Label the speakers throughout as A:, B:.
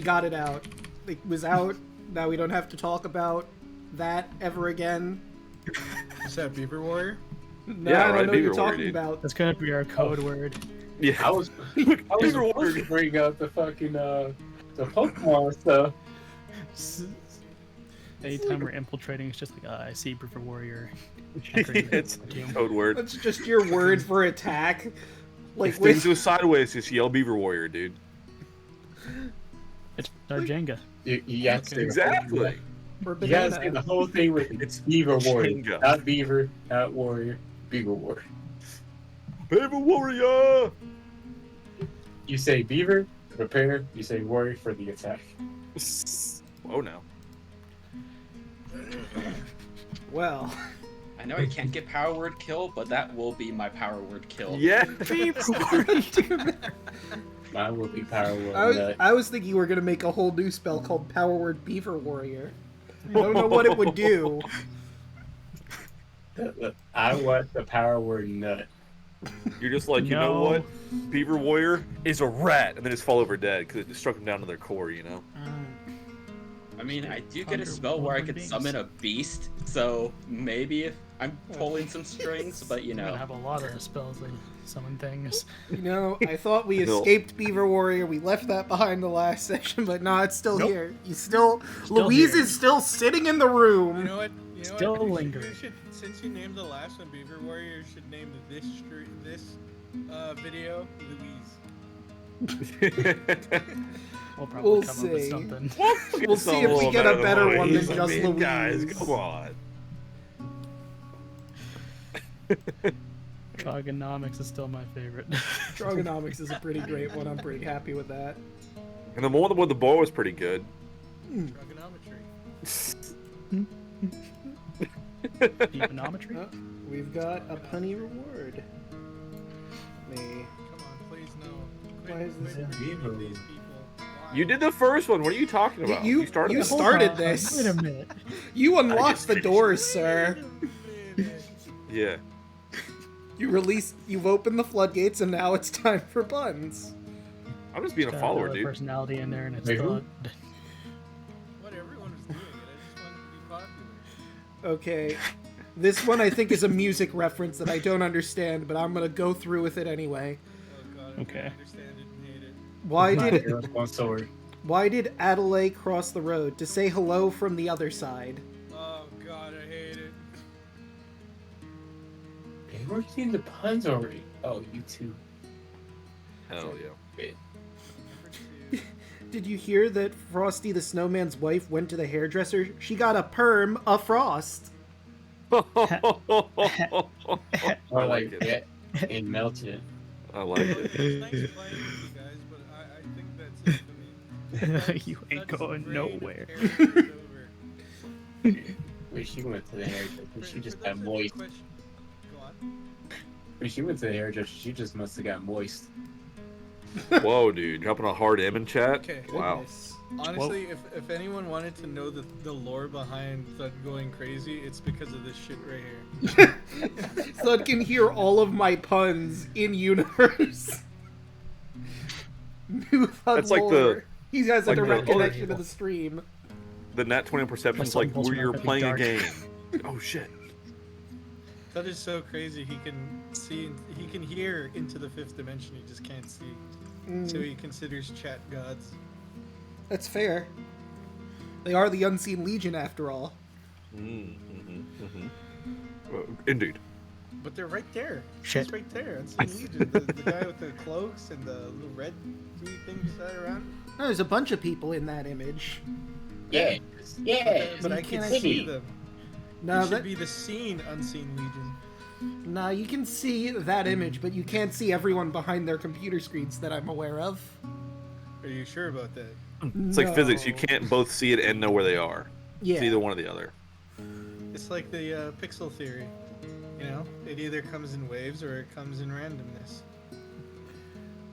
A: got it out. It was out. Now we don't have to talk about that ever again.
B: Is that Beaver Warrior?
A: No,
C: Yeah,
A: I don't
C: right,
A: know what
C: Beaver
A: you're
C: Warrior,
A: talking
C: dude.
A: about.
D: That's gonna be our code word.
C: Yeah.
E: I was supposed to bring up the fucking the Pokemon stuff.
D: Anytime we're infiltrating, it's just like, I see Beaver Warrior.
C: It's code word.
A: That's just your word for attack. Like
C: If things go sideways, just yell Beaver Warrior, dude.
D: It's our Jenga.
E: You have to say
C: Exactly.
A: or
E: You gotta say
A: banana.
E: the whole thing with it's Beaver Warrior,
C: Jenga.
E: not Beaver, not Warrior, Beaver Warrior.
C: Beaver Warrior!
E: You say Beaver, prepare. You say Warrior for the attack.
C: Oh no.
A: Well,
F: I know I can't get power word kill, but that will be my power word kill.
C: Yeah.
E: Mine will be Power Word.
A: I was thinking you were gonna make a whole new spell called Power Word Beaver Warrior. I don't know what it would do.
E: I want the Power Word Nut.
C: You're just like, you know what? Beaver Warrior is a rat, and then just fall over dead because it just struck him down to their core, you know?
F: I mean, I do get a spell where I could summon a beast, so maybe if I'm pulling some strings, but you
D: We're
F: know.
D: gonna have a lot of spells that summon things.
A: You know, I thought we
C: No.
A: escaped Beaver Warrior. We left that behind the last session, but no, it's still
D: Nope.
A: here. You still
D: Still
A: Louise
D: here.
A: is still sitting in the room.
B: You know what?
D: Still
B: You
D: lingering.
B: should, since you named the last one Beaver Warrior, you should name this video Louise.
D: We'll probably
A: We'll
D: come up
A: see.
D: with something.
A: We'll see if we get a better one than just Louise.
C: Guys, come on.
D: Trogonomics is still my favorite.
A: Trogonomics is a pretty great one. I'm pretty happy with that.
C: And the one with the bow was pretty good.
B: Trigonometry.
D: Econometry?
A: Oh, we've got a punny reward. Me.
B: Come on, please no.
A: Why is this
E: Beaver?
B: These people. Why?
C: You did the first one. What are you talking about?
A: You
C: started
A: you
C: this?
D: Hold
A: started
D: on,
A: this.
D: Wait a minute.
A: You unlocked
C: just
A: the
C: finished
A: doors, sir.
C: Yeah.
A: You've opened the floodgates, and now it's time for puns.
C: I'm just being a
D: Got
C: follower,
D: another
C: dude.
D: personality in there, and it's
E: Wait, who?
D: Thud.
B: What everyone was doing it. I just wanted to be popular.
A: Okay. This one I think is a music reference that I don't understand, but I'm gonna go through with it anyway.
B: Oh god, I
D: Okay.
B: don't understand it and hate it.
A: Why did Adelaide cross the road? To say hello from the other side.
B: Oh god, I hate it.
E: Hey, we're seeing the puns already. Oh, you too.
C: Hell yeah.
E: Wait.
B: Number 2.
A: Did you hear that Frosty the Snowman's wife went to the hairdresser? She got a perm, a frost.
C: I
E: Or
C: like
E: like
C: it.
E: yeah, and melted it.
C: I like it.
B: It's nice playing with you guys, but I think that's it for me.
D: You ain't
B: That's
D: going
B: great.
D: nowhere.
B: Character's over.
E: When she went to the hairdresser, she just
B: For
E: got
B: those
E: moist.
B: that have question- Go on.
E: When she went to the hairdresser, she just must have got moist.
C: Whoa, dude. Dropping a hard M in chat?
B: Okay.
C: Wow.
A: Goodness.
B: Honestly, if anyone wanted to know the lore behind Thud going crazy, it's because of this shit right here.
A: Thud can hear all of my puns in universe. New Thud
C: That's like
A: lore. He has a
C: like
A: direct
C: the-
A: connection to the stream.
C: The Nat 20 perception is
D: Like
C: like
D: something
C: where you're
D: really
C: playing a
D: dark.
C: game. Oh, shit.
B: Thud is so crazy he can see, he can hear into the fifth dimension. He just can't see. So he considers chat gods.
A: That's fair. They are the Unseen Legion, after all.
C: Indeed.
B: But they're right there.
D: Shit.
B: It's right there. Unseen Legion. The guy with the cloaks and the little red things that are around.
A: No, there's a bunch of people in that image.
E: Yeah, yeah.
B: But I
A: you
B: can
A: can't
B: see
E: see.
B: them.
A: No,
B: It should
A: that,
B: be the seen Unseen Legion.
A: no, you can see that image, but you can't see everyone behind their computer screens that I'm aware of.
B: Are you sure about that?
C: It's like physics. You can't both see it and know where they are.
A: Yeah.
C: It's either one or the other.
B: It's like the pixel theory. You know, it either comes in waves or it comes in randomness.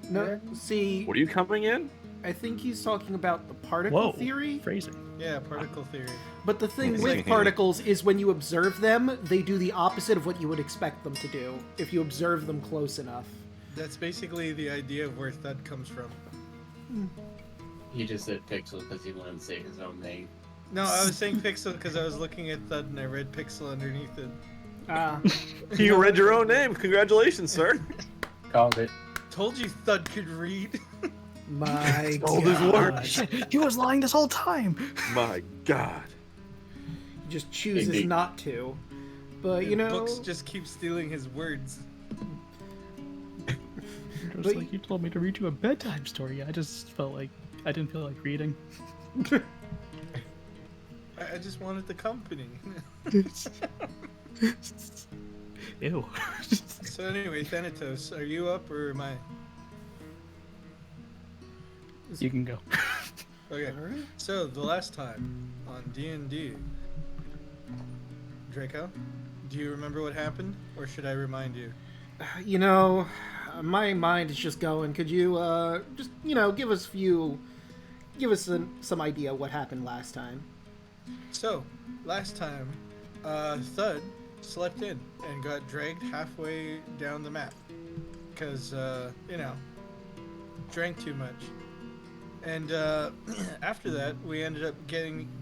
A: No, see,
C: What are you coming in?
A: I think he's talking about the particle
D: Whoa.
A: theory.
D: Phrasing.
B: Yeah, particle theory.
A: But the thing
C: It's
A: with
C: like-
A: particles is when you observe them, they do the opposite of what you would expect them to do if you observe them close enough.
B: That's basically the idea of where Thud comes from.
E: He just said Pixel because he wanted to say his own name.
B: No, I was saying Pixel because I was looking at Thud and I read Pixel underneath it.
A: Ah,
C: You read your own name. Congratulations, sir.
E: Called it.
B: Told you Thud could read.
A: my
C: Told his
A: God.
C: word.
D: Shit, he was lying this whole time.
C: My God.
A: He just chooses
E: Indeed.
A: not to. But, you know...
B: Books just keep stealing his words.
D: Just
A: But-
D: like you told me to read you a bedtime story. I just felt like I didn't feel like reading.
B: I just wanted the company.
D: Ew.
B: So anyway, Thanatos, are you up or am I?
D: You can go.
B: Okay. So the last time on D&D, Draco, do you remember what happened, or should I remind you?
A: You know, my mind is just going. Could you, just, you know, give us some idea what happened last time?
B: So, last time, Thud slept in and got dragged halfway down the map. Because, you know, drank too much. And, after that, we ended up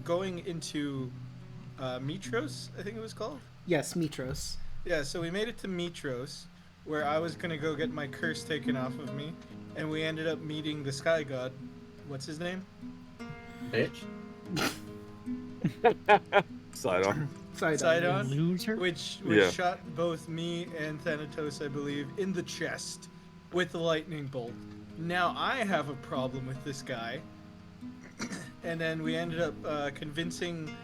B: going into, Mytros, I think it was called?
A: Yes, Mytros.
B: Yeah, so we made it to Mytros, where I was gonna go get my curse taken off of me. And we ended up meeting the Sky God. What's his name?
E: Bitch.
C: Sidon.
B: Sidon.
D: Loser.
B: Which
C: Yeah.
B: shot both me and Thanatos, I believe, in the chest with the lightning bolt. Now I have a problem with this guy. And then we ended up convincing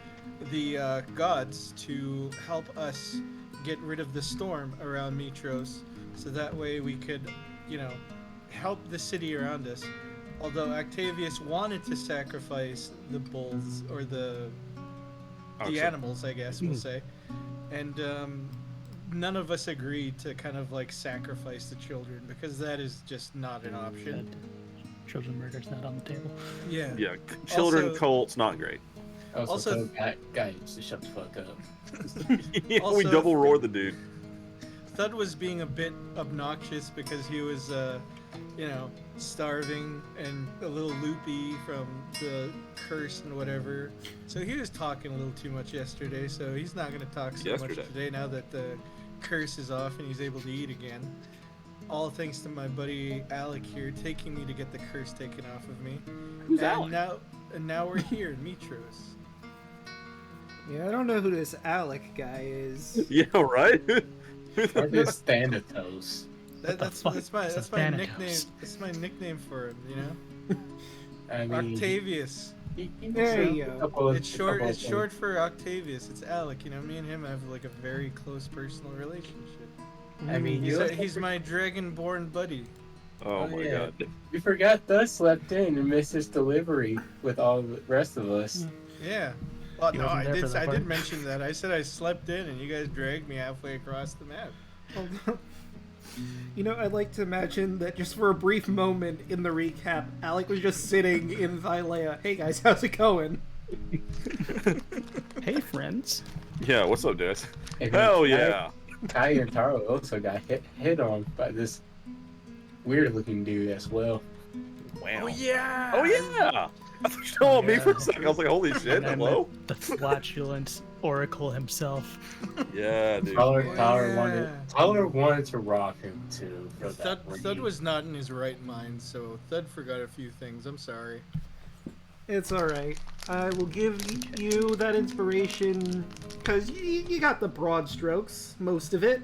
B: the gods to help us get rid of the storm around Mytros, so that way we could, you know, help the city around us. Although Octavius wanted to sacrifice the bulls, or the animals, I guess we'll say, and none of us agreed to kind of like sacrifice the children, because that is just not an option.
D: Children murder's not on the table.
B: Yeah.
C: Yeah, children
B: Also-
C: cults, not great.
E: Also, guy needs to shut the fuck up.
C: We
B: Also-
C: double roar the dude.
B: Thud was being a bit obnoxious because he was, you know, starving and a little loopy from the curse and whatever. So he was talking a little too much yesterday, so he's not going to talk so much
C: Yesterday.
B: today now that the curse is off and he's able to eat again. All thanks to my buddy Alek here taking me to get the curse taken off of me.
C: Who's
B: and
C: Alek?
B: now we're here in Mytros.
A: Yeah, I don't know who this Alek guy is.
C: Yeah, right?
E: Or just Thanatos.
B: That's
D: fuck
B: my
D: is a
B: nickname.
D: Thanatos?
B: That's my nickname for him. You know,
E: I mean,
B: Octavius.
A: There you go.
B: It's short for Octavius. It's Alek. You know, me and him have like a very close personal relationship.
E: I mean,
B: He's my dragonborn buddy.
C: Oh my
E: yeah.
C: God.
E: You forgot Thud slept in and missed his delivery with all the rest of us.
B: Yeah. Well,
D: He
B: no,
D: wasn't
B: I
D: there for
B: did.
D: that
B: I
D: part.
B: did mention that. I said I slept in, and you guys dragged me halfway across the map.
A: You know, I'd like to imagine that just for a brief moment in the recap, Alek was just sitting in Thylea. Hey guys, how's it going?
D: Hey, friends.
C: Yeah, what's up, dudes?
E: And
C: Hell yeah.
E: Kyah and Taro also got hit on by this weird looking dude as well.
C: Wow.
B: Oh yeah.
C: Oh yeah. I thought you were talking about me for a second. I was like, holy shit,
D: And I
C: hello?
D: met the flatulent oracle himself.
C: Yeah, dude.
E: Tyler
B: Yeah.
E: wanted to rock him too. For
B: Thud
E: that
B: was not in his right mind, so Thud forgot a few things. I'm sorry.
A: It's alright. I will give you that inspiration, because you got the broad strokes, most of it.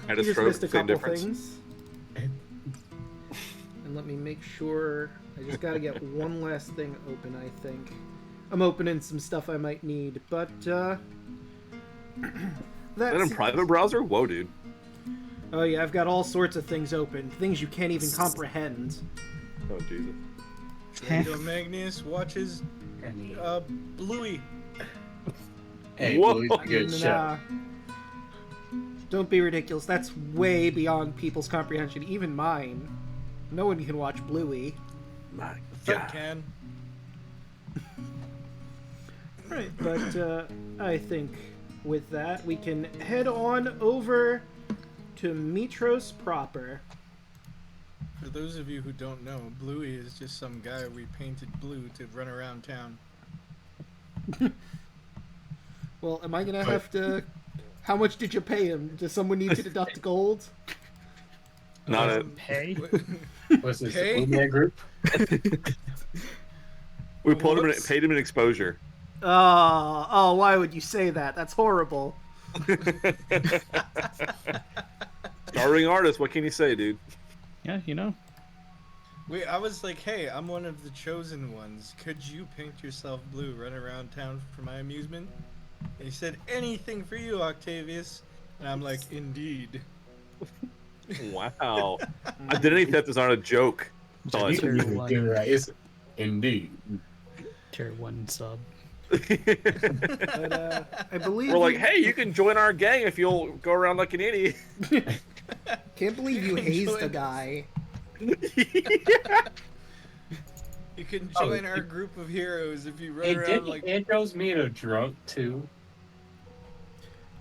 C: Had
A: You
C: a
A: just
C: stroke,
A: missed a
C: same
A: couple
C: difference.
A: things. And let me make sure. I just gotta get one last thing open, I think. I'm opening some stuff I might need, but,
C: Is that
A: that's...
C: in private browser? Whoa, dude.
A: Oh yeah, I've got all sorts of things open. Things you can't even comprehend.
C: Oh, Jesus.
B: Draco Magnius watches
E: And
B: Bloouey.
E: hey,
C: Whoa.
E: Bluey's a good show.
A: Nah. Don't be ridiculous. That's way beyond people's comprehension, even mine. No one can watch Bloouey.
C: My
B: Thud
C: God.
B: can.
A: Right, but I think with that we can head on over to Mytros proper.
B: For those of you who don't know, Bloouey is just some guy we painted blue to run around town.
A: Well, am I gonna have to... How much did you pay him? Does someone need to deduct gold?
C: Not a.
D: Pay?
E: What's this?
B: Hey.
E: The Blue Man Group?
C: We pulled him,
B: Whoops.
C: paid him an exposure.
A: Oh, why would you say that? That's horrible.
C: Starring artist. What can you say, dude?
D: Yeah, you know.
B: Wait, I was like, hey, I'm one of the chosen ones. Could you paint yourself blue, run around town for my amusement? And he said, anything for you, Octavius. And I'm like, indeed.
C: Wow. Identity theft is not a joke. That's all I
E: You
C: say.
D: Tier
E: can
D: one.
E: do right. It's indeed.
D: Tier 1 sub.
A: But, I believe...
C: We're like, hey, you can join our gang if you'll go around like an idiot.
A: Can't believe you hazed a
B: Join-
A: guy.
B: You can
E: Oh,
B: join our group of heroes if you run
E: Hey,
B: around
E: didn't
B: like...
E: Andros mean a drunk too?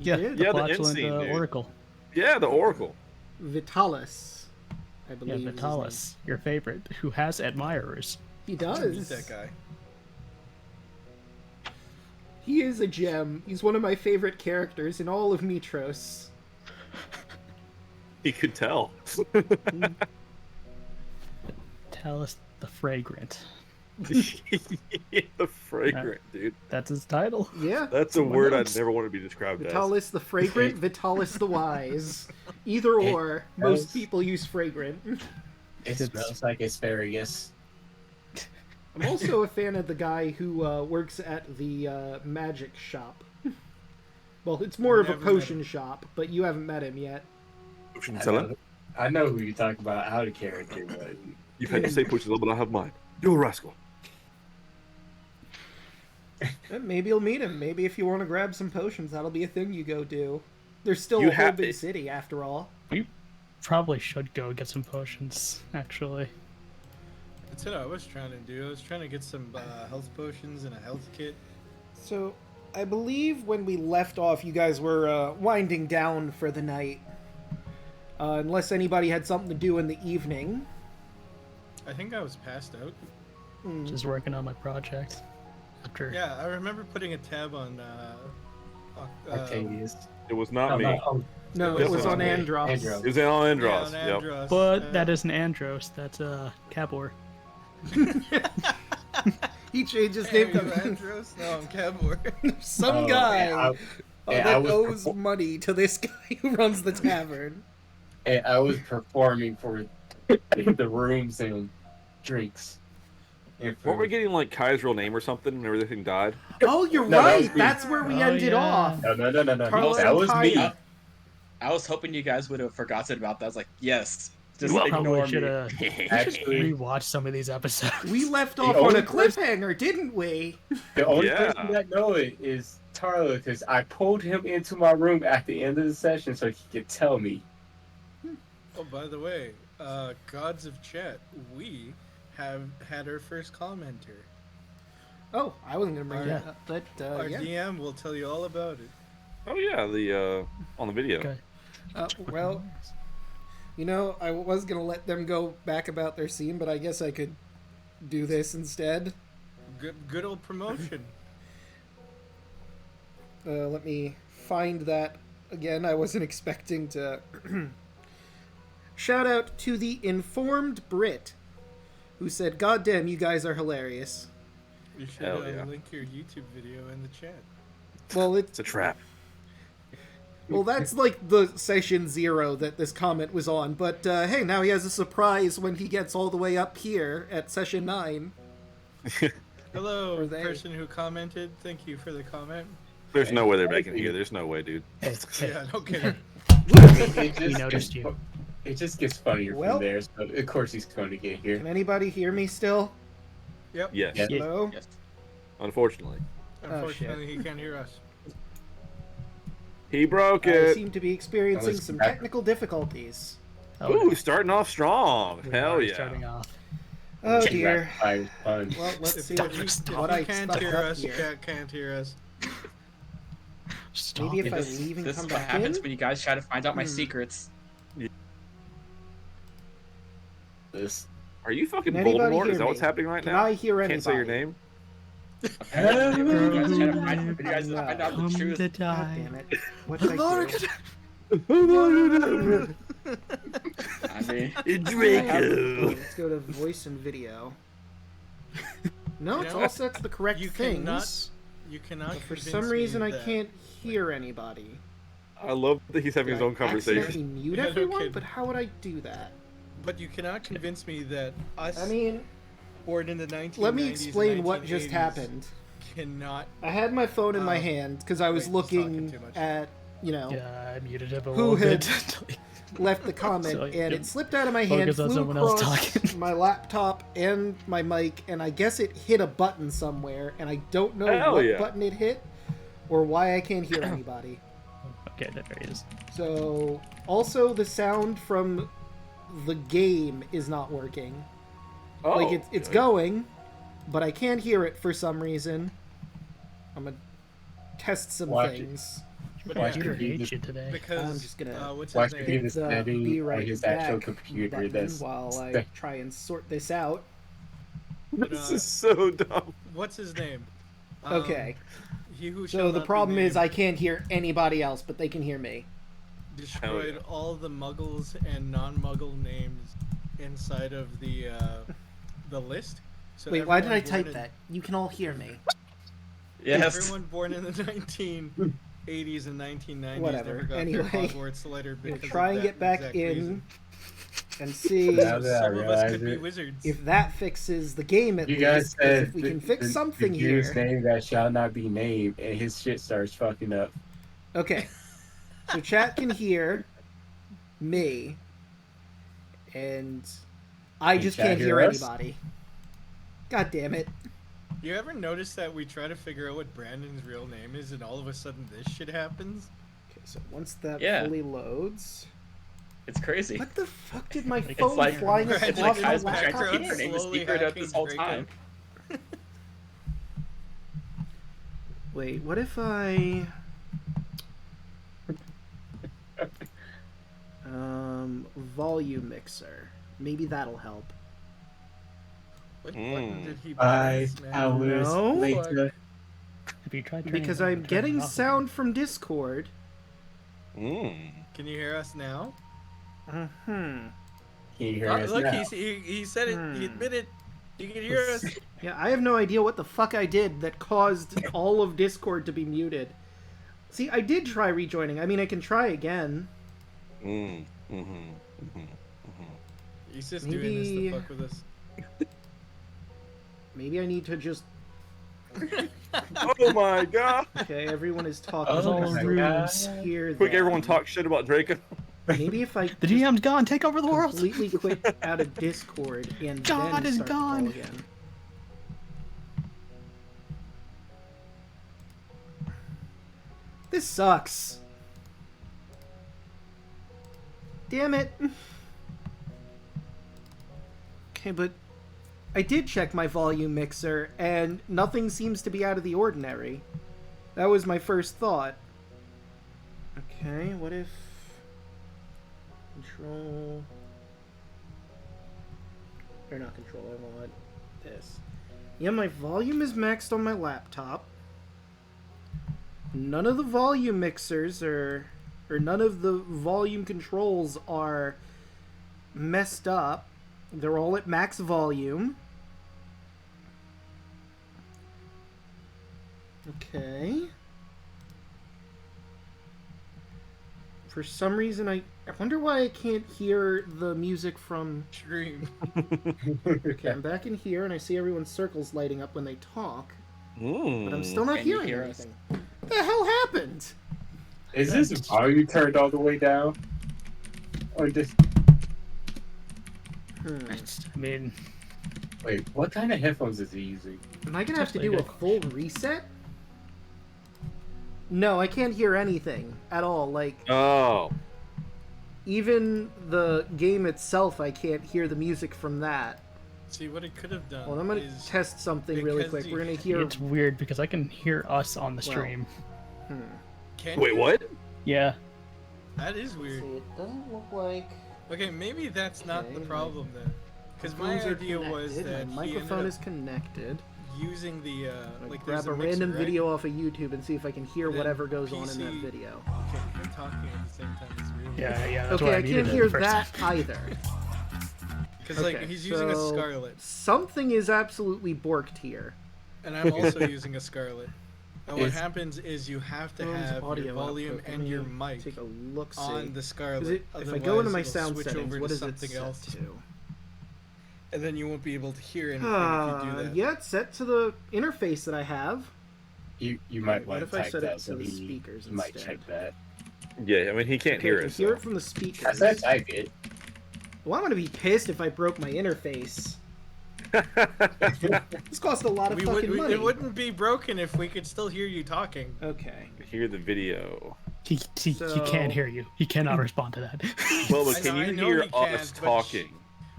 D: Yeah,
A: did?
D: the
C: Yeah, the
D: flatulent
C: end scene, dude.
D: Oracle.
C: Yeah, the Oracle.
A: Vitalis, I
D: Yeah,
A: believe. is his
D: Vitalis, your favorite, who has admirers.
A: name. He
B: Meet
A: does.
B: that guy.
A: He is a gem. He's one of my favorite characters in all of Mytros.
C: He could tell.
D: Vitalis the Fragrant.
C: The fragrant, dude.
D: That's his title.
A: Yeah.
C: That's a
A: Why
C: word
A: not?
C: I'd never want to be described as.
A: Vitalis the Fragrant, Vitalis the Wise. Either or. Most people use Fragrant.
E: It smells like asparagus.
A: I'm also a fan of the guy who works at the magic shop. Well, it's more of a
B: Never met
A: potion
B: him.
A: shop, but you haven't met him yet.
C: Potion
E: I
C: seller?
E: know, I know who you talk about out of character, but
C: You've had to say potion seller, but I have mine. You're a rascal.
A: Maybe you'll meet him. Maybe if you want to grab some potions, that'll be a thing you go do. There's still
C: You
A: a whole
C: have-
A: big city, after all.
D: We probably should go get some potions, actually.
B: That's what I was trying to do. I was trying to get some health potions and a health kit.
A: So, I believe when we left off, you guys were winding down for the night. Unless anybody had something to do in the evening.
B: I think I was passed out.
D: Just working on my project. After
B: Yeah, I remember putting a tab on
E: Octavius.
C: It was not me.
A: No,
B: It
A: it was
B: was
A: on
B: me.
A: Andros.
C: It was on
B: yeah,
C: Andros.
B: on
C: Yep.
B: Andros.
D: But that isn't Andros, that's Cabor.
A: He changed his
B: Hey,
A: name
B: are you
A: to
B: Andros? No, I'm Cabor.
A: some guy
E: I
A: that
E: was
A: owes
E: perfor-
A: money to this guy who runs the tavern.
E: and I was performing for the rooms and drinks. And
C: Weren't we
E: food.
C: getting like Kyah's real name or something and everything died?
A: Oh, you're
E: No, that
A: right.
E: was me.
A: That's where we
D: Oh,
A: ended
D: yeah.
A: off.
E: No.
A: Carlos
E: That
A: and
E: was me.
A: Kyah.
F: I was hoping you guys would have forgotten about that. I was like, yes, just
C: You
F: ignore
D: Probably
F: me.
D: should have
E: Actually,
D: rewatched some of these episodes.
A: We left
E: The
A: off on a
E: only person-
A: cliffhanger, didn't we?
E: the only
C: Yeah.
E: person that know it is Tarla, because I pulled him into my room at the end of the session so he could tell me.
B: Oh, by the way, Gods of Chat, we have had our first commenter.
A: Oh, I wasn't gonna bring
B: Yeah.
A: that up, but
B: Our
A: yeah.
B: DM will tell you all about it.
C: Oh yeah, the on the video.
D: Okay.
A: Well, you know, I was gonna let them go back about their scene, but I guess I could do this instead.
B: Good old promotion.
A: Let me find that again. I wasn't expecting to. Shout out to the informed Brit, who said, "God damn, you guys are hilarious."
B: You should
C: Hell yeah.
B: link your YouTube video in the chat.
A: Well,
C: It's a trap.
A: that's like the session 0 that this comment was on. But hey, now he has a surprise when he gets all the way up here at session 9.
B: Hello,
A: Or they.
B: person who commented. Thank you for the comment.
C: There's no way they're making it here. There's no way, dude.
D: Hey, hey,
B: Yeah, no kidding.
E: It
D: we
E: just
D: noticed
E: gets-
D: you.
E: It just gets funnier
A: Well-
E: from there, so of course he's going to get here.
A: Can anybody hear me still?
B: Yep.
C: Yes.
E: Yeah.
A: Hello?
F: Yes.
C: Unfortunately,
B: Unfortunately, he can't hear us.
C: he broke
A: I
C: it.
A: seem to be experiencing
E: Unless-
A: some technical difficulties.
D: Oh,
C: Ooh, starting off strong.
D: we
C: Hell
D: are
C: yeah.
D: Starting off.
A: Oh dear.
E: I fun.
A: Well, let's
B: If
A: see
B: you,
A: what,
B: if
A: what
B: you
A: I
B: can't
A: stuck
B: hear
A: up
B: us,
A: here.
B: chat can't hear us.
D: Stop
A: Maybe if
D: it.
A: I
F: This,
A: leave and
F: this
A: come
F: is what
A: back
F: happens
A: in?
F: when you guys try to find out my
A: Hmm.
F: secrets.
E: this.
C: Are you fucking
A: Can anybody
C: Voldemort?
A: hear
C: Is that
A: me?
C: what's happening right
A: Can
C: now?
A: I hear
C: Can't say your
A: anybody?
C: name.
F: You guys trying to find, you guys
A: No.
F: find out the
D: Come
F: truth.
D: to
A: God
D: die.
A: damn it. What did I do?
F: I mean,
C: Draco.
A: Let's go to voice and video. No,
B: You
A: it's
B: know,
A: all set to the correct
B: you
A: things.
B: You cannot.
A: But for
B: convince
A: some
B: me
A: reason, I
B: that-
A: can't hear anybody.
C: I love that he's having his
A: Did I
C: own conversation.
A: accidentally mute
B: Yeah, no
A: everyone?
B: kidding.
A: But how would I do that?
B: But you cannot convince me that us,
A: I mean,
B: born in the 1990s,
A: let me
B: and
A: explain what just
B: 1980s,
A: happened.
B: Cannot.
A: I had my phone in my hand because I was
B: wait, he's talking
A: looking
B: too much.
A: at,
D: Yeah, I muted him a
A: Who
D: little
A: had-
D: bit.
A: left the comment,
D: So I
A: and
D: can
A: it slipped out of my hand,
D: focus on
A: flew
D: someone else
A: across
D: talking.
A: my laptop and my mic, and I guess it hit a button somewhere, and I don't know
C: Hell
A: what
C: yeah.
A: button it hit or why I can't hear anybody.
D: Okay, there he is.
A: So, also the sound from the game is not working.
C: Oh,
A: Like, it's
C: okay.
A: going, but I can't hear it for some reason. I'm gonna test some
E: Watch it.
A: things.
B: But
E: Watch
B: yeah,
D: Computer
E: computer
D: hates you today.
B: because
A: I'm just gonna
B: what's
E: Watch
B: his
E: the
B: name?
E: computer
A: The
E: setting
A: be
E: on
A: right
E: his
A: back
E: actual computer.
A: button
E: That's
A: while I try and sort this out.
C: This is so dumb.
B: What's his name?
A: Okay.
B: He who
A: So
B: shall
A: the
B: not be
A: problem is
B: named
A: I can't hear anybody else, but they can hear me.
B: destroyed
C: Hell yeah.
B: all the Muggles and non-Muggle names inside of the list. So
A: Wait, why did I
B: everyone born
A: type
B: in-
A: that? You can all hear me.
F: yes.
B: Everyone born in the 1980s and 1990s
A: Whatever.
B: never got
A: Anyway,
B: their Hogwarts letter
A: We'll
B: because
A: try
B: of
A: and
B: that
A: get back
B: exact
A: in
B: reason.
A: and see
E: Now that I
B: Some of us could
E: realize
B: be
E: it,
B: wizards.
A: if that fixes the game at
E: you guys
A: least. 'Cause
E: said
A: if we can fix something
E: the
A: here.
E: dude's name that shall not be named, and his shit starts fucking up.
A: Okay. So chat can hear me, and I
E: Can
A: just
E: chat
A: can't
E: hear
A: hear
E: us?
A: anybody. God damn it.
B: You ever notice that we try to figure out what Brandon's real name is, and all of a sudden this shit happens?
A: Okay, so once that
F: Yeah.
A: fully loads.
F: It's crazy.
A: What the fuck did my
D: It's
A: phone
F: like-
A: flying
B: Right,
F: It's
A: across
F: like
A: my
F: I've been trying to
A: laptop?
F: keep her name a
B: Slowly
F: secret up this
B: hacking
F: whole
B: Draco.
F: time.
A: Wait, what if I... volume mixer. Maybe that'll help.
B: What button did he
E: 5
B: press, man?
E: hours
A: No.
E: later.
D: Have you tried turning
A: Because
D: it on
A: I'm
D: and turning
A: getting
D: it off?
A: sound from Discord.
C: Mm.
B: Can you hear us now?
A: Hmm.
E: Can you hear
B: Oh,
E: us
B: look,
E: now?
B: he said it. He
A: Hmm.
B: admitted. He can hear us.
A: Yeah, I have no idea what the fuck I did that caused all of Discord to be muted. See, I did try rejoining. I mean, I can try again.
C: Mm.
B: He's just
A: Maybe-
B: doing this to fuck with us.
A: Maybe I need to just...
C: Oh my god!
A: Okay, everyone is talking.
E: Oh
A: I
E: my
A: can
E: God.
A: hear
C: Quick,
A: them.
C: everyone talk shit about Draco.
A: Maybe if I
D: The GM's gone. Take over the world.
A: completely quit out of Discord and
D: God
A: then
D: is
A: start the call
D: gone.
A: again. This sucks. Damn it. Okay, but I did check my volume mixer and nothing seems to be out of the ordinary. That was my first thought. Okay, what if... Control... Or not control, I want this. Yeah, my volume is maxed on my laptop. None of the volume mixers or none of the volume controls are messed up. They're all at max volume. Okay. For some reason, I wonder why I can't hear the music from...
B: Stream.
A: Okay, I'm back in here, and I see everyone's circles lighting up when they talk, but I'm still not
F: Can you
A: hearing
F: hear us?
A: anything. What the hell happened?
E: Is this volume turned all the way down? Or just...
D: I mean,
E: Wait, what kind of headphones is he using?
A: Am I gonna have to
D: Actually,
A: do a
D: good
A: full reset? No, I can't hear anything at all. Like,
C: Oh.
A: even the game itself, I can't hear the music from that.
B: See what it could have done.
A: Well, I'm gonna
B: is
A: test something really
B: because
A: quick. We're gonna hear...
D: it's weird because I can hear us on the
A: Well,
D: stream.
B: can
C: Wait,
B: you?
C: what?
D: Yeah.
B: That is
A: See,
B: weird.
A: it doesn't look like...
B: Okay, maybe that's not the
A: Okay,
B: problem then. Because my
A: Phones are
B: idea was
A: connected,
B: that
A: my
B: he
A: microphone
B: ended
A: is connected.
B: up using the like
A: Grab
B: there's
A: a
B: mixer,
A: random
B: right?
A: video off of YouTube and see if I can hear
B: And then
A: whatever goes on in that
B: PC
A: video.
B: Okay, you're talking at the same time as real.
D: Yeah, that's
A: Okay,
D: why
A: I
D: muted
A: can't
D: it
A: hear
D: the first
A: that
D: time.
A: either.
B: Because like he's using a
A: so
B: Scarlet,
A: Something is absolutely borked here.
B: and I'm also using a Scarlet. And what
E: Is-
B: happens is you have to
A: Phone's
B: have
A: audio
B: your volume
A: output. Let
B: and
A: me
B: your mic
A: take a look.
B: on the Scarlet.
A: If I go into my
B: Otherwise, it'll
A: sound
B: switch
A: settings,
B: over
A: what
B: to
A: is it
B: something
A: set
B: else,
A: to?
B: and then you won't be able to hear anything if you do that.
A: Yeah, it's set to the interface that I have.
E: You might
A: What
E: want
A: if
E: to
A: I
E: type
A: set it
E: that
A: to
E: so
A: the
E: he
A: speakers
E: might
A: instead?
E: check that.
C: Yeah, I mean he can't
A: Okay,
C: hear
A: I can
C: us.
A: hear
C: so.
A: it from the
E: I
A: speakers.
E: said type it.
A: Well, I'm gonna be pissed if I broke my interface. This cost a lot of fucking money.
B: It wouldn't be broken if we could still hear you talking.
A: Okay.
C: Hear the video.
D: He
A: So-
D: can't hear you. He cannot respond to that.
C: Well, but
B: I
C: can
B: know- I
C: you
B: know
C: hear
B: he can't,
C: us
B: but
C: talking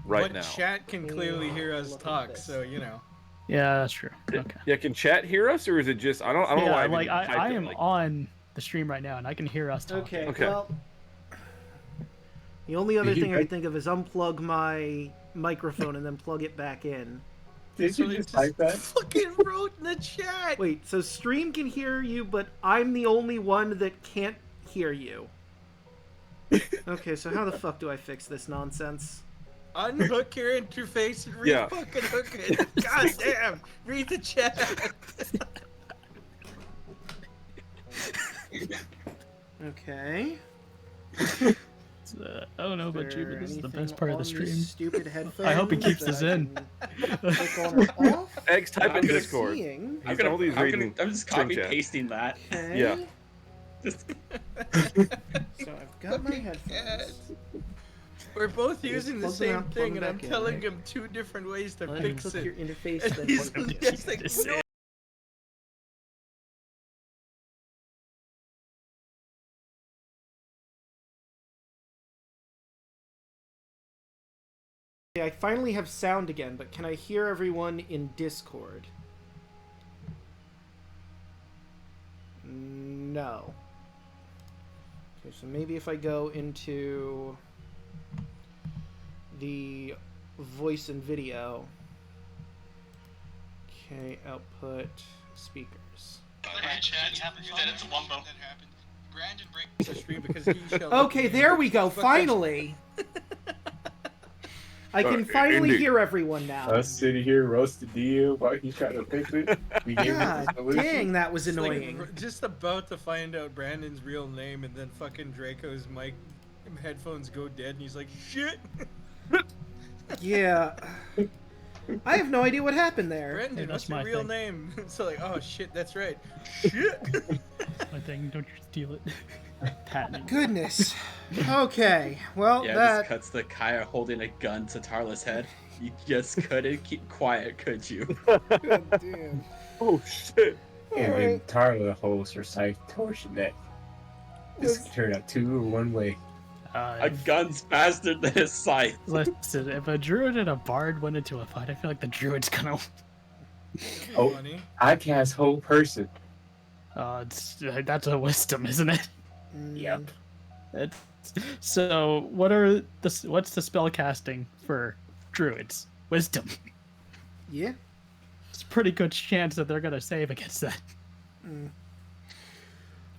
C: right
B: but
C: now?
B: chat can clearly hear us
A: Look at
B: talk,
A: this.
B: so you know.
D: Yeah, that's true. Okay.
C: Yeah, can chat hear us, or is it just I don't know
D: Yeah,
C: why.
D: like I am
C: like,
D: on the stream right now, and I can hear us talking.
A: Okay,
C: Okay.
A: well... The only other
E: Did you
A: thing I
E: write-
A: can think of is unplug my microphone and then plug it back in.
E: Did
B: So
E: you
B: he
E: just type that?
B: Fucking wrote in the chat.
A: Wait, so stream can hear you, but I'm the only one that can't hear you. Okay, so how the fuck do I fix this nonsense?
B: Unhook your interface and
C: Yeah.
B: re-fucking hook it. God damn. Read the chat.
A: Okay.
D: I don't know about
A: Is
D: you,
A: there
D: but this is the
A: anything
D: best part of the
A: on
D: stream.
A: these stupid headphones.
D: I hope he keeps
A: that
D: this
A: I
D: in.
A: can click on or off?
C: X type in
F: I'm gonna
C: Discord.
A: Seeing.
C: He's only reading
F: I'm just
C: string
F: copy
C: chat.
F: pasting that.
A: Okay.
C: Yeah.
F: Just
A: So I've got my headphones.
B: We're both using the
A: plug them
B: same
A: out, plug
B: thing,
A: them
B: and I'm
A: back in,
B: telling
A: right?
B: him two different ways to
A: Unhook
B: fix
A: your
B: it.
A: interface,
B: And
A: then
B: he's
A: plug it in.
B: just like,
D: This
B: no.
A: Okay, I finally have sound again, but can I hear everyone in Discord? No. Okay, so maybe if I go into the voice and video. Okay, output speakers.
B: Brandon breaks the stream because he shall.
A: Okay, there we go. Finally. I can finally
C: Indeed.
A: hear everyone now.
E: Us sitting here roasting you while he's trying to fix it. We gave him
A: God
E: the solution.
A: dang, that was
B: Just like,
A: annoying.
B: just about to find out Brandon's real name, and then fucking Draco's mic headphones go dead, and he's like, "Shit,
A: Yeah. I have no idea what happened there.
B: Brandon,
D: that's
B: what's your
D: my
B: real
D: thing.
B: name?" So like, "Oh shit, that's right." Shit.
D: My thing, don't you steal it. Patent.
A: Goodness. Okay. Well,
F: yeah,
A: that
F: this cuts to Kyah holding a gun to Tarla's head. You just couldn't keep quiet, could you?
A: God damn.
C: Oh shit.
E: And then
A: Alright.
E: Tarla holds her scythe torsion neck. This
A: Was-
E: could turn out two or one way.
F: A gun's faster than his scythe.
D: Listen, if a druid and a bard went into a fight, I feel like the druid's gonna.
E: Oh.
B: Funny.
E: I cast whole person.
D: That's a wisdom, isn't it?
E: Yep.
D: It's, so, what's the spell casting for druids? Wisdom.
A: Yeah.
D: It's a pretty good chance that they're gonna save against that.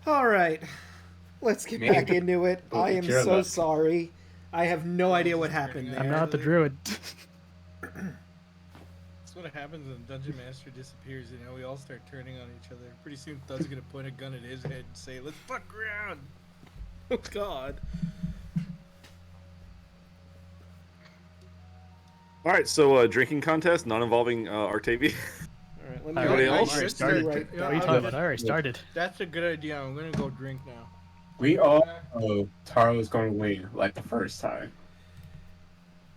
A: All right. Let's get
E: Man.
A: back into it.
E: Oh,
A: I am
E: you're
A: so
E: lucky.
A: sorry. I have no idea what happened
D: I'm
A: there.
D: not the druid.
B: That's what happens when Dungeon Master disappears. You know, we all start turning on each other. Pretty soon, Thud's gonna point a gun at his head and say, "Let's fuck around."
A: Oh God.
C: All right, so drinking contest, not involving Artavi.
A: All right. Let me.
C: Everybody
A: I
C: else?
A: should
D: Started.
A: write
B: Yeah,
D: What are you
A: that.
D: talking about? I already started.
B: That's a good idea. I'm gonna go drink now.
E: We all know Tarla's gonna win like the first time.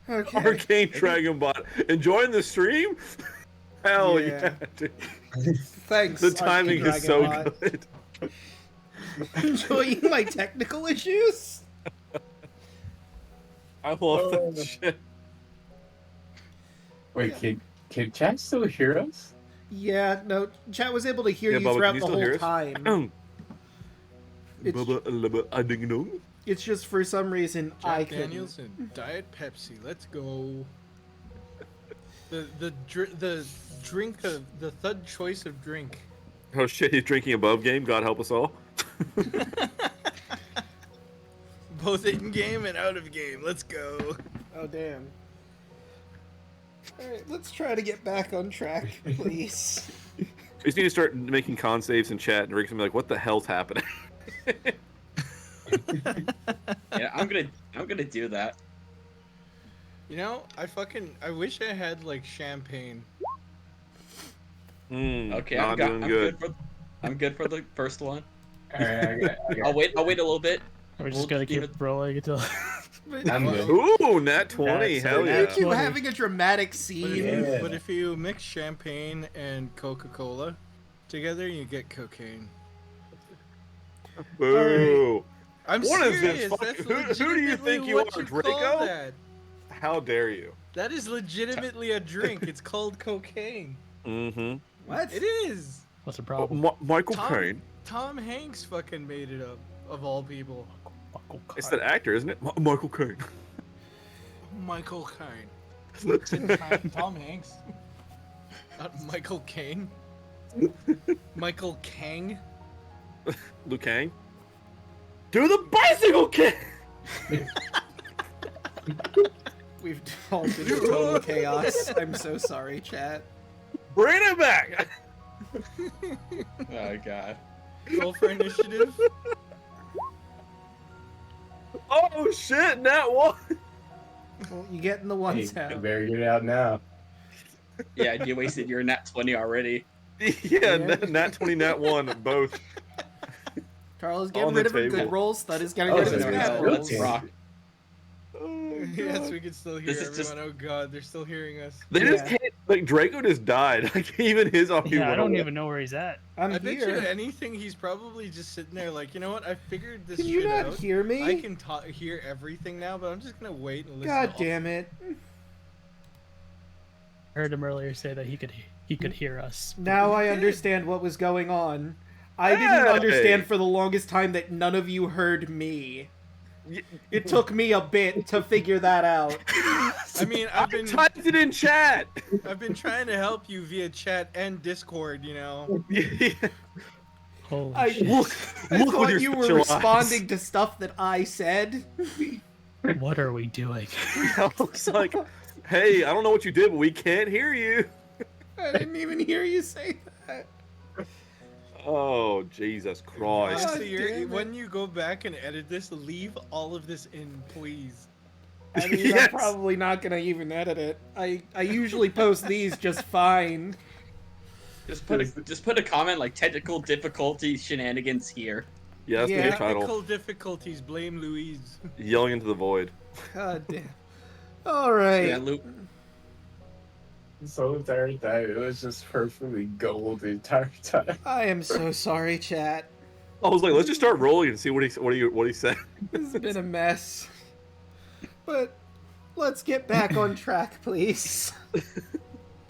A: Okay.
C: Arcane Dragonbot enjoying the stream. Hell
A: Yeah.
C: yeah, dude.
A: Thanks.
C: The timing
A: Arcane
C: is so
A: Dragonbot.
C: good.
A: Enjoying my technical issues.
C: I love that shit.
E: Wait, can chat still hear us?
A: Yeah. No. Chat was able to hear
C: Yeah,
A: you
C: Bubba, can
A: throughout
C: you
A: the
C: still
A: whole
C: hear us?
A: time. It's- It's just for some reason I
B: Jack
A: couldn't.
B: Daniels and Diet Pepsi. Let's go. The drink of the Thud choice of drink.
C: Oh shit, he's drinking above game. God help us all.
B: Both in game and out of game. Let's go.
A: Oh damn. All right, let's try to get back on track, please.
C: We just need to start making con saves in chat, and Rick's gonna be like, "What the hell's happening?"
F: Yeah, I'm gonna do that.
B: You know, I wish I had like champagne.
F: Okay,
C: not doing good.
F: I'm good for the first one.
E: Alright,
F: I'll wait a little bit.
D: We're just
F: We'll
D: gonna
F: keep
D: keep
F: it-
D: rolling until.
E: I'm good.
C: Ooh, nat 20.
D: That's
C: Hell
D: a
C: yeah.
A: Thank you
D: 20.
A: having a dramatic
B: But
A: scene.
E: Yeah.
B: but if you mix champagne and Coca-Cola together, you get cocaine.
C: Boo.
B: I'm
C: What is
B: serious.
C: this?
B: That's
C: Who do you
B: legitimately
C: think you
B: what
C: are,
B: call
C: Draco?
B: That.
C: How dare you?
B: That is legitimately a drink. It's called cocaine.
C: Mm-hmm.
A: What?
B: It is.
D: What's the problem?
C: Michael
B: Tom-
C: Caine.
B: Tom Hanks fucking made it up, of all people.
C: It's that actor, isn't it? Michael Caine.
B: Michael Caine. Tom Hanks. Not Michael Caine. Michael Kang.
C: Liu Kang. Do the bicycle kick!
A: We've devolved into total chaos. I'm so sorry, chat.
C: Bring it back!
F: Oh god.
B: Roll for initiative.
C: Oh shit, nat 1!
A: Well, you getting the
E: Hey,
A: ones
E: you
A: out.
E: better get it out now.
F: Yeah, you wasted your nat 20 already.
C: Yeah, nat 20, nat 1, both.
A: Carl is
C: On
A: getting
C: the
A: rid of her good
C: table.
A: rolls. Thud is getting
E: Oh,
A: rid of
E: so
A: his
E: no,
A: bad
E: no,
A: rolls.
E: let's
F: rock.
B: Yes, we can still hear
F: This is
B: everyone.
F: just-
B: Oh god, they're still hearing us.
C: They just
A: Yeah.
C: can't, like, Draco just died. Like, even his audio
D: Yeah, I
C: went
D: don't
C: away.
D: even know where he's at.
A: I'm
B: I bet you
A: here.
B: anything, he's probably just sitting there like, you know what? I figured this
A: Can you
B: shit
A: not
B: out.
A: hear me?
B: I can hear everything now, but I'm just gonna wait and listen.
A: God
B: to all-
A: damn it.
D: I heard him earlier say that he could hear us.
A: Now I
B: did.
A: understand what was going on. I didn't
C: Hey!
A: understand for the longest time that none of you heard me.
C: Y-
A: It took me a bit to figure that out.
B: I mean,
C: I typed it in chat!
B: I've been trying to help you via chat and Discord, you know.
D: Holy
A: I-
D: shit!
C: Look,
A: I
C: look with
A: thought
C: your
A: you were
C: special eyes.
A: responding to stuff that I said.
D: What are we doing?
C: I was like, hey, I don't know what you did, but we can't hear you.
A: I didn't even hear you say that.
C: Oh, Jesus Christ.
B: Honestly,
A: God damn it.
B: when you go back and edit this, leave all of this in, please.
A: I mean,
C: Yes.
A: I'm probably not gonna even edit it. I usually post these just fine.
F: Just put a comment like technical difficulty shenanigans here.
C: Yeah, that's
A: Yeah.
C: the new title.
B: Technical difficulties, blame Louise.
C: Yelling into the void.
A: God damn. All right.
F: Yeah, Luke.
E: So tired that it was just perfectly gold the entire time.
A: I am so sorry, chat.
C: I was like, let's just start rolling and see what he said.
A: This has been a mess. But let's get back on track, please.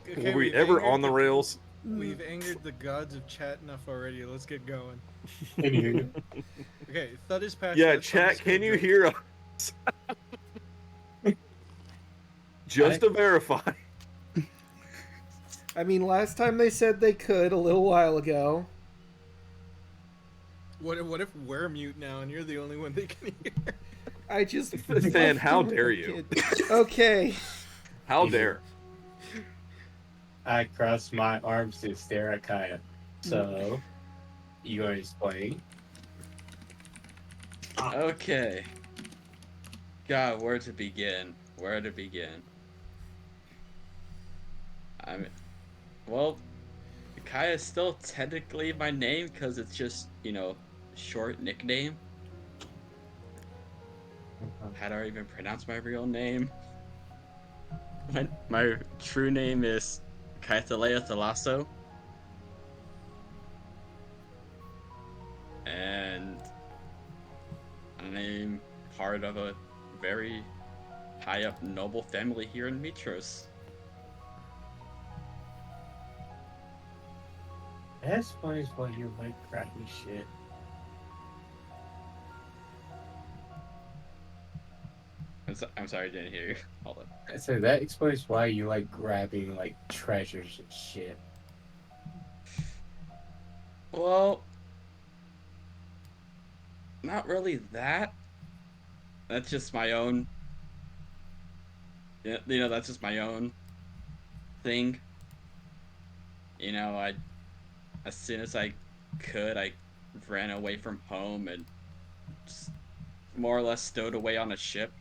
B: Okay,
C: Were we
B: we've
C: ever
B: angered
C: on the rails?
B: We've angered the gods of chat enough already. Let's get going.
E: Anywho,
B: Okay, Thud is past.
C: Yeah,
B: that, so I'm
C: chat,
B: just gonna
C: can you
B: drink.
C: hear us? Just to verify.
A: I mean, last time they said they could a little while ago.
B: What if we're mute now and you're the only one they can hear?
A: I just.
C: Stan, how dare you?
A: Okay.
C: How dare?
E: I crossed my arms to stare at Kyah. So, you going to explain?
F: Okay. God, where to begin? Where to begin? Well, Kyah is still technically my name because it's just, short nickname. How do I even pronounce my real name? My true name is Kyah Thalasso. And I'm part of a very high up noble family here in Mytros.
E: That explains why you like crappy shit.
F: I'm sorry, I didn't hear you. Hold on.
E: So that explains why you like grabbing like treasures and shit.
F: Well, not really that. That's just my own. Yeah, that's just my own thing. I as soon as I could, I ran away from home and just more or less stowed away on a ship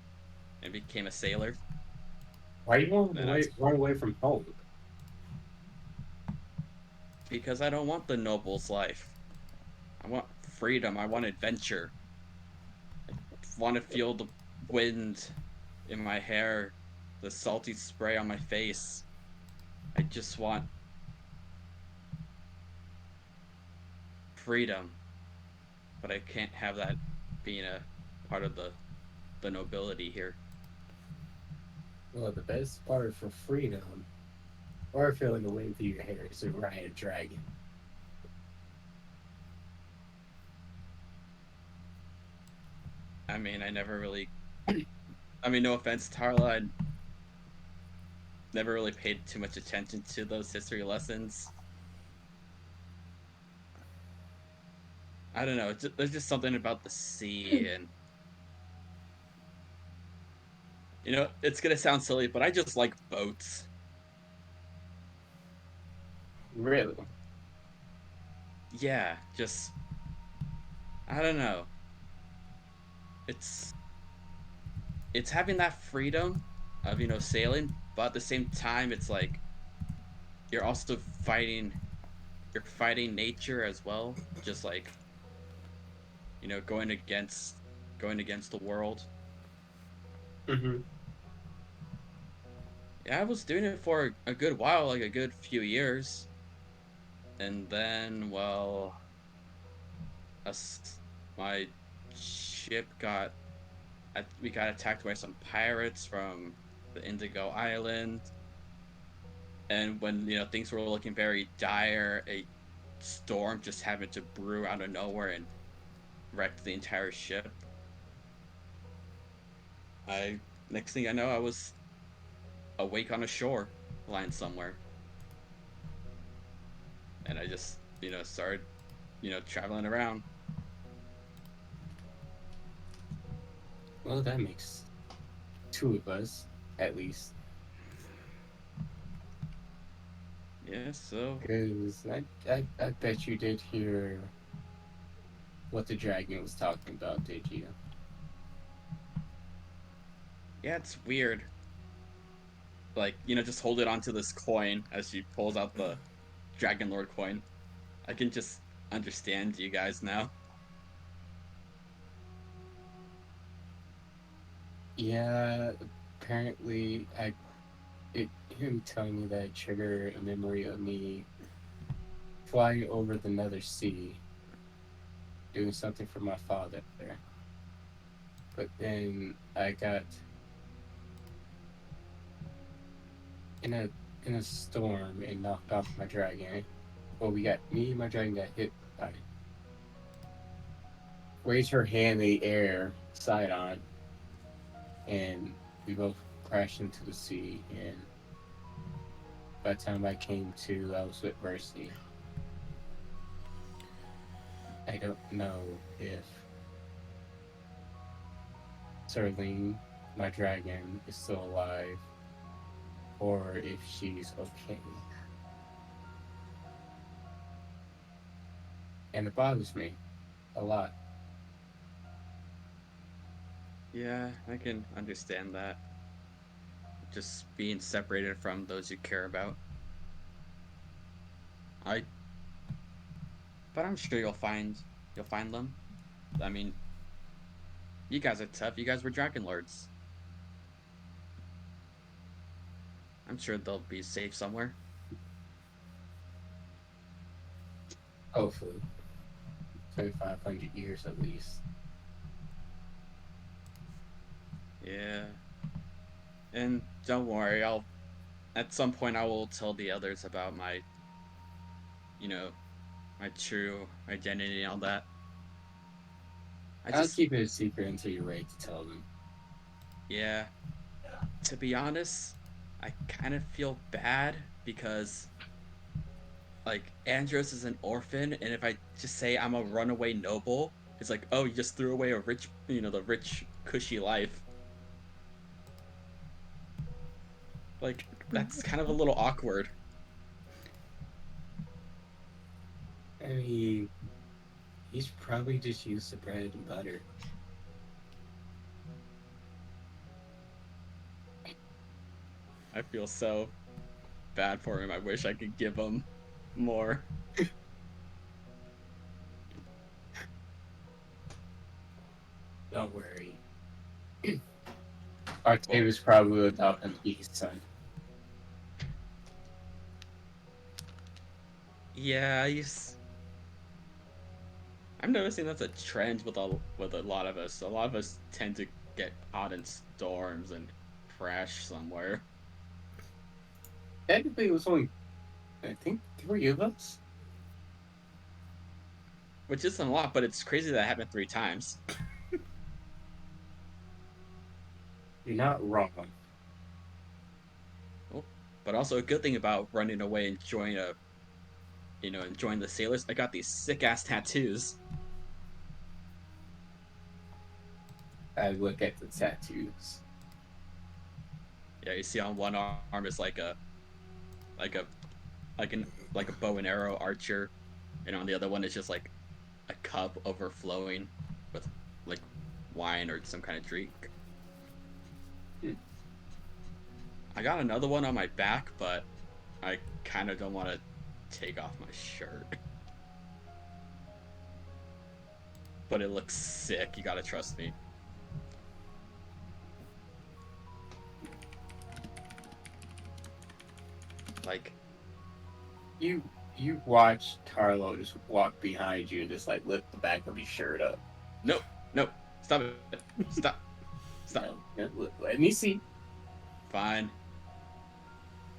F: and became a sailor.
E: Why you want
F: And
E: to
F: that's
E: run away from home?
F: because I don't want the noble's life. I want freedom. I want adventure. I want to feel the wind in my hair, the salty spray on my face. I just want freedom, but I can't have that being a part of the nobility here.
E: Well, the best part for freedom, or feeling the wind through your hair, is to ride a dragon.
F: I mean, I never really. I mean, no offense, Tarla. I never really paid too much attention to those history lessons. I don't know. There's just something about the sea, and it's gonna sound silly, but I just like boats.
E: Really?
F: Yeah, just I don't know. It's it's having that freedom of sailing, but at the same time, it's like you're also fighting. You're fighting nature as well, just like going against the world.
E: Mm-hmm.
F: Yeah, I was doing it for a good while, like a good few years, and then, well, us, my ship we got attacked by some pirates from the Indigo Island, and when things were looking very dire, a storm just happened to brew out of nowhere and wrecked the entire ship. I Next thing I know, I was awake on a shore, lying somewhere, and I just started traveling around.
E: Well, that makes two of us, at least.
F: Yeah, so
E: Because I bet you did hear what the dragon was talking about, did you?
F: yeah, it's weird. Like, just hold it onto this coin as she pulls out the Dragon Lord coin. I can just understand you guys now.
E: Yeah, apparently, him telling me that trigger a memory of me flying over the Nether Sea, doing something for my father. But then I got in a storm and knocked off my dragon. Well, me and my dragon got hit by it. Raised her hand in the air, side on, and we both crashed into the sea. And by the time I came to, I was with Mercy. I don't know if Serling, my dragon, is still alive or if she's okay. And it bothers me a lot.
F: Yeah, I can understand that. Just being separated from those you care about. I but I'm sure you'll find them. I mean, you guys are tough. You guys were Dragon Lords. I'm sure they'll be safe somewhere.
E: Hopefully. 2,500 years at least.
F: Yeah. And don't worry, at some point I will tell the others about you know, my true identity and all that. I
E: I'll
F: just
E: keep it a secret until you're ready to tell them.
F: Yeah. To be honest, I kind of feel bad because like Andros is an orphan, and if I just say I'm a runaway noble, it's like, oh, you just threw away a rich, the rich, cushy life. Like that's kind of a little awkward.
E: I mean, he's probably just used to bread and butter.
F: I feel so bad for him. I wish I could give him more.
E: Don't worry. Octavius probably would adopt him to be his son.
F: Yeah, I'm noticing that's a trend with a lot of us. A lot of us tend to get caught in storms and crash somewhere.
E: Technically, it was only, I think, 3 of us.
F: Which isn't a lot, but it's crazy that happened 3 times.
E: You're not wrong.
F: Oh, but also a good thing about running away and enjoying the sailors. I got these sick ass tattoos.
E: I look at the tattoos.
F: Yeah, you see on one arm is like a like a like a bow and arrow archer, and on the other one is just like a cup overflowing with like wine or some kind of drink. I got another one on my back, but I kind of don't want to take off my shirt. But it looks sick. You gotta trust me. Like,
E: You watch Tarlo just walk behind you and just like lift the back of his shirt up.
F: no, stop it, stop.
E: Let me see.
F: Fine.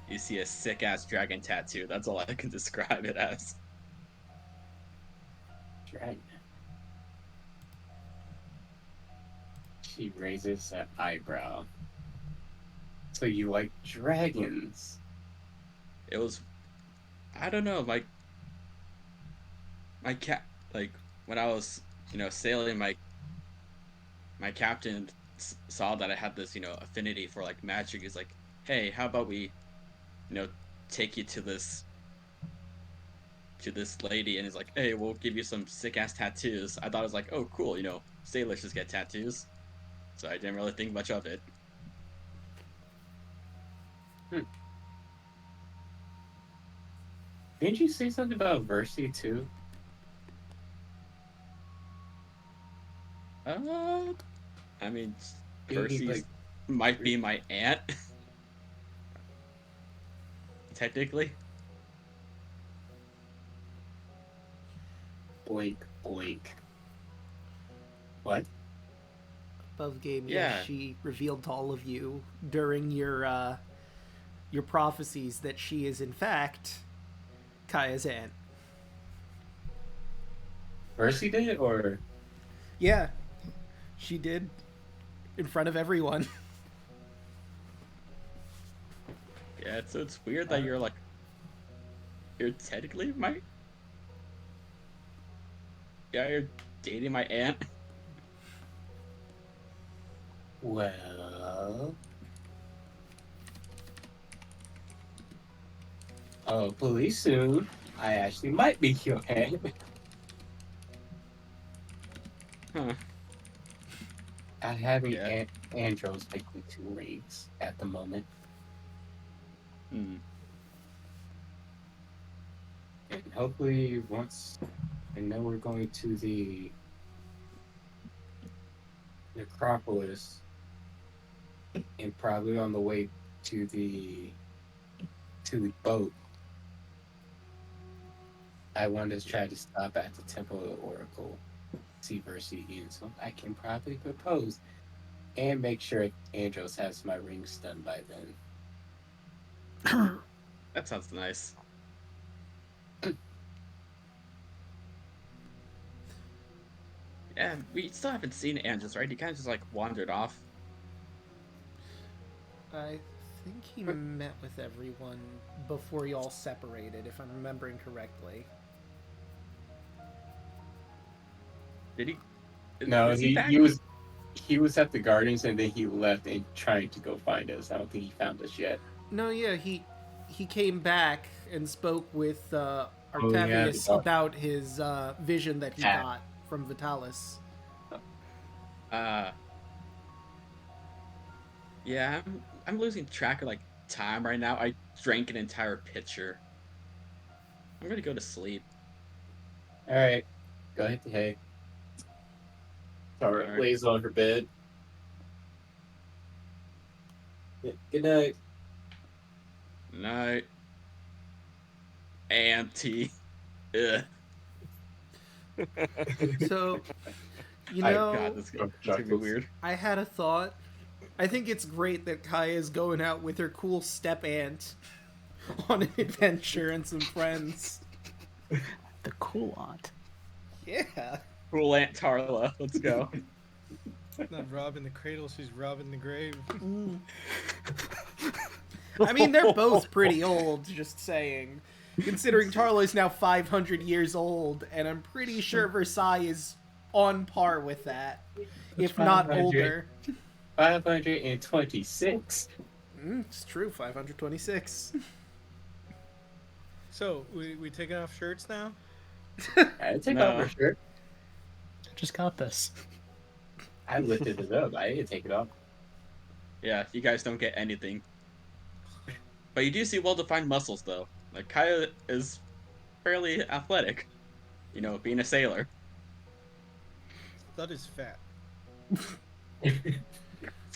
F: You see a sick ass dragon tattoo. That's all I can describe it as.
E: Dragon. She raises an eyebrow. So you like dragons?
F: It was, I don't know, my cat, like when I was sailing, my captain saw that I had this affinity for like magic. He's like, hey, how about we take you to this lady, and he's like, hey, we'll give you some sick ass tattoos. I thought it was like, oh cool, sailors just get tattoos, so I didn't really think much of it.
E: Didn't you say something about Versi too?
F: I mean,
E: Maybe,
F: Percy
E: like,
F: might be my aunt. Technically.
E: Boink, boink. What?
A: Above game,
F: Yeah.
A: yes, she revealed to all of you during your prophecies that she is in fact Kyah's aunt.
E: Versi did it, or
A: Yeah, she did in front of everyone.
F: Yeah, so it's weird that you're technically my. Yeah, you're dating my aunt.
E: well? Oh, police soon. I actually might be your aunt.
F: Huh.
E: I having
F: Yeah.
E: Andros make me 2 rings at the moment.
F: Hmm.
E: And hopefully once I know we're going to the Necropolis and probably on the way to the boat, I want to try to stop at the Temple of the Oracle, see Versi again, so I can probably propose and make sure Andros has my rings done by then.
F: That sounds nice. Yeah, we still haven't seen Andros, right? He kind of just like wandered off.
A: I think he met with everyone before y'all separated, if I'm remembering correctly.
F: Did he?
E: No,
F: is
E: he
F: back?
E: he was at the Gardens and then he left and trying to go find us. I don't think he found us yet.
A: No, yeah, he came back and spoke with Artavius
E: yeah.
A: about his vision that he
E: Yeah.
A: got from Vitalis.
F: Yeah, I'm losing track of like time right now. I drank an entire pitcher. I'm gonna go to sleep.
E: All right, go ahead. Hey, Tara
F: Alright.
E: lays on her bed. Yeah, good night.
F: Night. Auntie. Ugh.
A: So, you
E: I
A: know,
F: God, this is gonna be
E: Chuckles.
F: weird.
A: I had a thought. I think it's great that Kyah is going out with her cool step aunt on an adventure and some friends.
D: The cool aunt.
A: Yeah.
F: Cool Aunt Tarla. Let's go.
B: Not robbing the cradle, she's robbing the grave.
A: I mean, they're both pretty old, just saying. Considering Tarla is now 500 years old, and I'm pretty sure Versailles is on par with that, if not
E: 500.
A: older.
E: 526.
A: It's true, 526.
B: So, we taking off shirts now?
E: I take
F: No.
E: off her shirt.
D: Just got this.
E: I lifted it up. I didn't take it off.
F: Yeah, you guys don't get anything. But you do see well-defined muscles, though. Like, Kyah is fairly athletic. You know, being a sailor.
B: Thud is fat. He's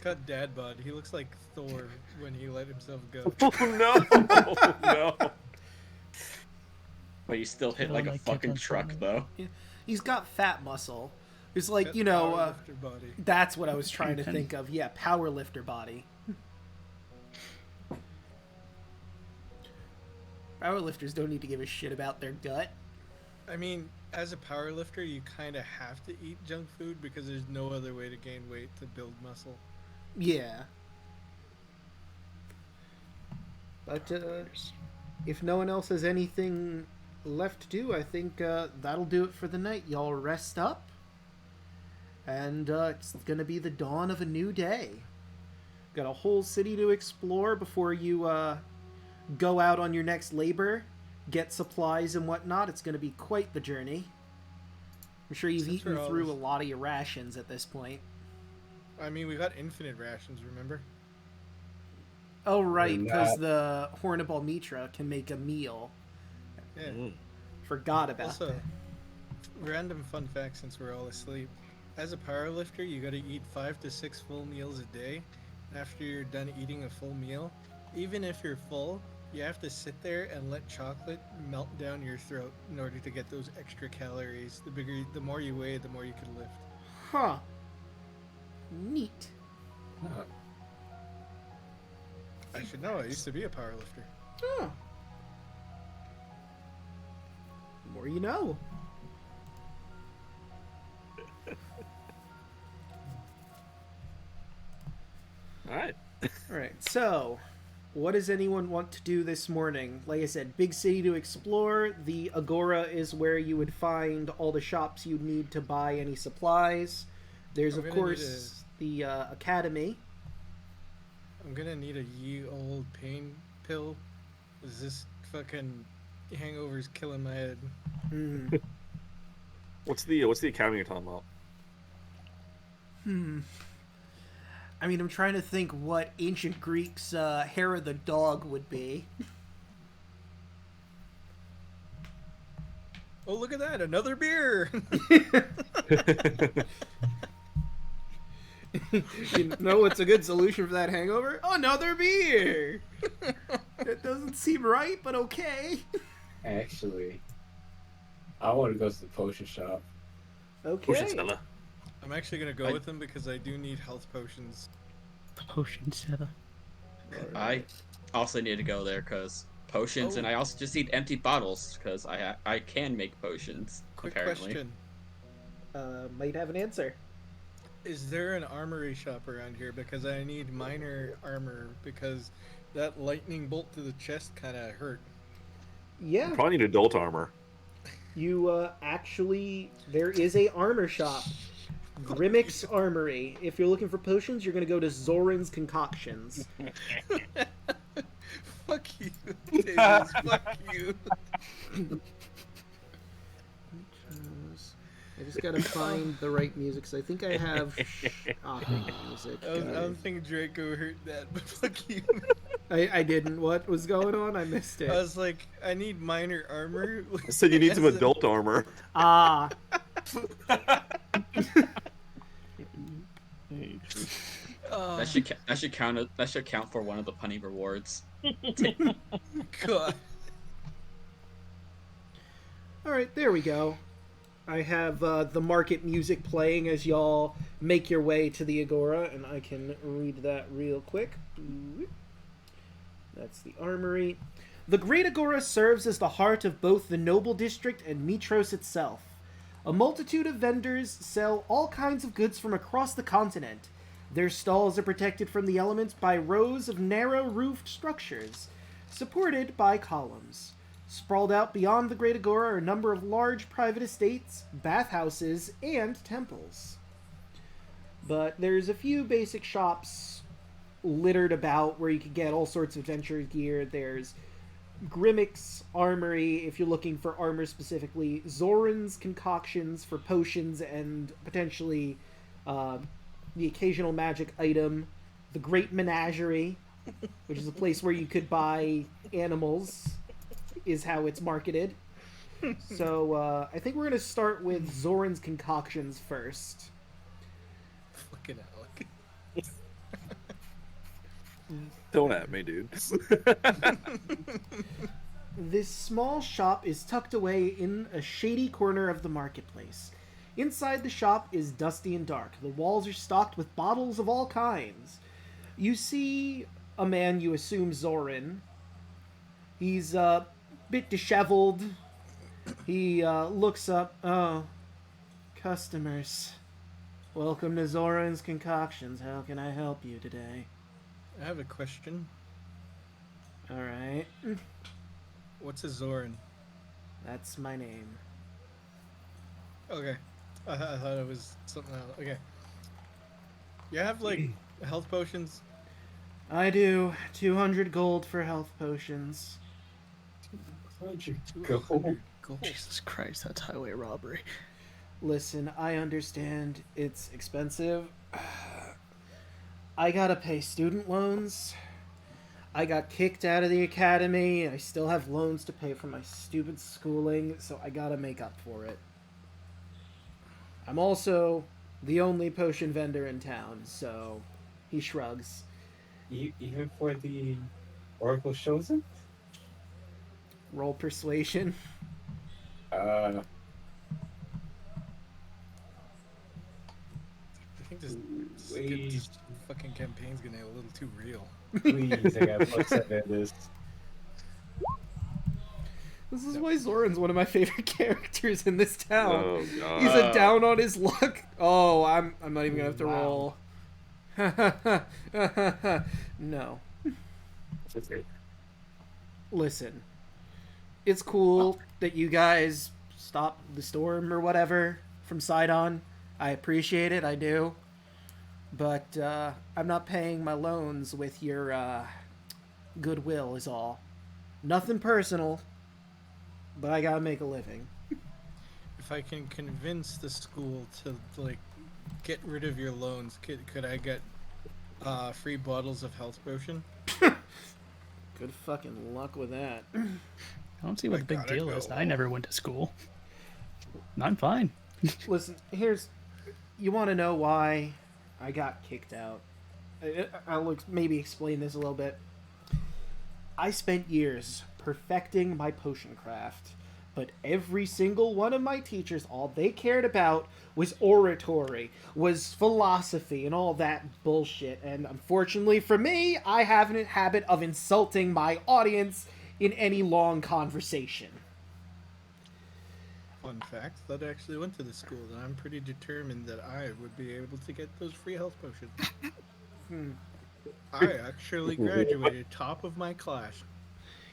B: got dad bod. He looks like Thor when he let himself go.
C: Oh no! No.
F: But you still hit
D: Feel
F: like a
D: like
F: fucking
D: it
F: truck,
D: doesn't-
F: though.
A: He's got fat muscle. It's like,
B: Got
A: you know,
B: powerlifter body.
A: that's what I was trying to think of. Yeah, power lifter body. Powerlifters don't need to give a shit about their gut.
B: I mean, as a powerlifter, you kind of have to eat junk food because there's no other way to gain weight to build muscle.
A: Yeah. But if no one else has anything left to do, I think that'll do it for the night. Y'all rest up. And it's going to be the dawn of a new day. Got a whole city to explore before you go out on your next labor, get supplies and whatnot. It's going to be quite the journey. I'm sure you've
B: Since
A: eaten
B: we're all-
A: through a lot of your rations at this point.
B: I mean, we got infinite rations, remember?
A: Oh, right,
E: We're
A: because
E: not.
A: the Hornable Mitra can make a meal.
B: Yeah.
C: Mm.
A: Forgot about
B: Also,
A: that.
B: random fun fact since we're all asleep. As a powerlifter, you gotta eat 5 to 6 full meals a day. After you're done eating a full meal, even if you're full, you have to sit there and let chocolate melt down your throat in order to get those extra calories. The more you weigh, the more you can lift.
A: Huh. Neat.
B: I should know. I used to be a powerlifter.
A: Huh. The more you know.
C: All right.
A: Alright, so, what does anyone want to do this morning? Like I said, big city to explore. The Agora is where you would find all the shops you need to buy any supplies. There's,
B: I'm
A: of
B: gonna
A: course, the Academy.
B: I'm gonna need a ye old pain pill. Is this fucking hangover's killing my head?
A: Hmm.
C: What's the academy you're talking about?
A: I mean, I'm trying to think what ancient Greeks' hair of the dog would be.
B: Oh, look at that! Another beer.
A: You know what's a good solution for that hangover? Another beer! It doesn't seem right, but okay.
E: Actually, I want to go to the potion shop.
C: Potion
A: Okay.
C: seller.
B: I'm actually gonna go with him because I do need health potions.
D: Potion seller.
F: I also need to go there because potions, and I also just need empty bottles because I can make potions.
B: Quick
F: apparently.
B: question:
A: Might have an answer.
B: Is there an armory shop around here? Because I need minor armor because that lightning bolt to the chest kind of hurt.
A: Yeah,
C: Probably need adult armor.
A: you actually, there is a armor shop. Grimmix Armory. If you're looking for potions, you're going to go to Zoran's Concoctions.
B: Fuck you, Davis. Fuck you.
A: I just gotta find the right music, because I think I have shopping music.
B: I don't think Draco heard that, but fuck you.
A: I didn't. What was going on? I missed it.
B: I was like, I need minor armor.
C: I said you need some adult armor.
A: Ah.
F: That should count for one of the punny rewards.
B: God.
A: Alright, there we go. I have the market music playing as y'all make your way to the Agora, and I can read that real quick. That's the armory. The Great Agora serves as the heart of both the Noble District and Mytros itself. A multitude of vendors sell all kinds of goods from across the continent. Their stalls are protected from the elements by rows of narrow-roofed structures, supported by columns. Sprawled out beyond the Great Agora are a number of large private estates, bathhouses, and temples. But there's a few basic shops littered about where you can get all sorts of adventure gear. There's Grimmix Armory if you're looking for armor specifically, Zoran's Concoctions for potions and potentially the occasional magic item, the Great Menagerie, which is a place where you could buy animals, is how it's marketed. So I think we're going to start with Zoran's Concoctions first.
B: Fucking Alek.
C: Don't at me, dude.
A: This small shop is tucked away in a shady corner of the marketplace. Inside the shop is dusty and dark. The walls are stocked with bottles of all kinds. You see a man you assume Zoran. He's a bit disheveled. He looks up. Oh, customers. Welcome to Zoran's Concoctions. How can I help you today?
B: I have a question.
A: Alright.
B: What's a Zoran?
A: That's my name.
B: Okay. I thought it was something else. Okay. You have, like, health potions?
A: I do. 200 gold for health potions.
E: Go.
D: Jesus Christ, that's highway robbery.
A: Listen, I understand it's expensive. I gotta pay student loans. I got kicked out of the academy. I still have loans to pay for my stupid schooling, so I gotta make up for it. I'm also the only potion vendor in town, so he shrugs.
E: Even for the Oracle Chosen?
A: Roll persuasion.
B: I think this fucking campaign's gonna get a little too real.
E: Please, I got plus 7 at this.
A: This is why Zoran's one of my favorite characters in this town.
C: Oh, God.
A: He's a down on his luck. Oh, I'm not even gonna have to
E: Wow.
A: roll. No. Listen, it's cool that you guys stopped the storm or whatever from Sidon. I appreciate it, I do. But I'm not paying my loans with your goodwill is all. Nothing personal, but I gotta make a living.
B: If I can convince the school to, like, get rid of your loans, could I get free bottles of health potion?
A: Good fucking luck with that.
D: I don't see what the big
B: gotta
D: deal is.
B: go.
D: I never went to school. I'm fine.
A: Listen, you want to know why I got kicked out? I'll maybe explain this a little bit. I spent years perfecting my potion craft, but every single one of my teachers, all they cared about was oratory, was philosophy, and all that bullshit. And unfortunately for me, I have a habit of insulting my audience in any long conversation.
B: Fun fact, Thud actually went to the school, and I'm pretty determined that I would be able to get those free health potions. I actually graduated top of my class.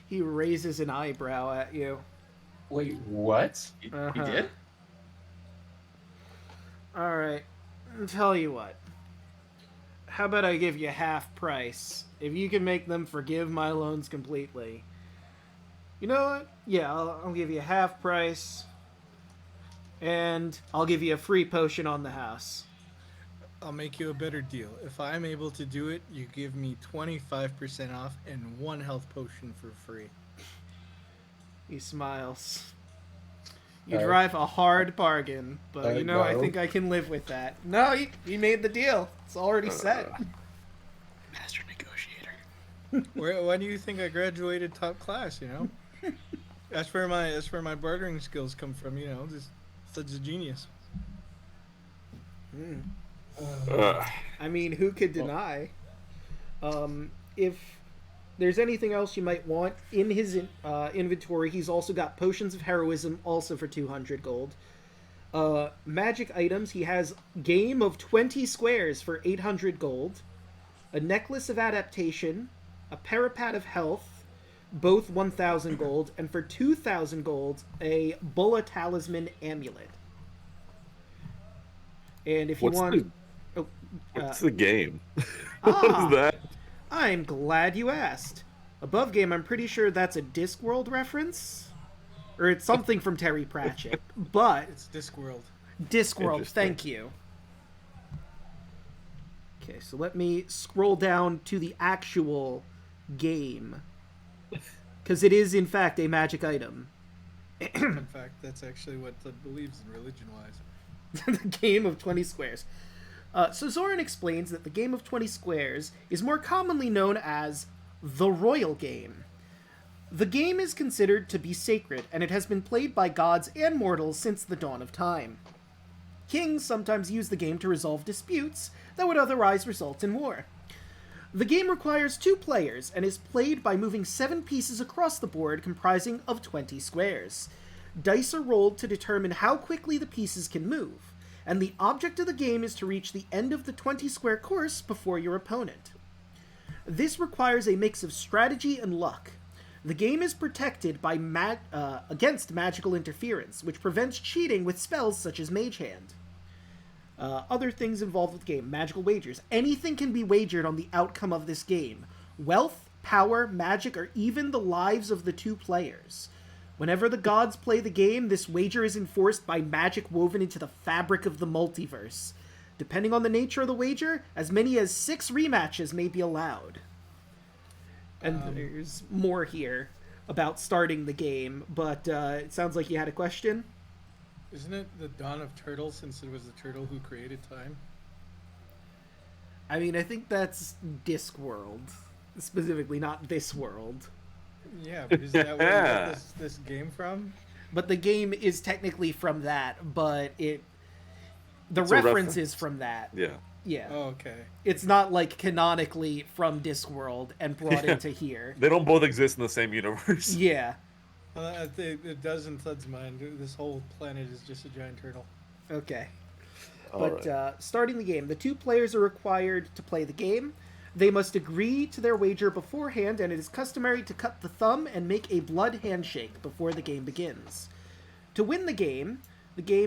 A: He raises an eyebrow at you.
E: Wait, what?
F: You
A: Uh-huh.
F: did?
A: Alright, I'll tell you what. How about I give you half price? If you can make them forgive my loans completely. You know what? Yeah, I'll give you half price. And I'll give you a free potion on the house.
B: I'll make you a better deal. If I'm able to do it, you give me 25% off and 1 health potion for free.
A: He smiles. You
E: Alright.
A: drive a hard bargain, but
E: Alright,
A: you know, I
E: no.
A: think I can live with that. No, you made the deal. It's already set.
D: Master negotiator.
B: Why do you think I graduated top class, you know? That's where my bartering skills come from, you know, just such a genius.
A: I mean, who could deny? If there's anything else you might want in his inventory, he's also got potions of heroism, also for 200 gold. Magic items, he has Game of 20 Squares for 800 gold, a Necklace of Adaptation, a Parapet of Health, both 1,000 gold, and for 2,000 gold, a Bulla Talisman Amulet. And if you want...
C: What's the game?
A: Ah.
C: What is that?
A: I'm glad you asked. Above game, I'm pretty sure that's a Discworld reference. Or it's something from Terry Pratchett. But
B: It's Discworld.
A: Discworld,
C: Interesting.
A: thank you. Okay, so let me scroll down to the actual game. Because it is, in fact, a magic item.
B: In fact, that's actually what Thud believes in religion-wise.
A: The Game of 20 Squares. So Zoran explains that the Game of 20 Squares is more commonly known as the Royal Game. The game is considered to be sacred, and it has been played by gods and mortals since the dawn of time. Kings sometimes use the game to resolve disputes that would otherwise result in war. The game requires 2 players and is played by moving 7 pieces across the board comprising of 20 squares. Dice are rolled to determine how quickly the pieces can move, and the object of the game is to reach the end of the 20-square course before your opponent. This requires a mix of strategy and luck. The game is protected by against magical interference, which prevents cheating with spells such as Mage Hand. Other things involved with the game, magical wagers. Anything can be wagered on the outcome of this game. Wealth, power, magic, or even the lives of the 2 players. Whenever the gods play the game, this wager is enforced by magic woven into the fabric of the multiverse. Depending on the nature of the wager, as many as 6 rematches may be allowed. And there's more here about starting the game, but it sounds like you had a question?
B: Isn't it the dawn of turtles, since it was the turtle who created time?
A: I mean, I think that's Discworld. Specifically, not this world.
B: Yeah, but is that where we got this game from?
A: But the game is technically from that, but the
C: It's a
A: reference
C: reference.
A: is from that.
C: Yeah.
A: Yeah.
B: Oh, okay.
A: It's not like canonically from Discworld and brought
C: Yeah.
A: into here.
C: They don't both exist in the same universe.
A: Yeah.
B: I think it does in Thud's mind. This whole planet is just a giant turtle.
A: Okay.
C: Alright.
A: But starting the game, the 2 players are required to play the game. They must agree to their wager beforehand, and it is customary to cut the thumb and make a blood handshake before the game begins. To win the game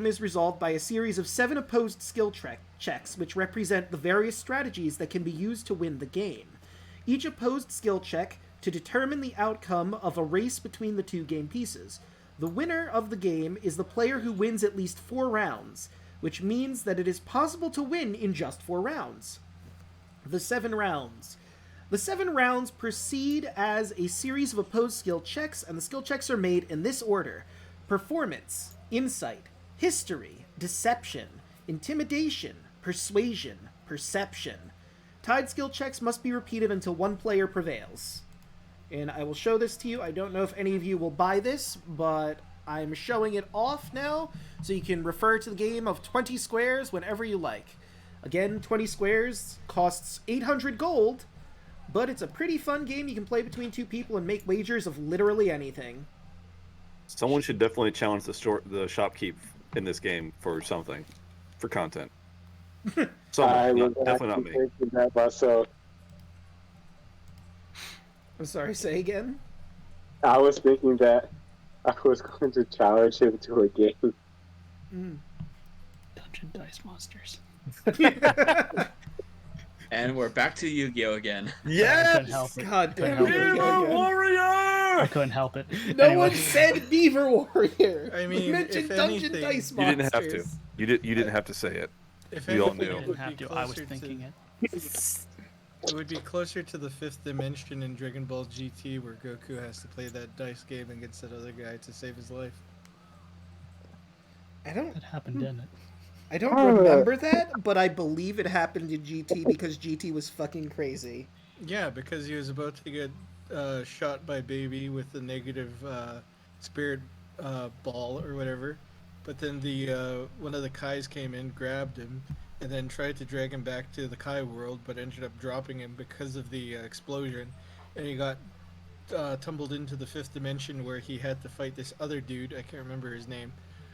A: is resolved by a series of 7 opposed skill checks, which represent the various strategies that can be used to win the game. Each opposed skill check to determine the outcome of a race between the 2 game pieces. The winner of the game is the player who wins at least 4 rounds, which means that it is possible to win in just 4 rounds. The 7 rounds. The 7 rounds proceed as a series of opposed skill checks, and the skill checks are made in this order: performance, insight, history, deception, intimidation, persuasion, perception. Tied skill checks must be repeated until one player prevails. And I will show this to you. I don't know if any of you will buy this, but I'm showing it off now, so you can refer to the game of 20 squares whenever you like. Again, 20 squares costs 800 gold, but it's a pretty fun game you can play between 2 people and make wagers of literally anything.
C: Someone should definitely challenge the shopkeep in this game for something, for content. Someone, definitely not me.
G: Thinking that myself.
A: I'm sorry, say again?
G: I was thinking that I was going to challenge him to a game.
D: Dungeon Dice Monsters.
F: And we're back to Yu-Gi-Oh again.
D: I
C: Yes!
D: couldn't help it.
A: God damn
D: Couldn't
A: it.
D: help it.
C: Beaver Warrior!
D: I couldn't help it.
A: No
D: Anyway.
A: one said Beaver Warrior.
B: I
A: We
B: mean,
A: mentioned
B: if
A: Dungeon
B: anything-
A: Dice
C: You didn't have to.
A: Monsters.
C: You didn't have to say it.
B: If
C: We all
B: anything,
C: knew.
D: I
B: it
D: didn't
B: would
D: have
B: be
D: to. I was
B: closer
D: thinking
B: to,
D: it.
B: It would be closer to the 5th dimension in Dragon Ball GT, where Goku has to play that dice game against that other guy to save his life.
A: I don't
D: That happened, didn't it?
A: I don't remember that, but I believe it happened in GT because GT was fucking crazy.
B: Yeah, because he was about to get shot by Baby with the negative spirit ball or whatever, but then the one of the Kais came in, grabbed him, and then tried to drag him back to the Kai world, but ended up dropping him because of the explosion, and he got tumbled into the 5th dimension where he had to fight this other dude. I can't remember his name.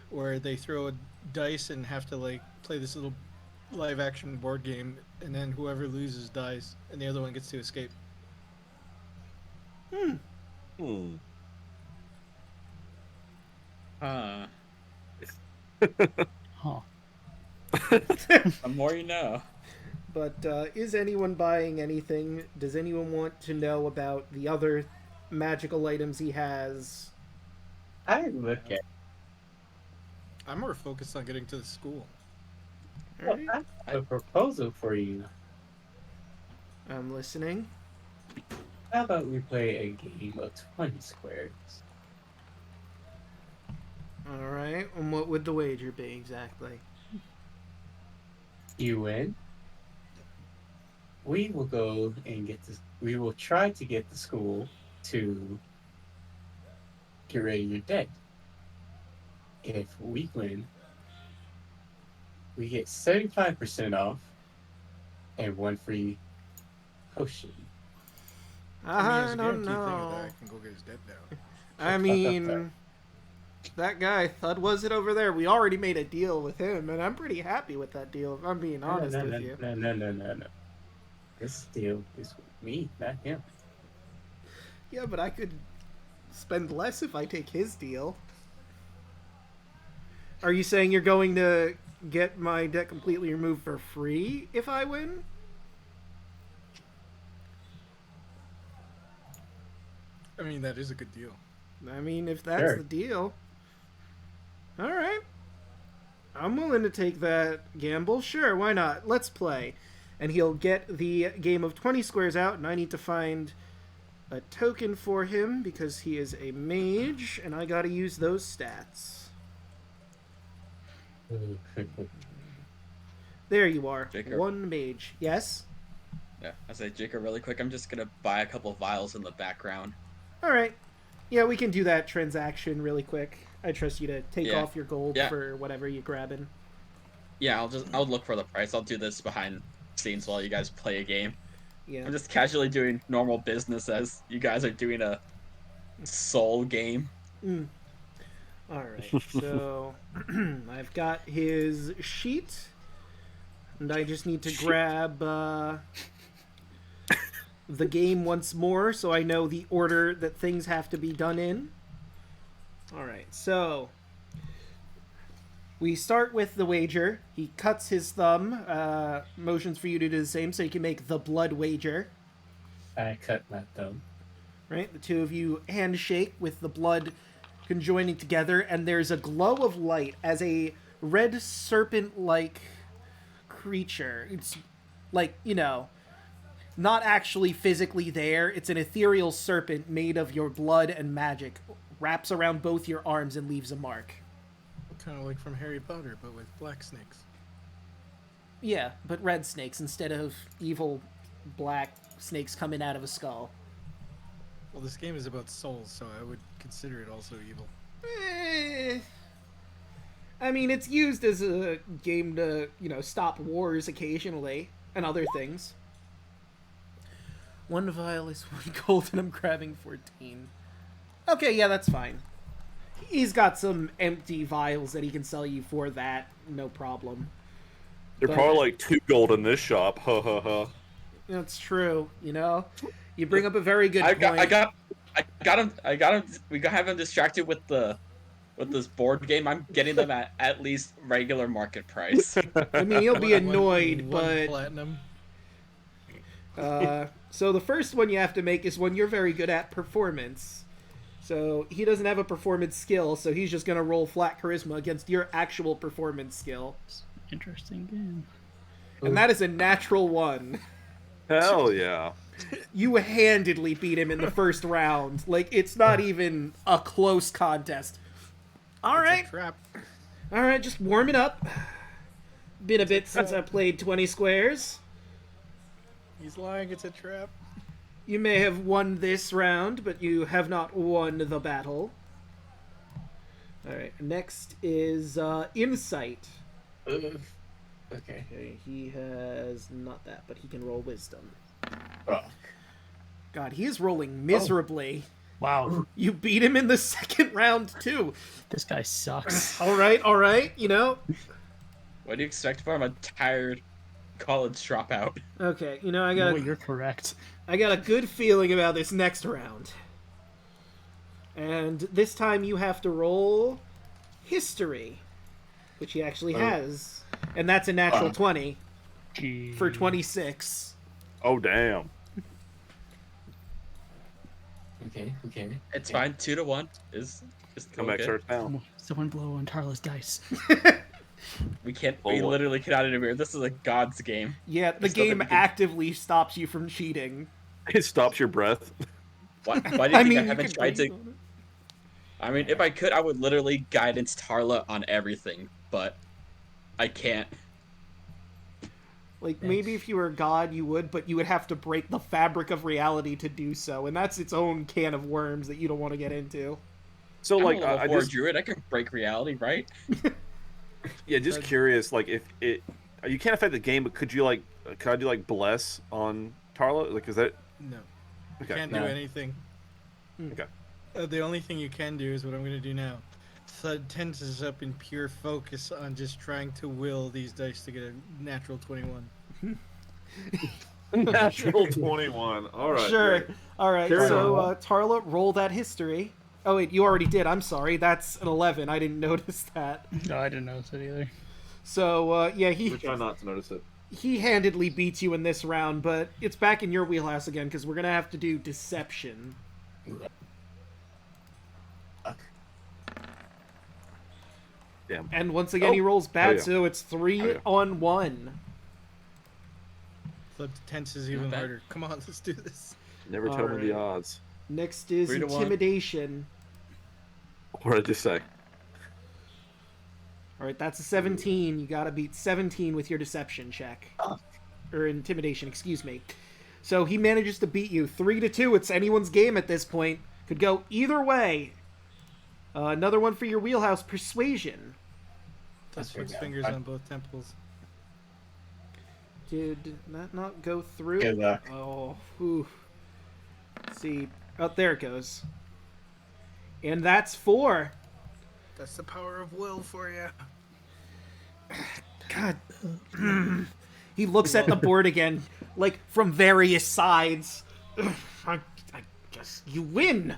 B: Where they throw a dice and have to like play this little live action board game, and then whoever loses dies, and the other one gets to escape.
C: Hmm.
F: Huh.
D: Huh.
F: The more you know.
A: But is anyone buying anything? Does anyone want to know about the other magical items he has?
E: I look at.
B: I'm more focused on getting to the school.
A: Alright,
E: I have a proposal for you.
A: I'm listening.
E: How about we play a game of 20 squares?
A: Alright, and what would the wager be exactly?
E: You win. We will go and get this. We will try to get the school to get rid of your debt. If we win, we get 75% off and one free potion.
A: I
B: as a
A: don't
B: guaranteed thing of
A: know.
B: that, I can go get his debt down.
A: I mean, that guy, Thud, was it over there? We already made a deal with him, and I'm pretty happy with that deal, if I'm being honest with you.
E: No. This deal is with me, not him.
A: Yeah, but I could spend less if I take his deal. Are you saying you're going to get my debt completely removed for free if I win?
B: I mean, that is a good deal.
A: I mean, if that's
E: Sure.
A: the deal. Alright. I'm willing to take that gamble. Sure, why not? Let's play. And he'll get the game of 20 squares out, and I need to find a token for him because he is a mage, and I gotta use those stats. There you are.
F: Jacob.
A: One mage. Yes?
F: Yeah, I say, Jacob, really quick, I'm just gonna buy a couple vials in the background.
A: Alright. Yeah, we can do that transaction really quick. I trust you to take
F: Yeah.
A: off your gold
F: Yeah.
A: for whatever you're grabbing.
F: Yeah, I'll look for the price. I'll do this behind scenes while you guys play a game.
A: Yeah.
F: I'm just casually doing normal business as you guys are doing a soul game.
A: Alright, so I've got his sheet, and I just need to grab the game once more so I know the order that things have to be done in. Alright, so we start with the wager. He cuts his thumb, motions for you to do the same so you can make the blood wager.
E: I cut my thumb.
A: Right, the two of you handshake with the blood conjoining together, and there's a glow of light as a red serpent-like creature. It's like, you know, not actually physically there. It's an ethereal serpent made of your blood and magic. Wraps around both your arms and leaves a mark.
B: Kind of like from Harry Potter, but with black snakes.
A: Yeah, but red snakes instead of evil black snakes coming out of a skull.
B: Well, this game is about souls, so I would consider it also evil.
A: I mean, it's used as a game to, you know, stop wars occasionally and other things. One vial is 1 gold and I'm grabbing 14. Okay, yeah, that's fine. He's got some empty vials that he can sell you for that, no problem.
C: They're
A: But-
C: probably like 2 gold in this shop. Ha ha ha.
A: That's true, you know? You bring up a very good
F: I
A: point.
F: got him. We have him distracted with this board game. I'm getting them at least regular market price.
A: I mean, he'll be annoyed,
B: one
A: but...
B: platinum.
A: So the first one you have to make is one you're very good at, performance. So he doesn't have a performance skill, so he's just going to roll flat charisma against your actual performance skill.
D: Interesting game.
A: And that is a natural 1.
C: Hell yeah.
A: You handedly beat him in the first round. Like, it's not even a close contest. All
B: It's a
A: right.
B: trap.
A: All right, just warming up. Been a bit since I played 20 squares.
B: He's lying. It's a trap.
A: You may have won this round, but you have not won the battle. All right, next is Insight.
E: Okay.
A: Okay, he has not that, but he can roll Wisdom.
E: Oh.
A: God, he is rolling miserably.
D: Wow,
A: You beat him in the second round, too.
D: this guy sucks.
A: All right, you know.
F: What do you expect from a tired college dropout?
A: Okay, you know, I
D: No,
A: got
D: you're correct.
A: a good feeling about this next round. And this time you have to roll History, which he actually has. And that's a natural 20
D: Gee.
A: for 26.
C: Oh, damn.
E: Okay.
F: It's fine. 2 to 1 is
C: Comeback
F: okay.
C: starts down.
D: Someone blow on Tarla's dice.
F: We can't.
C: Oh,
F: We
C: what?
F: literally cannot interfere. This is a god's game.
A: Yeah, the
F: There's nothing
A: game
F: we can-
A: actively stops you from cheating.
C: It stops your breath.
F: Why do you
A: I
F: think I
A: mean, you
F: haven't
A: could
F: tried to?
A: breathe on it.
F: I mean, if I could, I would literally guidance Tarla on everything, but I can't.
A: Like, maybe if you were a god, you would, but you would have to break the fabric of reality to do so, and that's its own can of worms that you don't want to get into.
C: So,
F: I'm
C: like,
F: a level
C: I
F: 4
C: just,
F: druid. I can break reality, right?
C: yeah, just curious, like, if it, you can't affect the game, but could I do, like, bless on Tarla? Like, is that,
B: No.
C: okay.
B: Can't
E: No.
B: do anything.
C: Okay.
B: The only thing you can do is what I'm going to do now. Thud tenses up in pure focus on just trying to will these dice to get a natural 21.
C: Natural 21. All right.
A: Sure.
C: great.
A: All right,
C: Carry
A: so
E: on.
A: Tarla, roll that history. Oh, wait, you already did. I'm sorry. That's an 11. I didn't notice that.
D: No, I didn't notice it either.
A: So, yeah,
C: We try not to notice it.
A: he handedly beats you in this round, but it's back in your wheelhouse again, because we're going to have to do Deception.
C: Damn.
A: And once again,
C: Oh.
A: he rolls bad,
C: Oh, yeah.
A: so it's 3
C: Oh, yeah.
A: on 1.
B: Thud tenses even
F: bad.
B: harder. Come on, let's do this.
C: Never tell me the
A: Alright.
C: odds.
A: Next is
F: 3 to 1.
A: Intimidation.
C: What did I just say?
A: All right, that's a 17. You gotta beat 17 with your deception check. Or intimidation, excuse me. So he manages to beat you 3 to 2. It's anyone's game at this point. Could go either way. Another one for your wheelhouse, Persuasion.
B: Thud puts
E: Yeah.
B: fingers on both temples.
A: Did that not go through?
E: Good luck.
A: Oh, whew. Let's see. Oh, there it goes. And that's 4.
B: That's the power of will for you.
A: God. He looks at the board again, like from various sides. I guess you win.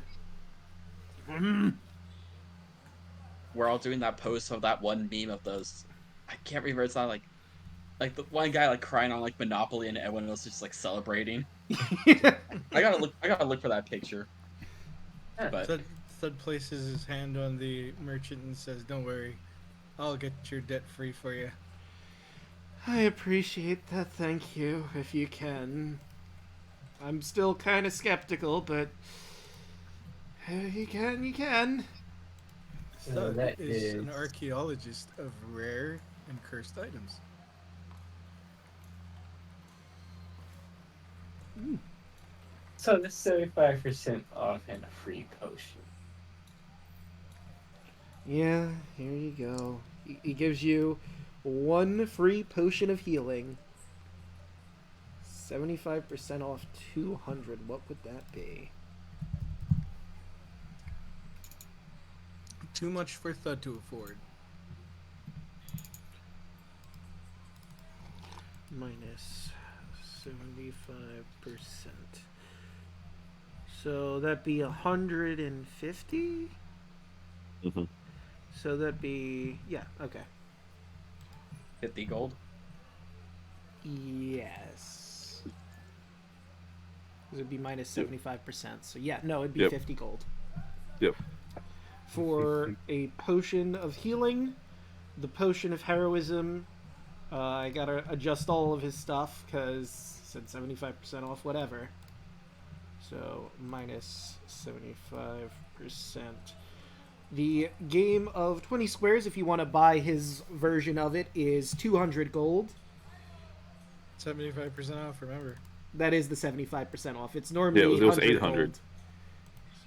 F: We're all doing that post of that one meme of those. I can't remember. It's not like the one guy like crying on like Monopoly and everyone else just like celebrating. I gotta look for that picture. But
B: Thud places his hand on the merchant and says, "Don't worry, I'll get your debt free for you."
A: I appreciate that. Thank you, if you can. I'm still kind of skeptical, but you can, you can.
E: So
B: Thud
E: that
B: is an
E: is-
B: archaeologist of rare and cursed items.
E: So that's 75% off and a free potion.
A: Yeah, here you go. He gives you 1 free potion of healing. 75% off 200. What would that be?
B: Too much for Thud to afford.
A: Minus 75%. So that'd be 150?
C: Mm-hmm.
A: So that'd be... Yeah, okay.
F: 50 gold.
A: Yes. It would be minus 75%. So yeah, no, it'd be
C: Yep.
A: 50 gold.
C: Yep.
A: For a potion of healing, the potion of heroism, I gotta adjust all of his stuff because said 75% off, whatever. So minus 75%. The game of 20 squares, if you want to buy his version of it, is 200 gold.
B: 75% off, remember.
A: That is the 75% off. It's normally
C: Yeah, it was
A: 800
C: 800.
A: gold.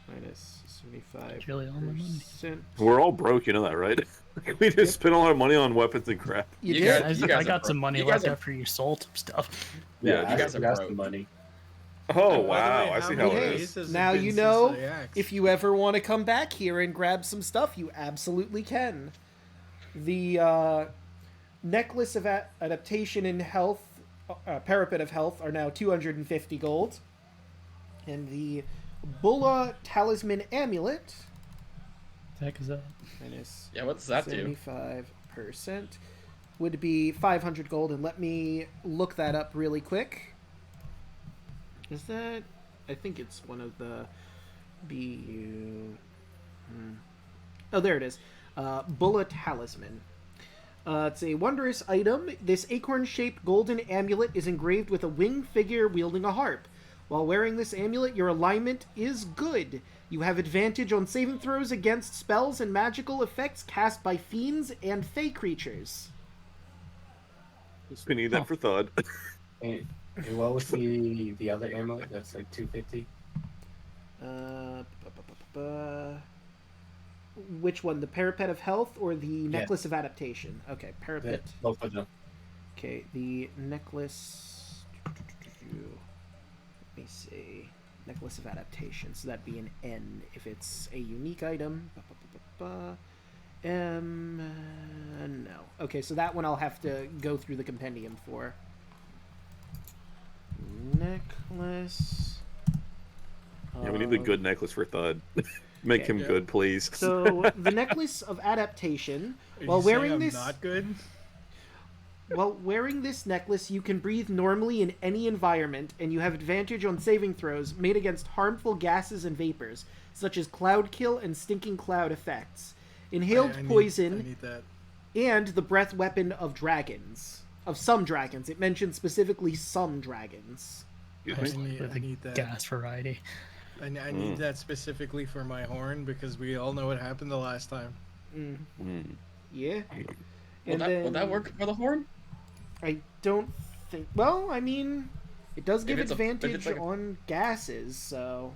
A: Minus 75%.
D: Really all my money.
C: We're all broke, you know that, right? We just spent all our money on weapons and crap.
A: You
F: You
A: did?
F: guys-
D: I
F: are
D: got some
F: broke.
D: money
F: You guys
D: left
F: are-
D: after you sold some stuff.
C: Yeah,
F: you guys are
E: got
F: broke.
E: the money.
C: Oh,
B: By the
C: wow.
B: way,
C: I see
B: many
C: how it
A: Okay.
C: is.
B: days has it
A: Now
B: been
A: you
B: since
A: know,
B: I axed?
A: if you ever want to come back here and grab some stuff, you absolutely can. The necklace of adaptation and health, parapet of health, are now 250 gold. And the Bulla talisman amulet,
D: The heck is that?
A: minus
F: Yeah, what does that do?
A: 75%, would be 500 gold. And let me look that up really quick. Is that... I think it's one of the BU... Oh, there it is. Bulla Talisman. It's a wondrous item. This acorn-shaped golden amulet is engraved with a winged figure wielding a harp. While wearing this amulet, your alignment is good. You have advantage on saving throws against spells and magical effects cast by fiends and fey creatures.
C: We need that for Thud.
E: And what was the other amulet? That's like 250.
A: Which one? The Parapet of Health or the Necklace of Adaptation? Okay, Parapet.
E: Both of them.
A: Okay, the Necklace... Let me see. Necklace of Adaptation. So that'd be an N if it's a unique item. No. Okay, so that one I'll have to go through the compendium for. Necklace...
C: Yeah, we need the good necklace for Thud. Make
A: Okay.
C: him good, please.
A: So the Necklace of Adaptation.
B: Are
A: While
B: you saying
A: wearing
B: I'm
A: this,
B: not good?
A: while wearing this necklace, you can breathe normally in any environment, and you have advantage on saving throws made against harmful gases and vapors, such as cloud kill and stinking cloud effects, inhaled
B: I
A: poison,
B: need that.
A: and the breath weapon of dragons. Of some dragons. It mentioned specifically some dragons.
C: Excuse me?
B: I need that.
D: Gas variety.
B: I need that specifically for my horn because we all know what happened the last time.
A: Yeah.
F: Will that work for the horn?
A: I don't think... Well, I mean... It does give
F: If it's
A: advantage
F: like a-
A: on gases, so...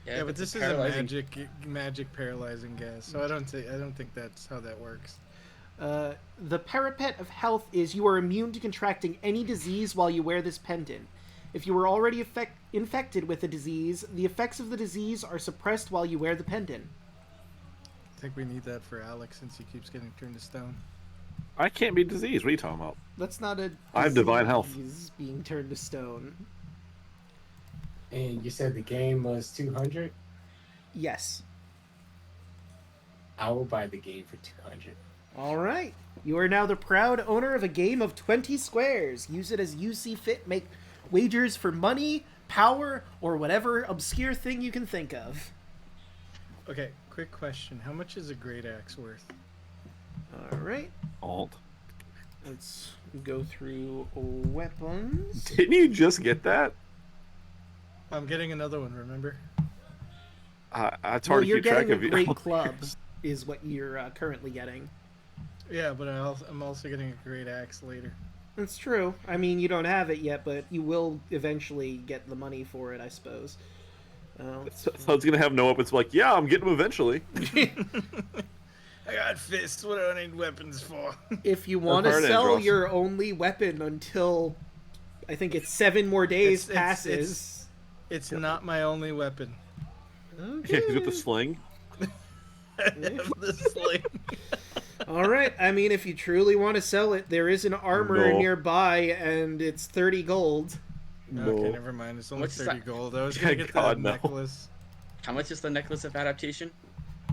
B: Yeah,
F: if
B: but
F: it's
B: this is
F: paralyzing-
B: a magic paralyzing gas, so I don't think that's how that works.
A: The Parapet of Health is you are immune to contracting any disease while you wear this pendant. If you were already infected with a disease, the effects of the disease are suppressed while you wear the pendant.
B: I think we need that for Alek since he keeps getting turned to stone.
C: I can't be diseased. What are you talking about?
A: That's not a
C: I have divine health.
A: disease being turned to stone.
E: And you said the game was 200?
A: Yes.
E: I will buy the game for 200.
A: All right. You are now the proud owner of a game of 20 squares. Use it as you see fit. Make wagers for money, power, or whatever obscure thing you can think of.
B: Okay, quick question. How much is a great axe worth?
A: All right.
C: Alt.
A: Let's go through weapons.
C: Didn't you just get that?
B: I'm getting another one, remember?
C: It's
A: Well,
C: hard to
A: you're
C: keep track
A: getting
C: of
A: a
C: you.
A: great club, is what you're currently getting.
B: Yeah, but I'm also getting a great axe later.
A: That's true. I mean, you don't have it yet, but you will eventually get the money for it, I suppose.
C: Thud's gonna have no weapons. Like, yeah, I'm getting them eventually.
B: I got fists. What do I need weapons for?
A: If you want to
C: hard,
A: sell
C: Andros.
A: your only weapon until, I think it's 7 more days passes.
B: It's not my only weapon.
C: Yeah, he's got the sling.
B: I have the sling.
A: All right. I mean, if you truly want to sell it, there is an armorer
C: No.
A: nearby, and it's 30 gold.
B: Okay, never mind. It's only
F: What's
B: 30
F: that?
B: gold. I was
C: Yeah,
B: gonna get
C: God,
B: that
C: no.
B: necklace.
F: How much is the necklace of adaptation?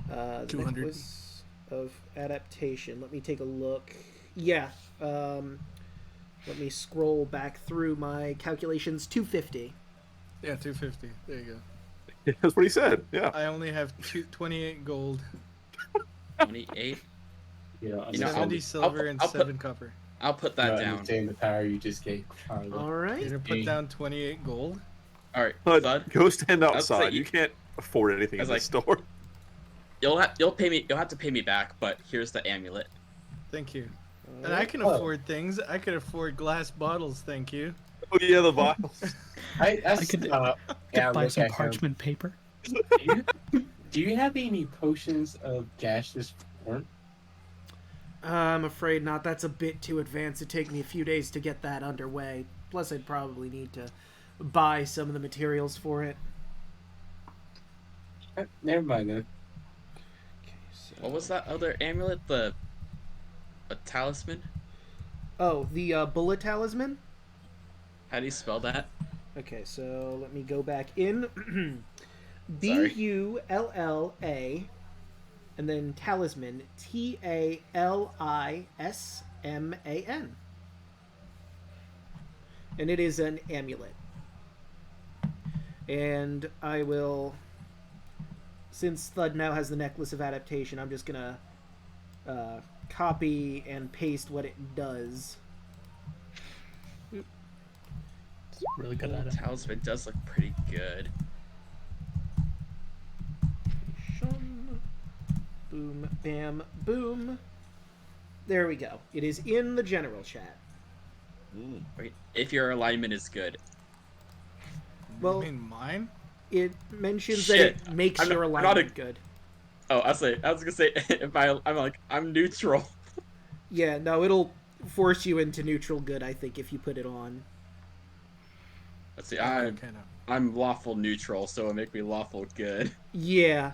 A: The
B: 200.
A: necklace of adaptation. Let me take a look. Yeah. Let me scroll back through my calculations. 250.
B: Yeah, 250. There you go.
C: That's what he said. Yeah.
B: I only have 28 gold,
F: 28.
E: You know,
B: 70 silver, and 7 copper.
F: I'll put that down.
E: Understand the power you just gave Carla.
A: All
B: You're
A: right.
B: gonna put down 28 gold?
F: All right,
C: But
F: Thud.
C: go stand
F: I'll say
C: outside.
F: you-
C: You can't afford anything
F: I
C: in
F: was
C: the store.
F: You'll pay me. You'll have to pay me back. But here's the amulet.
B: Thank you.
A: All
B: And I
A: right.
B: can
E: Oh.
B: afford things. I can afford glass bottles, thank you.
C: Oh yeah, the vials.
E: I
D: could-
E: yeah,
D: Buy
E: look
D: some
E: at him.
D: parchment paper.
E: Do you have any potions of gaseous form?
A: I'm afraid not. That's a bit too advanced. It'd take me a few days to get that underway. Plus, I'd probably need to buy some of the materials for it.
E: Never mind then.
A: Okay, so...
F: What was that other amulet? A talisman?
A: Oh, the bullet talisman?
F: How do you spell that?
A: Okay, so let me go back in.
F: Sorry.
A: Bulla, and then talisman. Talisman. And it is an amulet. And I will... Since Thud now has the necklace of adaptation, I'm just gonna copy and paste what it does.
D: It's really good at it.
F: Talisman does look pretty good.
A: Boom, bam, boom. There we go. It is in the general chat.
F: Wait, if your alignment is good.
A: Well-
B: You mean mine?
A: It mentions
F: Shit.
A: that it makes
F: I'm
A: your
F: not
A: alignment good.
F: Oh, I was gonna say if I'm neutral.
A: Yeah, no, it'll force you into neutral good, I think, if you put it on.
F: Let's see.
B: Kind of.
F: I'm lawful neutral, so it'll make me lawful good.
A: Yeah.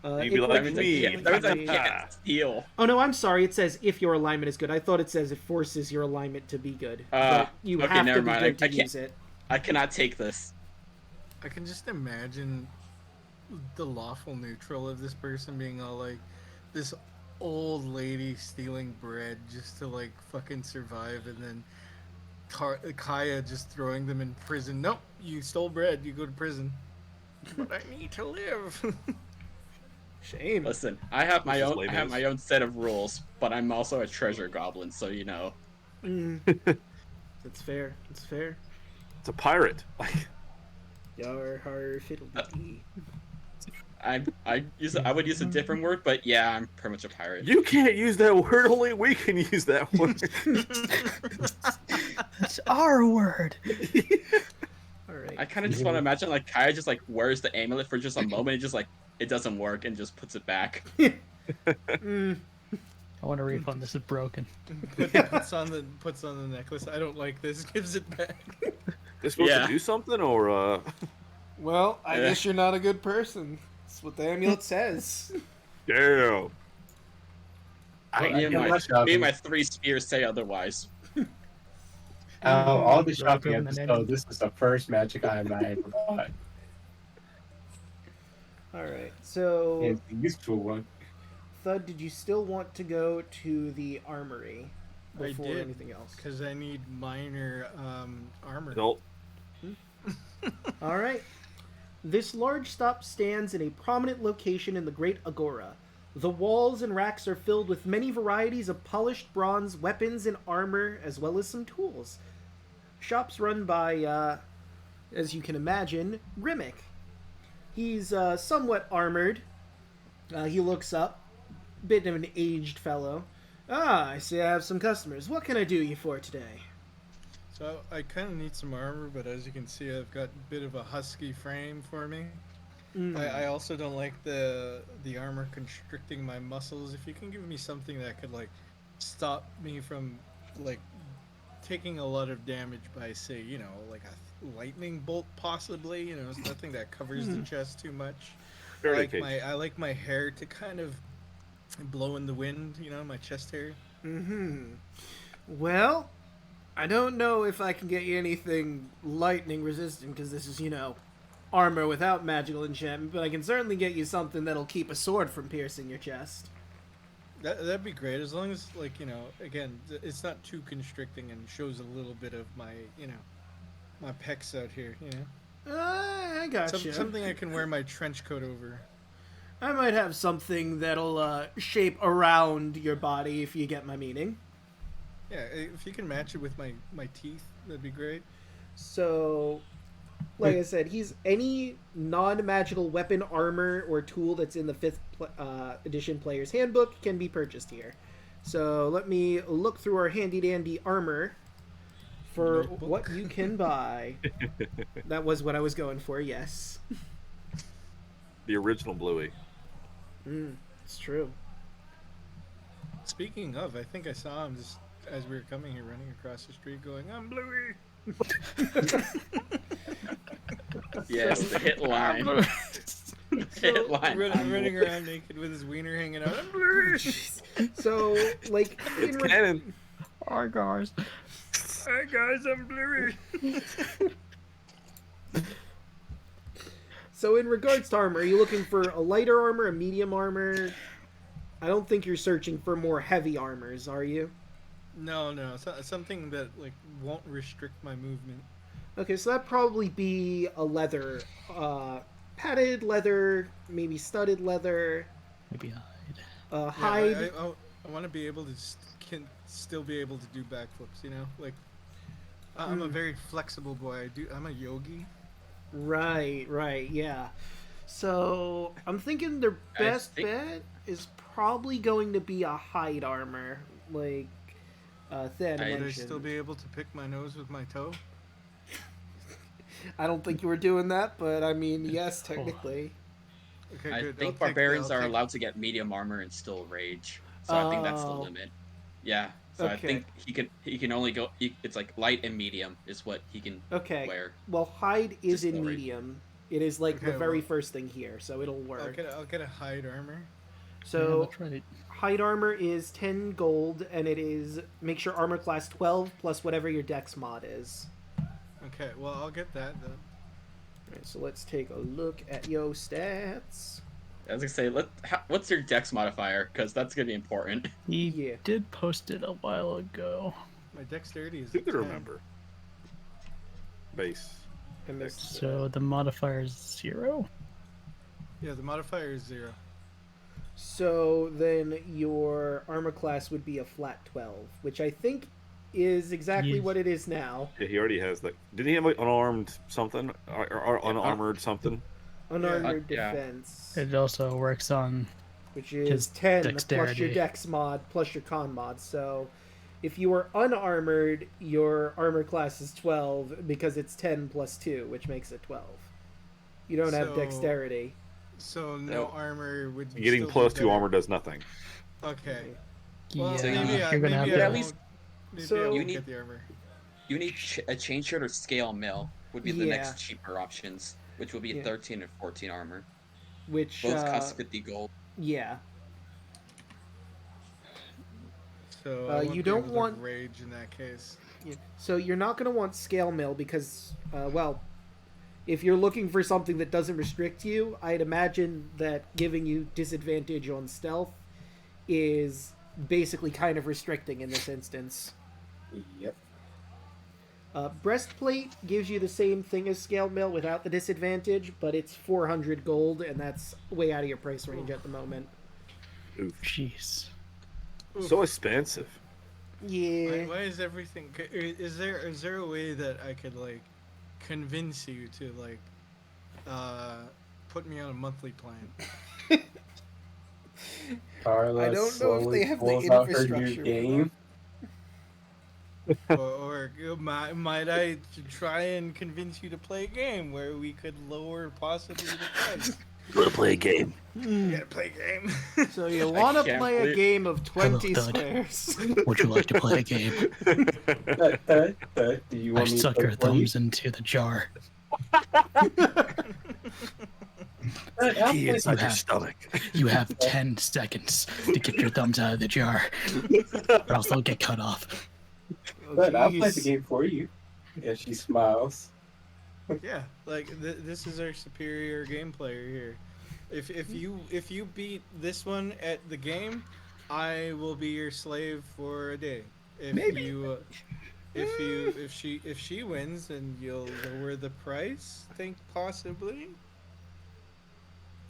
C: You'd be
A: it
C: like
A: would-
C: me.
F: That means I
A: Yeah.
F: can't steal.
A: Oh no, I'm sorry. It says if your alignment is good. I thought it says it forces your alignment to be good. But you
F: okay,
A: have
F: never
A: to be
F: mind.
A: good to
F: I can't-
A: use it.
F: I cannot take this.
B: I can just imagine the lawful neutral of this person being all like, this old lady stealing bread just to like fucking survive, and then Kyah just throwing them in prison. Nope, you stole bread, you go to prison. But I need to live.
A: Shame.
F: Listen, I have my
C: This is
F: own. I have
C: lame-ass.
F: my own set of rules, but I'm also a treasure goblin, so you know.
A: Mm. That's fair. That's fair.
C: It's a pirate. Like,
A: Yar har fiddle-dee.
F: I would use a different word, but yeah, I'm pretty much a pirate.
C: you can't use that word. Only we can use that word.
D: That's our word.
A: All right.
F: I kind of just want to imagine like Kyah just like wears the amulet for just a moment, and just like it doesn't work, and just puts it back.
A: Mm.
D: I want a refund. This is broken.
B: puts on the necklace. I don't like this. Gives it back.
C: They're supposed
F: Yeah.
C: to do something, or
A: Well, I
F: Yeah.
A: guess you're not a good person. That's what the amulet says.
C: damn.
F: Me and my 3 spears say otherwise.
E: All the
D: Draco
E: shopping
D: and then
E: episode,
D: ending.
E: this is the first magic item I ever bought.
A: All right. So,
E: It's a useful one.
A: Thud, did you still want to go to the armory
B: I
A: before
B: did,
A: anything else?
B: because I need minor armor.
C: Adult.
A: All right. This large stop stands in a prominent location in the Great Agora. The walls and racks are filled with many varieties of polished bronze weapons and armor, as well as some tools. Shop's run by, as you can imagine, Rimic. He's somewhat armored. He looks up. Bit of an aged fellow. Ah, I see I have some customers. What can I do you for today?
B: So I kind of need some armor, but as you can see, I've got a bit of a husky frame for me.
A: Mm.
B: I also don't like the armor constricting my muscles. If you can give me something that could like stop me from like taking a lot of damage by, say, you know, like a lightning bolt, possibly. You know, it's nothing that covers the chest too much.
C: Barely case.
B: I like my hair to kind of blow in the wind, my chest hair.
A: Well, I don't know if I can get you anything lightning resistant because this is, armor without magical enchantment, but I can certainly get you something that'll keep a sword from piercing your chest.
B: That'd be great, as long as, again, it's not too constricting and shows a little bit of my, my pecs out here,
A: I gotcha.
B: Something I can wear my trench coat over.
A: I might have something that'll shape around your body, if you get my meaning.
B: Yeah, if you can match it with my teeth, that'd be great.
A: So, like I said, he's any non-magical weapon, armor, or tool that's in the 5th edition player's handbook can be purchased here. So let me look through our handy-dandy armor for
B: Notebook.
A: what you can buy. That was what I was going for, yes.
C: The original Bloouey.
A: It's true.
B: Speaking of, I think I saw him just as we were coming here, running across the street, going, "I'm Bloouey."
F: Yes, the hit line. Hit line.
B: Running around naked with his wiener hanging out. "I'm Bloouey."
A: So, like,
C: It's canon.
D: Hi guys.
B: Hi guys, I'm Bloouey.
A: So in regards to armor, are you looking for a lighter armor, a medium armor? I don't think you're searching for more heavy armors, are you?
B: No, something that won't restrict my movement.
A: Okay, so that'd probably be a leather, padded leather, maybe studded leather,
D: Maybe hide.
A: hide.
B: I want to be able to still be able to do backflips. I'm a very flexible boy. I'm a yogi.
A: Right, yeah. So I'm thinking their best bet is probably going to be a hide armor, like Thad
B: Would I
A: mentioned.
B: still be able to pick my nose with my toe?
A: I don't think you were doing that, but I mean, yes, technically.
B: Okay,
F: I
B: good.
F: think
B: I'll
F: barbarians
B: I'll
F: are allowed to get medium armor and still rage. So I think that's the
A: Oh.
F: limit. Yeah. So I
A: Okay.
F: think he can only go. It's like light and medium is what he can
A: Okay.
F: wear.
A: Well, hide is
F: Just
A: in
F: still rage.
A: medium. It is like the
B: Okay,
A: very
B: well-
A: first thing here, so it'll work.
B: I'll get a hide armor.
D: Yeah,
A: So
D: that's right.
A: hide armor is 10 gold, and it is make sure armor class 12 plus whatever your dex mod is.
B: Okay, well I'll get that then.
A: Alright, so let's take a look at yo stats.
F: I was gonna say, what's your dex modifier? Because that's gonna be important.
D: He
A: Yeah.
D: did post it a while ago.
B: My dexterity is.
C: Who
B: a
C: could
B: 10.
C: remember? Base.
A: And this,
D: So the modifier is 0.
B: Yeah, the modifier is 0.
A: so then your armor class would be a flat 12, which I think is exactly
D: Yes.
A: what it is now.
C: Yeah, he already has that. Did he have like unarmed something or unarmored something?
A: Unarmored
F: Yeah.
A: defense,
D: It also works on
A: which is
D: his
A: 10 plus your
D: dexterity.
A: dex mod plus your con mod. So if you are unarmored, your armor class is 12 because it's 10 plus 2, which makes it 12. You don't have
B: So-
A: dexterity.
B: So no
F: No.
B: armor would.
C: Getting
B: still be
C: plus 2
B: better.
C: armor does nothing.
B: Okay. Well,
D: yeah,
B: maybe
D: you're gonna have
B: maybe
D: to.
B: I
F: at least-
B: won't- maybe
A: So-
B: I won't
F: You need-
B: get the armor.
F: You need a chain shirt or scale mill would be the
A: Yeah.
F: next cheaper options, which will be
A: Yeah.
F: 13 and 14 armor.
A: Which
F: Both cost 50 gold.
A: yeah.
B: So I won't
A: you
B: be
A: don't
B: able to
A: want-
B: rage in that case.
A: Yeah. So you're not going to want scale mill because, well, if you're looking for something that doesn't restrict you, I'd imagine that giving you disadvantage on stealth is basically kind of restricting in this instance.
E: Yep.
A: Breastplate gives you the same thing as scale mill without the disadvantage, but it's 400 gold, and that's way out of your price range at the moment.
D: Jeez.
C: So expensive.
A: Yeah.
B: Why is everything? Is there a way that I could convince you to put me on a monthly plan?
E: Carla
A: I don't know if
E: slowly
A: they have the
E: pulls out her
A: infrastructure
E: new
A: for
E: game.
B: or might I try and convince you to play a game where we could lower possibly the price?
C: You want to play a game?
B: You gotta play a game.
A: So you want to
F: can't
A: play a
F: believe-
A: game of 20
D: Hello, Thud.
A: squares.
D: Would you like to play a game?
E: Do you
D: I
E: want me
D: suck
E: to
D: your
E: play for you?
D: thumbs into the jar.
C: Key inside your stomach.
D: You have 10 seconds to get your thumbs out of the jar, or else they'll get cut off.
E: But I'll play the
A: Jeez.
E: game for you. Yeah, she smiles.
B: Yeah, like this is our superior game player here. If you beat this one at the game, I will be your slave for a day. If
A: Maybe.
B: you if she wins, then you'll lower the price. Think possibly.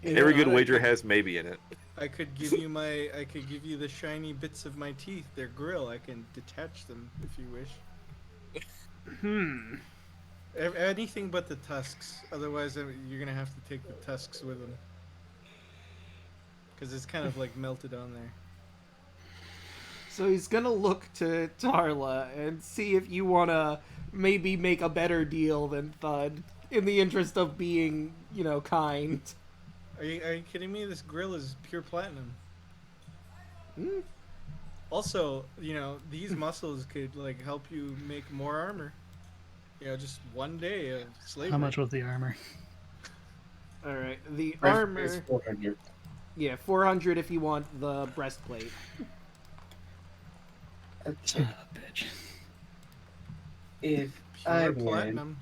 C: Every good
B: I
C: wager
B: could-
C: has maybe in it.
B: I could give you the shiny bits of my teeth. Their grill. I can detach them if you wish. Anything but the tusks. Otherwise, you're gonna have to take the tusks with them. Because it's kind of like melted on there.
A: So he's gonna look to Tarla and see if you wanna maybe make a better deal than Thud, in the interest of being, kind.
B: Are you kidding me? This grill is pure platinum.
A: Hmm?
B: Also, these muscles could help you make more armor. Just one day of slavery.
D: How much was the armor?
A: All right, the
E: It's
A: armor.
E: 400.
A: Yeah, 400 if you want the breastplate.
E: Okay.
D: Bitch.
E: If
B: Pure
E: I win,
B: platinum.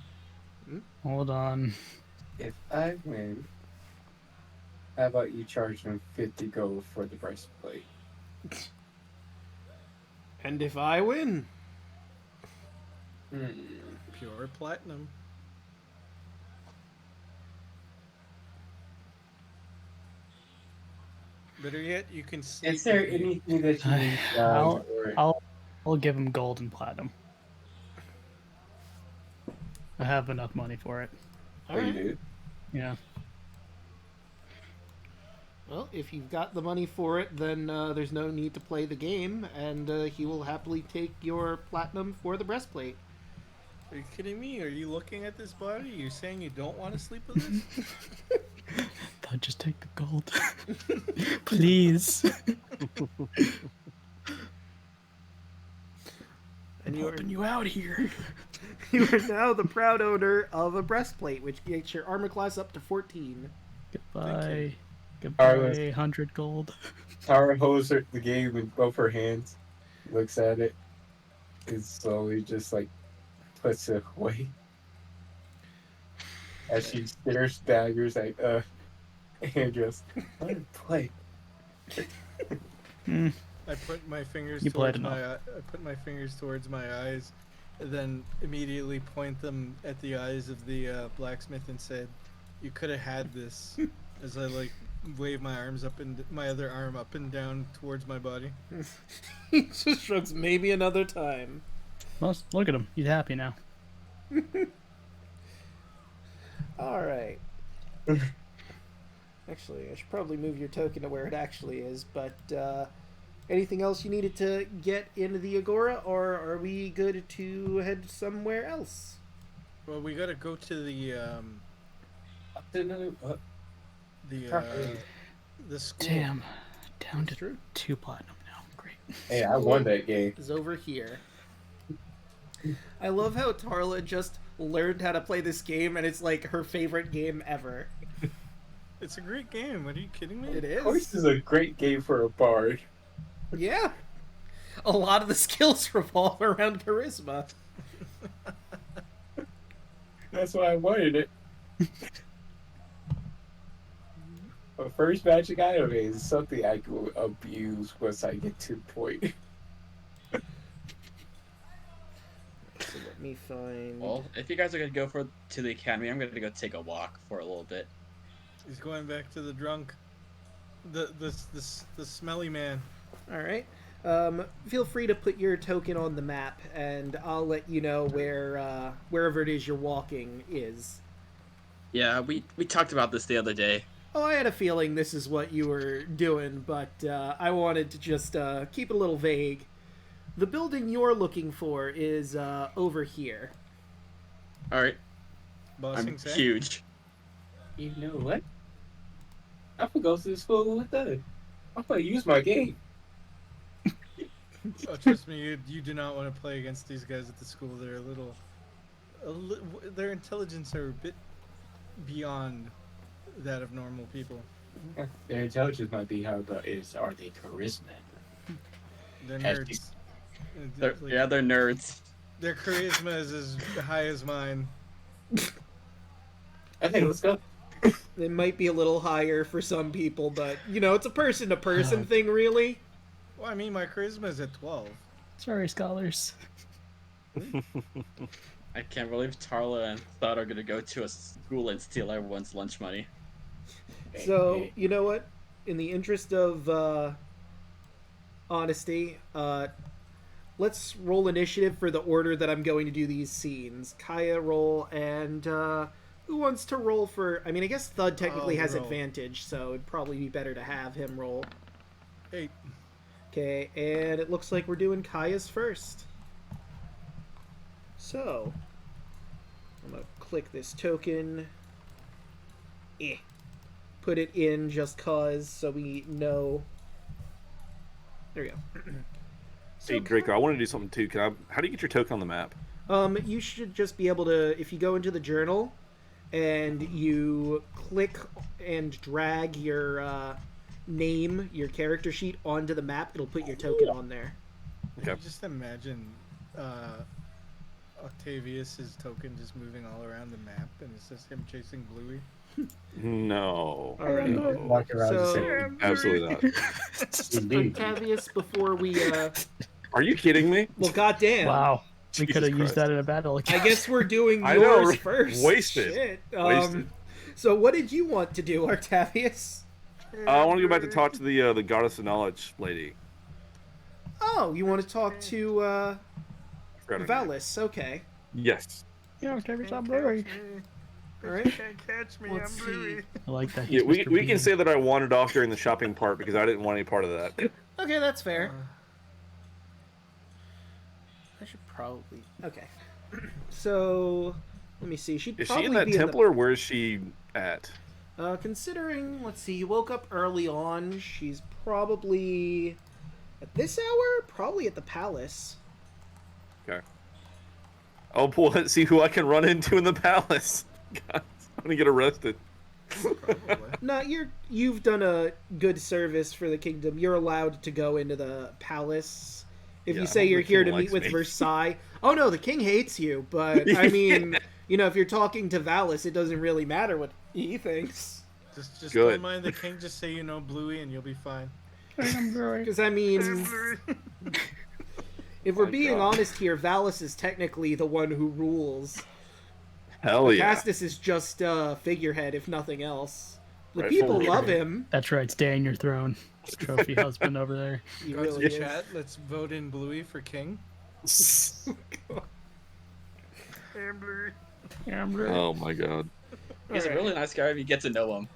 D: Hold on.
E: if I win, how about you charge them 50 gold for the breastplate?
A: And if I win,
B: Pure platinum. Better yet, you can sneak.
E: Is there anything that you need done?
D: I'll give him gold and platinum. I have enough money for it.
E: Oh, you do?
D: Yeah.
A: well, if you've got the money for it, then there's no need to play the game, and he will happily take your platinum for the breastplate.
B: Are you kidding me? Are you looking at this body? You're saying you don't want to sleep with this?
D: Thud, just take the gold. Please.
A: And
D: I'm
A: you are,
D: helping you out here.
A: you are now the proud owner of a breastplate, which gets your armor class up to 14.
D: Goodbye.
E: Alright.
D: Goodbye, 100 gold.
E: Tara holds the game with both her hands, looks at it, and slowly just puts it away. As she stares daggers at and just let her play.
B: I put my fingers
D: You played
B: towards
D: enough.
B: I put my fingers towards my eyes, and then immediately point them at the eyes of the blacksmith and said, "You could have had this." As I wave my arms up and my other arm up and down towards my body.
A: He just shrugs, maybe another time.
D: Well, look at him. He's happy now.
A: All right. Actually, I should probably move your token to where it actually is, but anything else you needed to get into the Agora, or are we good to head somewhere else?
B: Well, we gotta go to the school.
D: Damn. Down
A: That's
D: to
A: true.
D: 2 platinum now. Great.
E: Hey, I won that game.
A: Is over here. I love how Tarla just learned how to play this game, and it's like her favorite game ever.
B: It's a great game. What are you kidding me?
A: It
E: Of course,
A: is.
E: this is a great game for a bard.
A: Yeah. A lot of the skills revolve around charisma.
E: That's why I wanted it. My first magic item is something I could abuse once I get to the point.
A: So let me find.
F: Well, if you guys are gonna go to the academy, I'm gonna go take a walk for a little bit.
B: He's going back to the drunk, the smelly man.
A: All right. Feel free to put your token on the map, and I'll let you know where wherever it is you're walking is.
F: Yeah, we talked about this the other day.
A: Oh, I had a feeling this is what you were doing, but I wanted to just keep it a little vague. The building you're looking for is over here.
F: All right,
B: Bossing
F: I'm
B: Sack.
F: huge.
E: You know what? I'm gonna go to the school with that. I'm gonna use my game.
B: Oh, trust me, you do not want to play against these guys at the school. They're their intelligence are a bit beyond that of normal people.
E: Their intelligence might be high, but are they charisma?
B: They're
E: As
B: nerds.
F: They're nerds.
B: Their charisma is as high as mine.
E: Okay, let's go.
A: It might be a little higher for some people, but it's a person-to-person thing, really.
B: Well, I mean, my charisma is at 12.
D: Sorry, scholars.
F: I can't believe Tarla and Thud are gonna go to a school and steal everyone's lunch money.
A: So, you know what? In the interest of honesty, let's roll initiative for the order that I'm going to do these scenes. Kyah roll, and who wants to roll for... I mean, I guess Thud technically has
B: roll.
A: advantage, so it'd probably be better to have him roll.
B: 8.
A: Okay, and it looks like we're doing Kyah's first. So, I'm going to click this token. Put it in just cause, so we know. There we go.
C: Hey, Draco, I want to do something too. How do you get your token on the map?
A: You should just be able to, if you go into the journal and you click and drag your name, your character sheet onto the map, it'll put your token on there.
C: Okay.
B: Just imagine Octavius's token just moving all around the map, and it's just him chasing Bloouey.
C: No.
A: All right.
E: Walk around the
A: So,
E: city.
C: Absolutely not.
E: Indeed.
A: Octavius, before we,
C: Are you kidding me?
A: well, goddamn.
D: Wow. We
C: Jesus
D: could have used
C: Christ.
D: that in a battle.
A: I guess we're doing
C: I know,
A: yours first.
C: wasted.
A: Shit.
C: Wasted.
A: So what did you want to do, Octavius?
C: I want to go back to talk to the goddess of knowledge lady.
A: Oh, you want to talk to
C: I forgot her name.
A: Valis? Okay.
C: Yes.
D: Yeah, Octavius, I'm blurry.
A: All right.
B: Can't catch me,
A: Let's
B: I'm
A: see.
B: Bloouey.
D: I like that.
C: Yeah,
D: He's
C: we
D: Mr.
C: can
D: Bean.
C: say that I wandered off during the shopping part because I didn't want any part of that.
A: Okay, that's fair. I should probably. Okay. So, let me see. She'd
C: Is she
A: probably
C: in that
A: be
C: temple or where is she at?
A: Considering, let's see, you woke up early on. She's probably at this hour. Probably at the palace.
C: Okay. Oh boy, let's see who I can run into in the palace. God, I'm gonna get arrested.
A: No, you've done a good service for the kingdom. You're allowed to go into the palace. If
C: Yeah,
A: you
C: I
A: say
C: hope
A: you're
C: the
A: here
C: king
A: to meet
C: likes
A: with
C: me.
A: Versailles. Oh no, the king hates you, but I mean, if you're talking to Valis, it doesn't really matter what he thinks.
B: Just
C: Good.
B: don't mind the king. Just say you know Bloouey, and you'll be fine.
D: I'm blurry.
A: Because I mean, if we're
C: My
A: being
C: God.
A: honest here, Valis is technically the one who rules.
C: Hell yeah.
A: Castus is just a figurehead, if nothing else. The
C: Right,
A: people
C: fully
A: love
C: agree.
A: him.
D: That's right, stay in your throne. Trophy husband over there.
A: He
B: Guys
A: really
B: in
A: is.
B: chat, let's vote in Bloouey for king.
D: Yeah, I'm blurry.
C: Oh my god.
F: He's a really nice guy if you get to know him.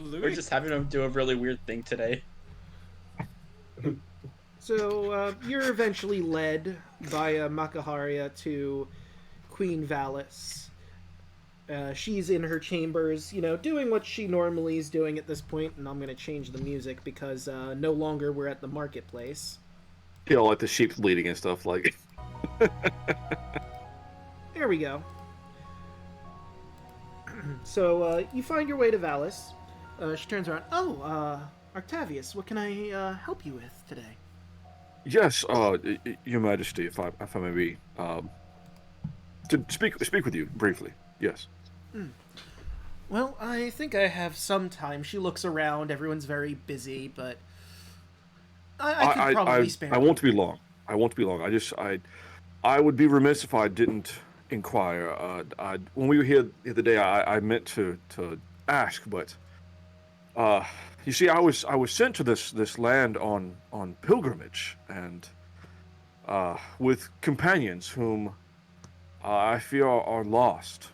F: We're
B: Bloouey?
F: just having him do a really weird thing today.
A: So, you're eventually led by Makaharia to Queen Valis. She's in her chambers, doing what she normally is doing at this point, and I'm going to change the music because no longer we're at the marketplace.
C: Yeah, like the sheep bleeding and stuff like.
A: There we go. So, you find your way to Valis. She turns around. Oh, Octavius, what can I help you with today?
C: Yes, Your Majesty, if I may be, to speak with you briefly. Yes.
A: Well, I think I have some time. She looks around. Everyone's very busy, but I could probably spare.
C: I won't be long. I won't be long. I would be remiss if I didn't inquire. When we were here the other day, I meant to ask, but you see, I was sent to this land on pilgrimage, and with companions whom I fear are lost.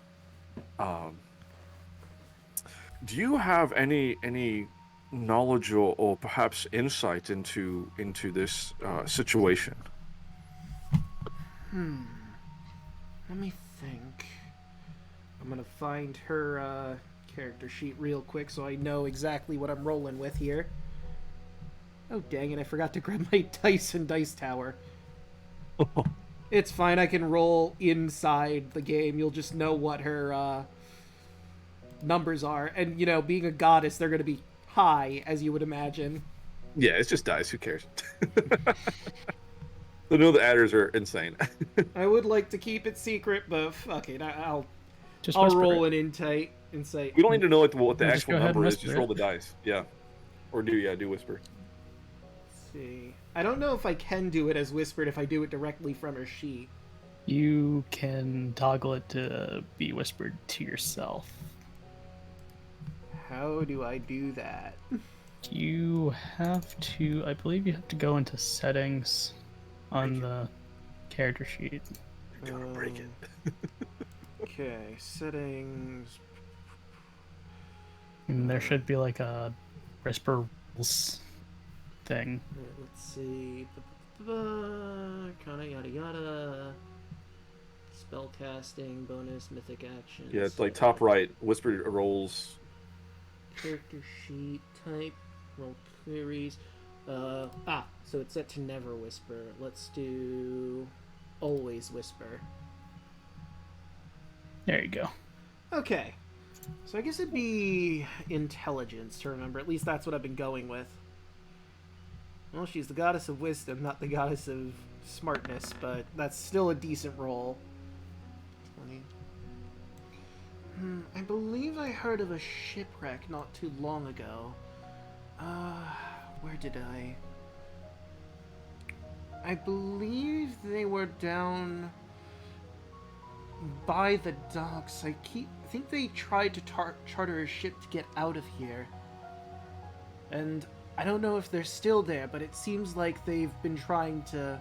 C: Do you have any knowledge or perhaps insight into this situation?
A: Let me think. I'm gonna find her character sheet real quick so I know exactly what I'm rolling with here. Oh dang it! I forgot to grab my dice and dice tower. It's fine. I can roll inside the game. You'll just know what her numbers are. And, you know, being a goddess, they're going to be high, as you would imagine.
C: Yeah, it's just dice. Who cares? I know the adders are insane.
A: I would like to keep it secret, but fuck it. I'll
D: Just
A: I'll
D: whisper
A: roll
D: it.
A: an insight.
C: We don't need to know what the
D: Yeah, just
C: actual
D: go ahead and
C: number is.
D: whisper
C: Just
D: it.
C: roll the dice. Yeah. Or do whisper.
A: Let's see. I don't know if I can do it as whispered if I do it directly from her sheet.
D: You can toggle it to be whispered to yourself.
A: How do I do that?
D: You have to, I believe you have to go into settings on the character sheet.
C: You're gonna break it.
A: Okay, settings.
D: And there should be like a whisper rules thing.
A: Let's see. Arcana, yada yada. Spell casting, bonus, mythic actions.
C: Yeah, it's like top right. Whisper rolls.
A: Character sheet, type, roll queries. So it's set to never whisper. Let's do always whisper.
D: There you go.
A: Okay. So I guess it'd be intelligence to remember. At least that's what I've been going with. Well, she's the goddess of wisdom, not the goddess of smartness, but that's still a decent roll. 20. I believe I heard of a shipwreck not too long ago. Where did I believe they were down by the docks. I think they tried to charter a ship to get out of here. And I don't know if they're still there, but it seems like they've been trying to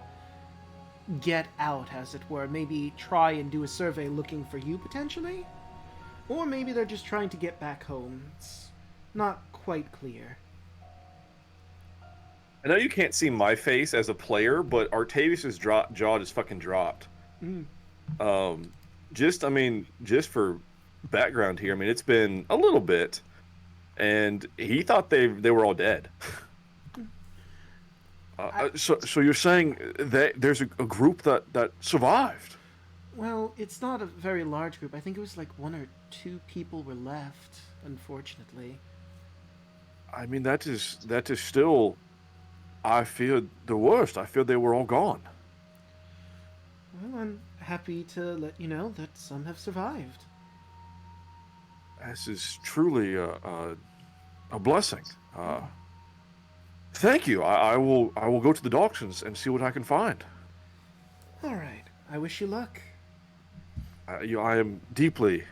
A: get out, as it were. Maybe try and do a survey looking for you, potentially? Or maybe they're just trying to get back home. It's not quite clear.
C: I know you can't see my face as a player, but Artavius's jaw just fucking dropped. Just for background here, I mean, it's been a little bit, and he thought they were all dead. So you're saying that there's a group that survived?
A: Well, it's not a very large group. I think it was like 1 or 2 people were left, unfortunately.
C: I mean, that is still. I feared the worst. I feared they were all gone.
A: Well, I'm happy to let you know that some have survived.
C: This is truly a blessing. Thank you. I will go to the docks and see what I can find.
A: All right. I wish you luck.
C: I am deeply.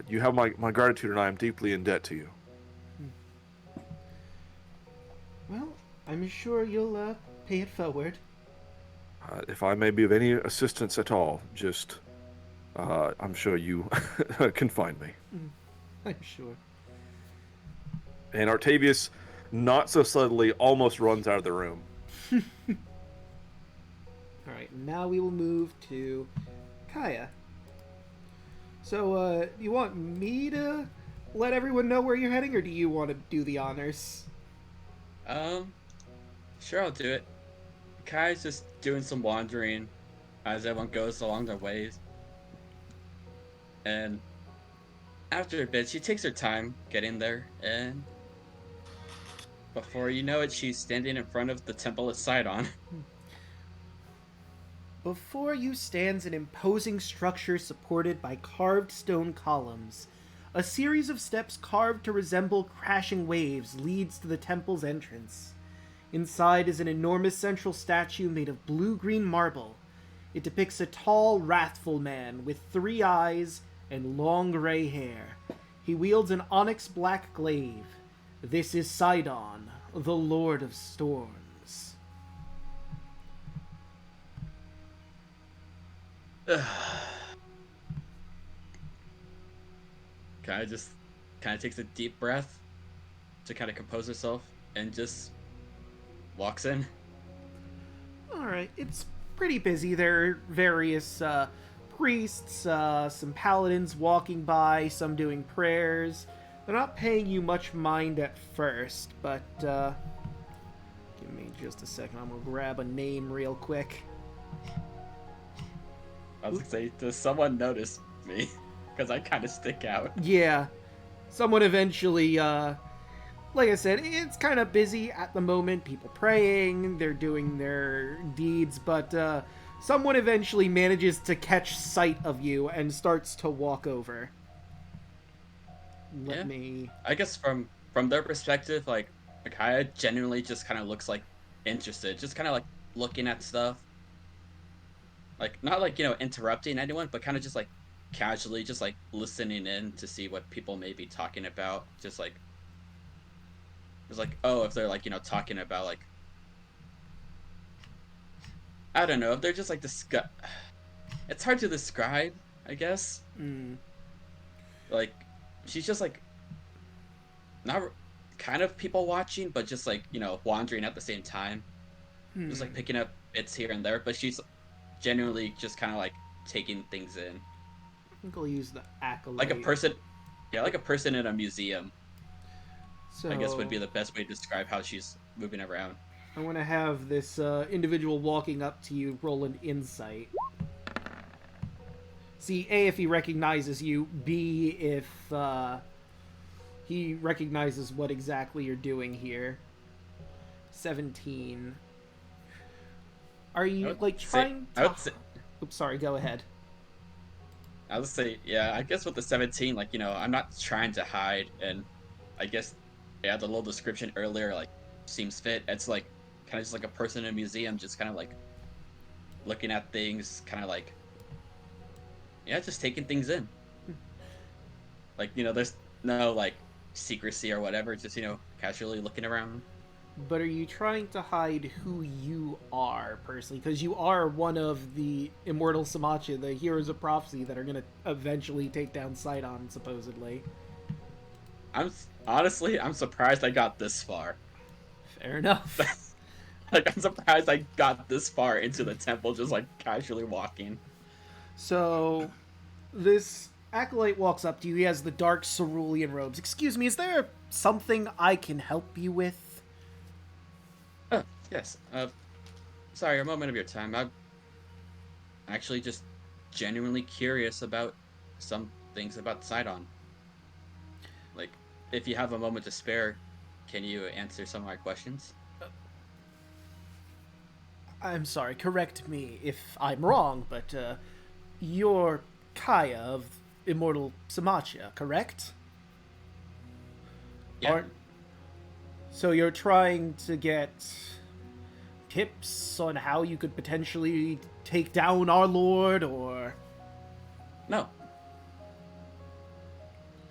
C: You have my gratitude, and I am deeply in debt to you.
A: Well, I'm sure you'll pay it forward.
C: If I may be of any assistance at all, just I'm sure you can find me.
A: I'm sure.
C: And Artavius, not so subtly, almost runs out of the room.
A: All right. Now we will move to Kyah. So, you want me to let everyone know where you're heading, or do you want to do the honors?
F: Sure, I'll do it. Kai's just doing some wandering as everyone goes along their ways. And after a bit, she takes her time getting there, and before you know it, she's standing in front of the temple of Sidon.
A: Before you stands an imposing structure supported by carved stone columns. A series of steps carved to resemble crashing waves leads to the temple's entrance. Inside is an enormous central statue made of blue-green marble. It depicts a tall, wrathful man with 3 eyes and long gray hair. He wields an onyx black glaive. This is Sidon, the Lord of Storms.
F: Kai just kind of takes a deep breath to kind of compose herself and just walks in.
A: Alright, it's pretty busy. There are various priests, some paladins walking by, some doing prayers. They're not paying you much mind at first, but give me just a second. I'm gonna grab a name real quick.
F: I was gonna say, does someone notice me? because I kind of stick out.
A: Yeah. Someone eventually, like I said, it's kind of busy at the moment. People praying, they're doing their deeds, but someone eventually manages to catch sight of you and starts to walk over. Let
F: Yeah.
A: me...
F: I guess from their perspective, like Kyah genuinely just kind of looks like interested, just kind of like looking at stuff, like not like interrupting anyone, but kind of just like casually, just like listening in to see what people may be talking about, just like it's like, oh, if they're like talking about like I don't know, if they're just like it's hard to describe, I guess. Like she's just like not kind of people watching, but just like wandering at the same time, just like picking up bits here and there, but she's genuinely just kind of like taking things in,
A: I think I'll use the accolade.
F: like a person, yeah, like a person in a museum.
A: So
F: I guess would be the best way to describe how she's moving around.
A: I want to have this individual walking up to you roll an insight. See, A, if he recognizes you, B, if he recognizes what exactly you're doing here. 17. Are you, like, trying to... Oops, sorry, go ahead.
F: I would say, yeah, I guess with the 17, like, I'm not trying to hide, and I guess, yeah, the little description earlier, like, seems fit. It's, like, kind of just like a person in a museum, just kind of, like, looking at things, kind of, like, yeah, just taking things in. Like, there's no, like, secrecy or whatever, just, casually looking around.
A: But are you trying to hide who you are, personally? Because you are one of the Immortal Symmachia, the heroes of prophecy that are going to eventually take down Sidon, supposedly.
F: I'm surprised I got this far.
A: Fair enough.
F: Like, I'm surprised I got this far into the temple, just, like, casually walking.
A: So, this acolyte walks up to you. He has the dark cerulean robes. Excuse me, is there something I can help you with?
F: Oh, yes. Sorry, a moment of your time. I'm actually just genuinely curious about some things about Sidon. Like, if you have a moment to spare, can you answer some of my questions?
A: I'm sorry, correct me if I'm wrong, but you're Kyah of Immortal Symmachia, correct?
F: Yeah.
A: So you're trying to get tips on how you could potentially take down our lord, or...
F: No.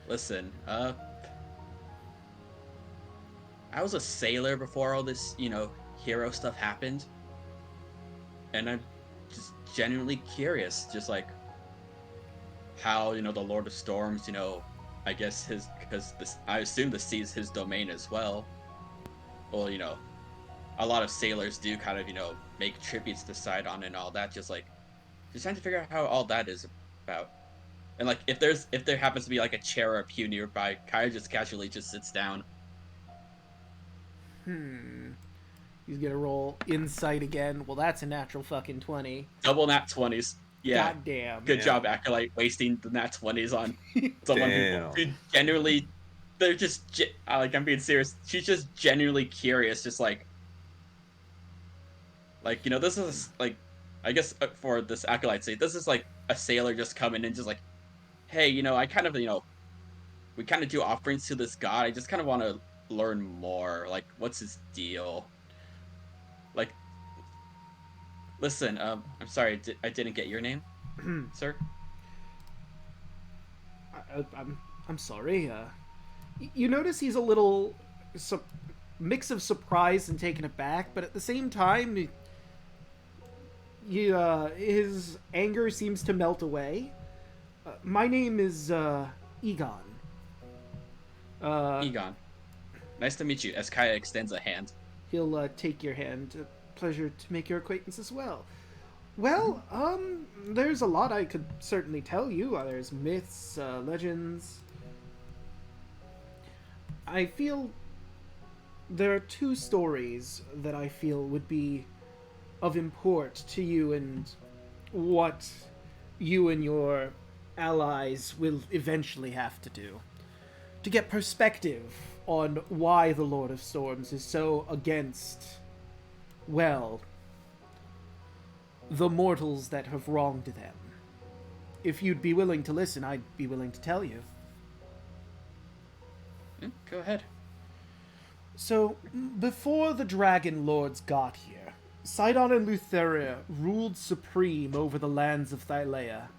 F: Listen, I was a sailor before all this, hero stuff happened. And I'm just genuinely curious, just like how, the Lord of Storms, I guess I assume the sea's his domain as well. Well, a lot of sailors do kind of, make tributes to Sidon and all that, just trying to figure out how all that is about. And like, if there happens to be like a chair or a pew nearby, Kyah just casually just sits down.
A: He's gonna roll insight again. Well, that's a natural fucking 20.
F: Double nat 20s. Yeah.
A: God damn.
F: Good job, Acolyte, wasting the nat 20s on someone who genuinely, they're just, like, I'm being serious. She's just genuinely curious, just like, this is, like, I guess for this Acolyte's sake, this is like a sailor just coming in, just like, hey, I kind of, we kind of do offerings to this god. I just kind of want to learn more. Like, what's his deal? Like, listen, I'm sorry, I didn't get your name, sir.
A: I'm sorry. You notice he's a little mix of surprise and taken aback, but at the same time, his anger seems to melt away. My name is Egon.
F: Egon. Nice to meet you. As Kyah extends a hand.
A: He'll take your hand. Pleasure to make your acquaintance as well. Well, there's a lot I could certainly tell you. There's myths, legends. I feel there are two stories that I feel would be of import to you and what you and your allies will eventually have to do to get perspective on why the Lord of Storms is so against, well, the mortals that have wronged them. If you'd be willing to listen, I'd be willing to tell you.
F: Go ahead.
A: So, before the Dragon Lords got here, Sidon and Lutheria ruled supreme over the lands of Thylea,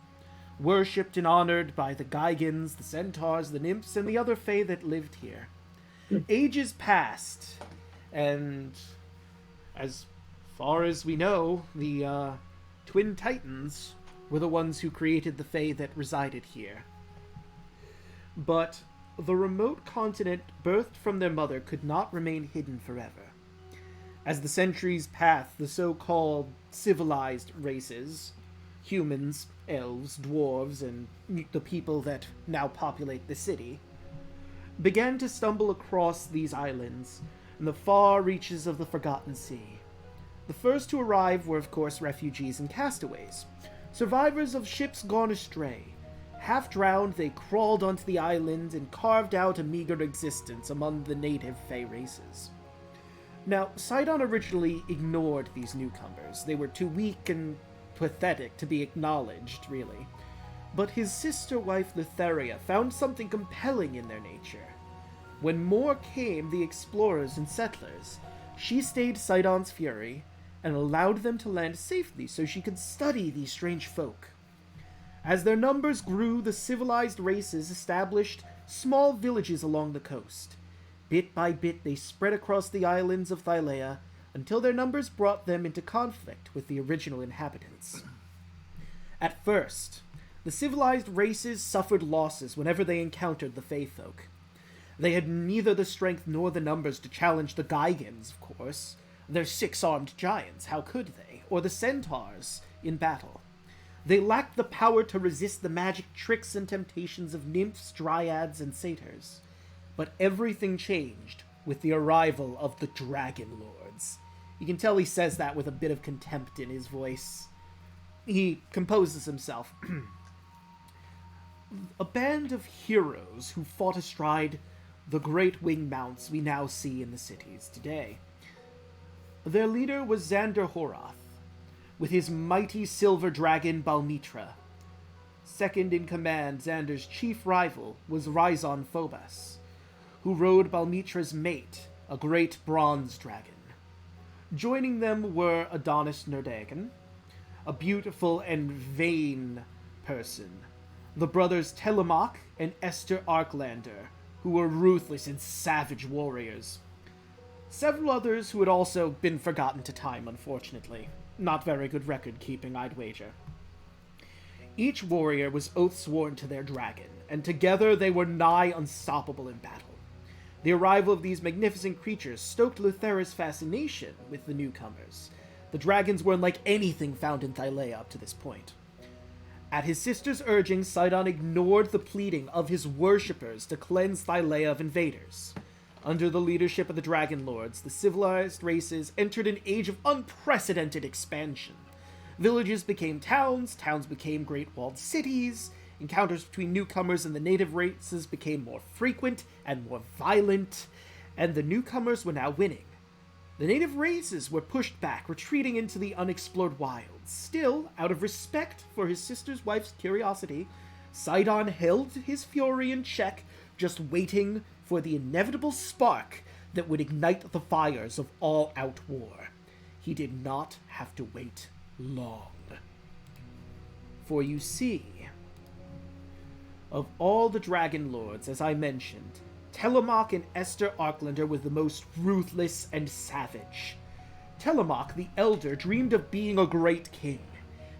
A: worshipped and honored by the Gigans, the Centaurs, the Nymphs, and the other Fae that lived here. Ages passed, and as far as we know, the Twin Titans were the ones who created the Fae that resided here. But the remote continent birthed from their mother could not remain hidden forever. As the centuries passed, the so-called civilized races, humans, elves, dwarves, and the people that now populate the city, began to stumble across these islands in the far reaches of the Forgotten Sea. The first to arrive were, of course, refugees and castaways, survivors of ships gone astray. Half drowned, they crawled onto the island and carved out a meager existence among the native Fae races. Now, Sidon originally ignored these newcomers. They were too weak and pathetic to be acknowledged, really. But his sister-wife Lutheria found something compelling in their nature. When more came, the explorers and settlers, she stayed Sidon's fury and allowed them to land safely so she could study these strange folk. As their numbers grew, the civilized races established small villages along the coast. Bit by bit, they spread across the islands of Thylea until their numbers brought them into conflict with the original inhabitants. At first, the civilized races suffered losses whenever they encountered the Fae folk. They had neither the strength nor the numbers to challenge the Gigans, of course. They're six-armed giants, how could they? Or the Centaurs in battle. They lacked the power to resist the magic tricks and temptations of nymphs, dryads, and satyrs. But everything changed with the arrival of the Dragon Lords. You can tell he says that with a bit of contempt in his voice. He composes himself. A band of heroes who fought astride the great wing mounts we now see in the cities today. Their leader was Xander Horath, with his mighty silver dragon Balmitra. Second in command, Xander's chief rival was Rhizon Phobos, who rode Balmitra's mate, a great bronze dragon. Joining them were Adonis Nerdagan, a beautiful and vain person, the brothers Telemok and Esther Arklander, who were ruthless and savage warriors. Several others who had also been forgotten to time, unfortunately. Not very good record-keeping, I'd wager. Each warrior was oath-sworn to their dragon, and together they were nigh unstoppable in battle. The arrival of these magnificent creatures stoked Luthera's fascination with the newcomers. The dragons were unlike anything found in Thylea up to this point. At his sister's urging, Sidon ignored the pleading of his worshippers to cleanse Thylea of invaders. Under the leadership of the Dragon Lords, the civilized races entered an age of unprecedented expansion. Villages became towns, towns became great walled cities, encounters between newcomers and the native races became more frequent and more violent, and the newcomers were now winning. The native races were pushed back, retreating into the unexplored wilds. Still, out of respect for his sister's wife's curiosity, Sidon held his fury in check, just waiting for the inevitable spark that would ignite the fires of all-out war. He did not have to wait long. For you see, of all the Dragon Lords, as I mentioned, Telemok and Esther Arklander were the most ruthless and savage. Telemok, the Elder, dreamed of being a great king.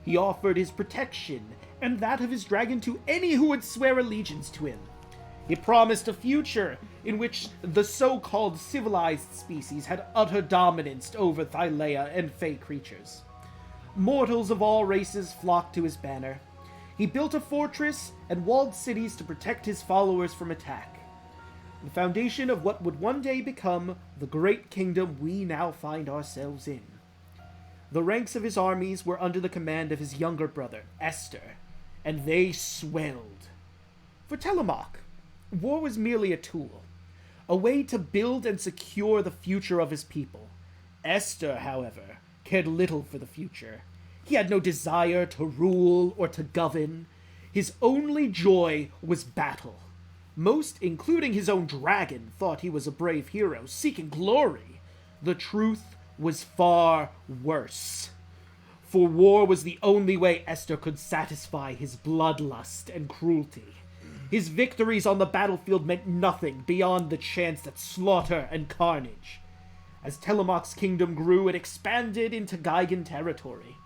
A: He offered his protection and that of his dragon to any who would swear allegiance to him. He promised a future in which the so-called civilized species had utter dominance over Thylea and Fae creatures. Mortals of all races flocked to his banner. He built a fortress and walled cities to protect his followers from attack. The foundation of what would one day become the great kingdom we now find ourselves in. The ranks of his armies were under the command of his younger brother, Esther, and they swelled. For Telemok, war was merely a tool, a way to build and secure the future of his people. Esther, however, cared little for the future. He had no desire to rule or to govern. His only joy was battle. Most, including his own dragon, thought he was a brave hero seeking glory. The truth was far worse. For war was the only way Esther could satisfy his bloodlust and cruelty. His victories on the battlefield meant nothing beyond the chance at slaughter and carnage. As Telemok's kingdom grew, it expanded into Gaigan territory.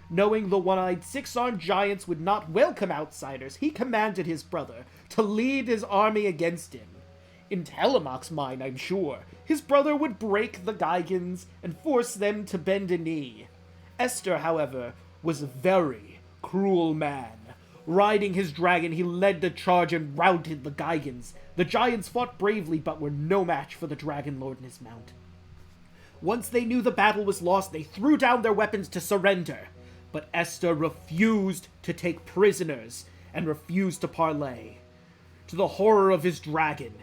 A: Knowing the one-eyed, six-armed giants would not welcome outsiders, he commanded his brother to lead his army against him. In Telemok's mind, I'm sure, his brother would break the Gaigans and force them to bend a knee. Esther, however, was a very cruel man. Riding his dragon, he led the charge and routed the Gaigans. The giants fought bravely, but were no match for the Dragon Lord and his mount. Once they knew the battle was lost, they threw down their weapons to surrender. But Esther refused to take prisoners and refused to parley. To the horror of his dragon,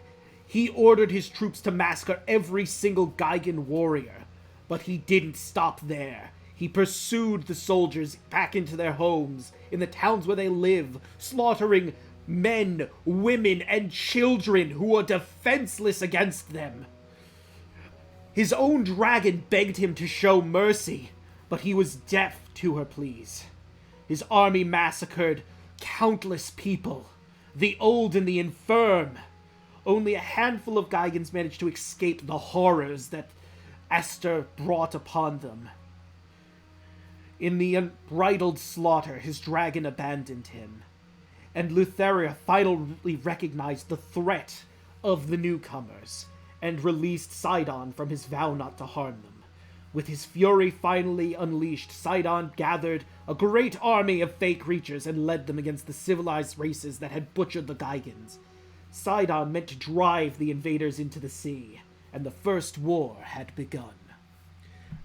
A: he ordered his troops to massacre every single Gaigan warrior. But he didn't stop there. He pursued the soldiers back into their homes, in the towns where they live, slaughtering men, women, and children who were defenseless against them. His own dragon begged him to show mercy, but he was deaf to her pleas. His army massacred countless people, the old and the infirm. Only a handful of Gaigans managed to escape the horrors that Esther brought upon them. In the unbridled slaughter, his dragon abandoned him, and Lutheria finally recognized the threat of the newcomers, and released Sidon from his vow not to harm them. With his fury finally unleashed, Sidon gathered a great army of fey creatures and led them against the civilized races that had butchered the Gaigans. Sidon meant to drive the invaders into the sea, and the first war had begun.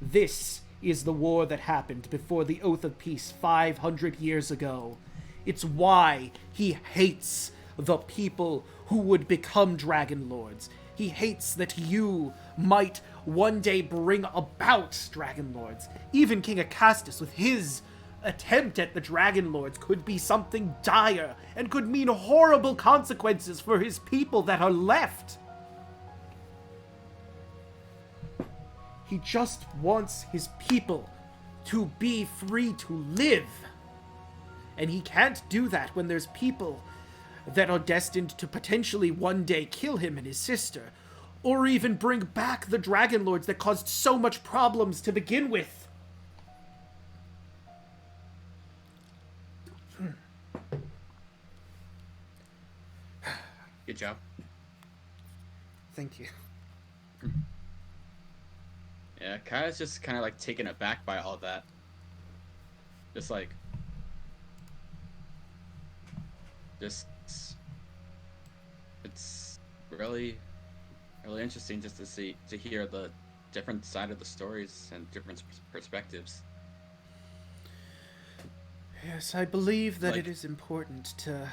A: This is the war that happened before the Oath of Peace 500 years ago. It's why he hates the people who would become Dragon Lords. He hates that you might one day bring about Dragon Lords. Even King Acastus, with his attempt at the Dragon Lords, could be something dire and could mean horrible consequences for his people that are left. He just wants his people to be free to live. And he can't do that when there's people that are destined to potentially one day kill him and his sister, or even bring back the Dragon Lords that caused so much problems to begin with.
F: Good job.
A: Thank you.
F: Yeah, Kyah's just kind of like taken aback by all that. Just like, it's really interesting just to hear the different side of the stories and different perspectives.
A: Yes, I believe that
F: Like-
A: it is important to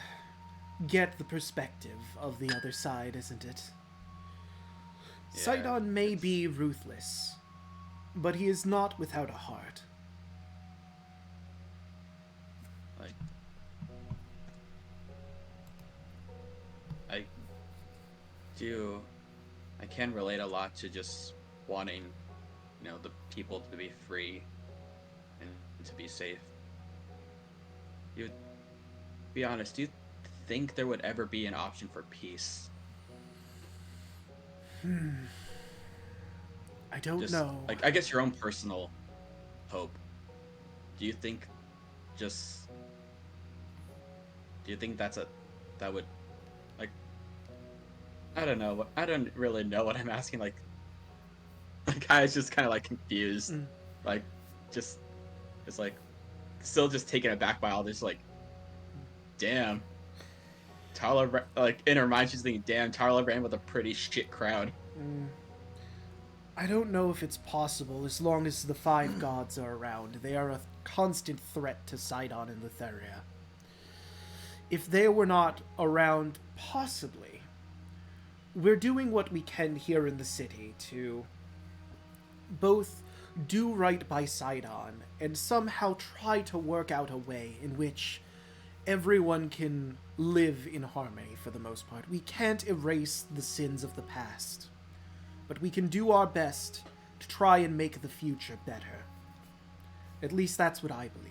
A: get the perspective of the other side, isn't it?
F: Yeah,
A: Sidon may
F: it's-
A: be ruthless, but he is not without a heart.
F: Like, I can relate a lot to just wanting, the people to be free and to be safe. Be honest, do you think there would ever be an option for peace?
A: I don't
F: Just,
A: know.
F: Like, I guess your own personal hope. Do you think that would, like, I don't know. I don't really know what I'm asking. Like I was just kind of like confused. Like, just, it's like, still just taken aback by all this. Like, damn. Tarla, like, in her mind, she's thinking, damn, Tarla ran with a pretty shit crowd.
A: I don't know if it's possible as long as the five gods are around. They are a constant threat to Sidon and Lutheria. if they were not around, possibly, we're doing what we can here in the city to both do right by Sidon and somehow try to work out a way in which everyone can live in harmony for the most part. We can't erase the sins of the past, but we can do our best to try and make the future better. At least that's what I believe.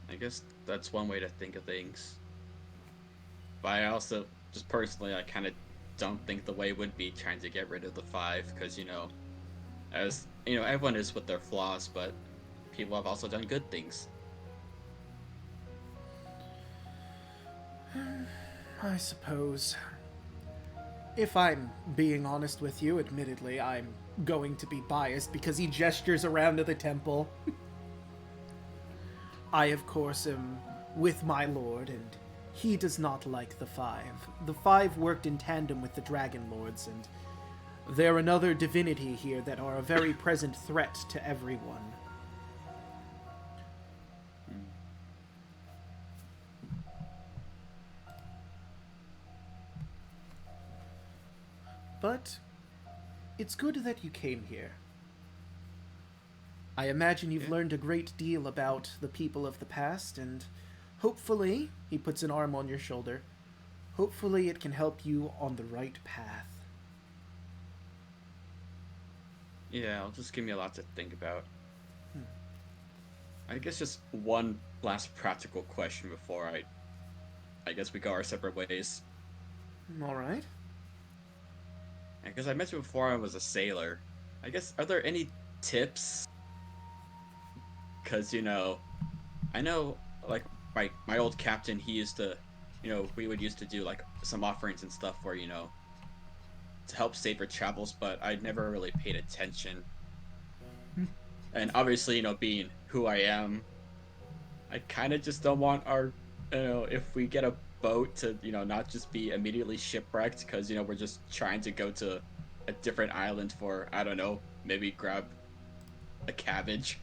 F: I guess that's one way to think of things. But I also, just personally, I kind of don't think the way would be trying to get rid of the five, because, as, everyone is with their flaws, but people have also done good things.
A: I suppose. If I'm being honest with you, admittedly, I'm going to be biased because he gestures around to the temple. I, of course, am with my lord, and he does not like the five. The five worked in tandem with the dragon lords, and they're another divinity here that are a very present threat to everyone. But it's good that you came here. I imagine you've learned a great deal about the people of the past, and hopefully, he puts an arm on your shoulder, hopefully it can help you on the right path.
F: Yeah, it'll just give me a lot to think about. I guess just one last practical question before I guess we go our separate ways.
A: All right.
F: Because I mentioned before I was a sailor. I guess, are there any tips? Because, I know, like, my old captain, he used to, we would used to do, like, some offerings and stuff for, to help save your travels, but I never really paid attention. And obviously, being who I am, I kind of just don't want our, if we get a boat to, not just be immediately shipwrecked, because, we're just trying to go to a different island for, I don't know, maybe grab a cabbage.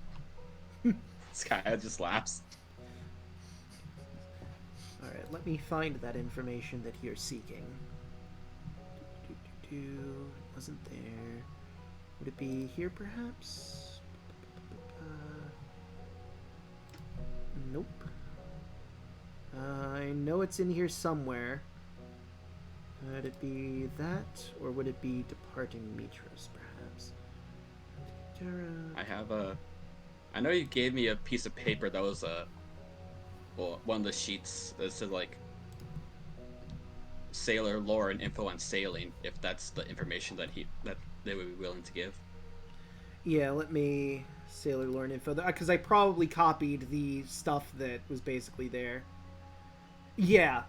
F: This guy just laughs.
A: Alright, let me find that information that you're seeking. Wasn't there. Would it be here, perhaps? Nope. I know it's in here somewhere. Would it be that, or would it be departing Mytros, perhaps?
F: I know you gave me a piece of paper that was one of the sheets that said, like, sailor lore and info on sailing, if that's the information that they would be willing to give.
A: Yeah, let me sailor lore and info, because I probably copied the stuff that was basically there. Yeah.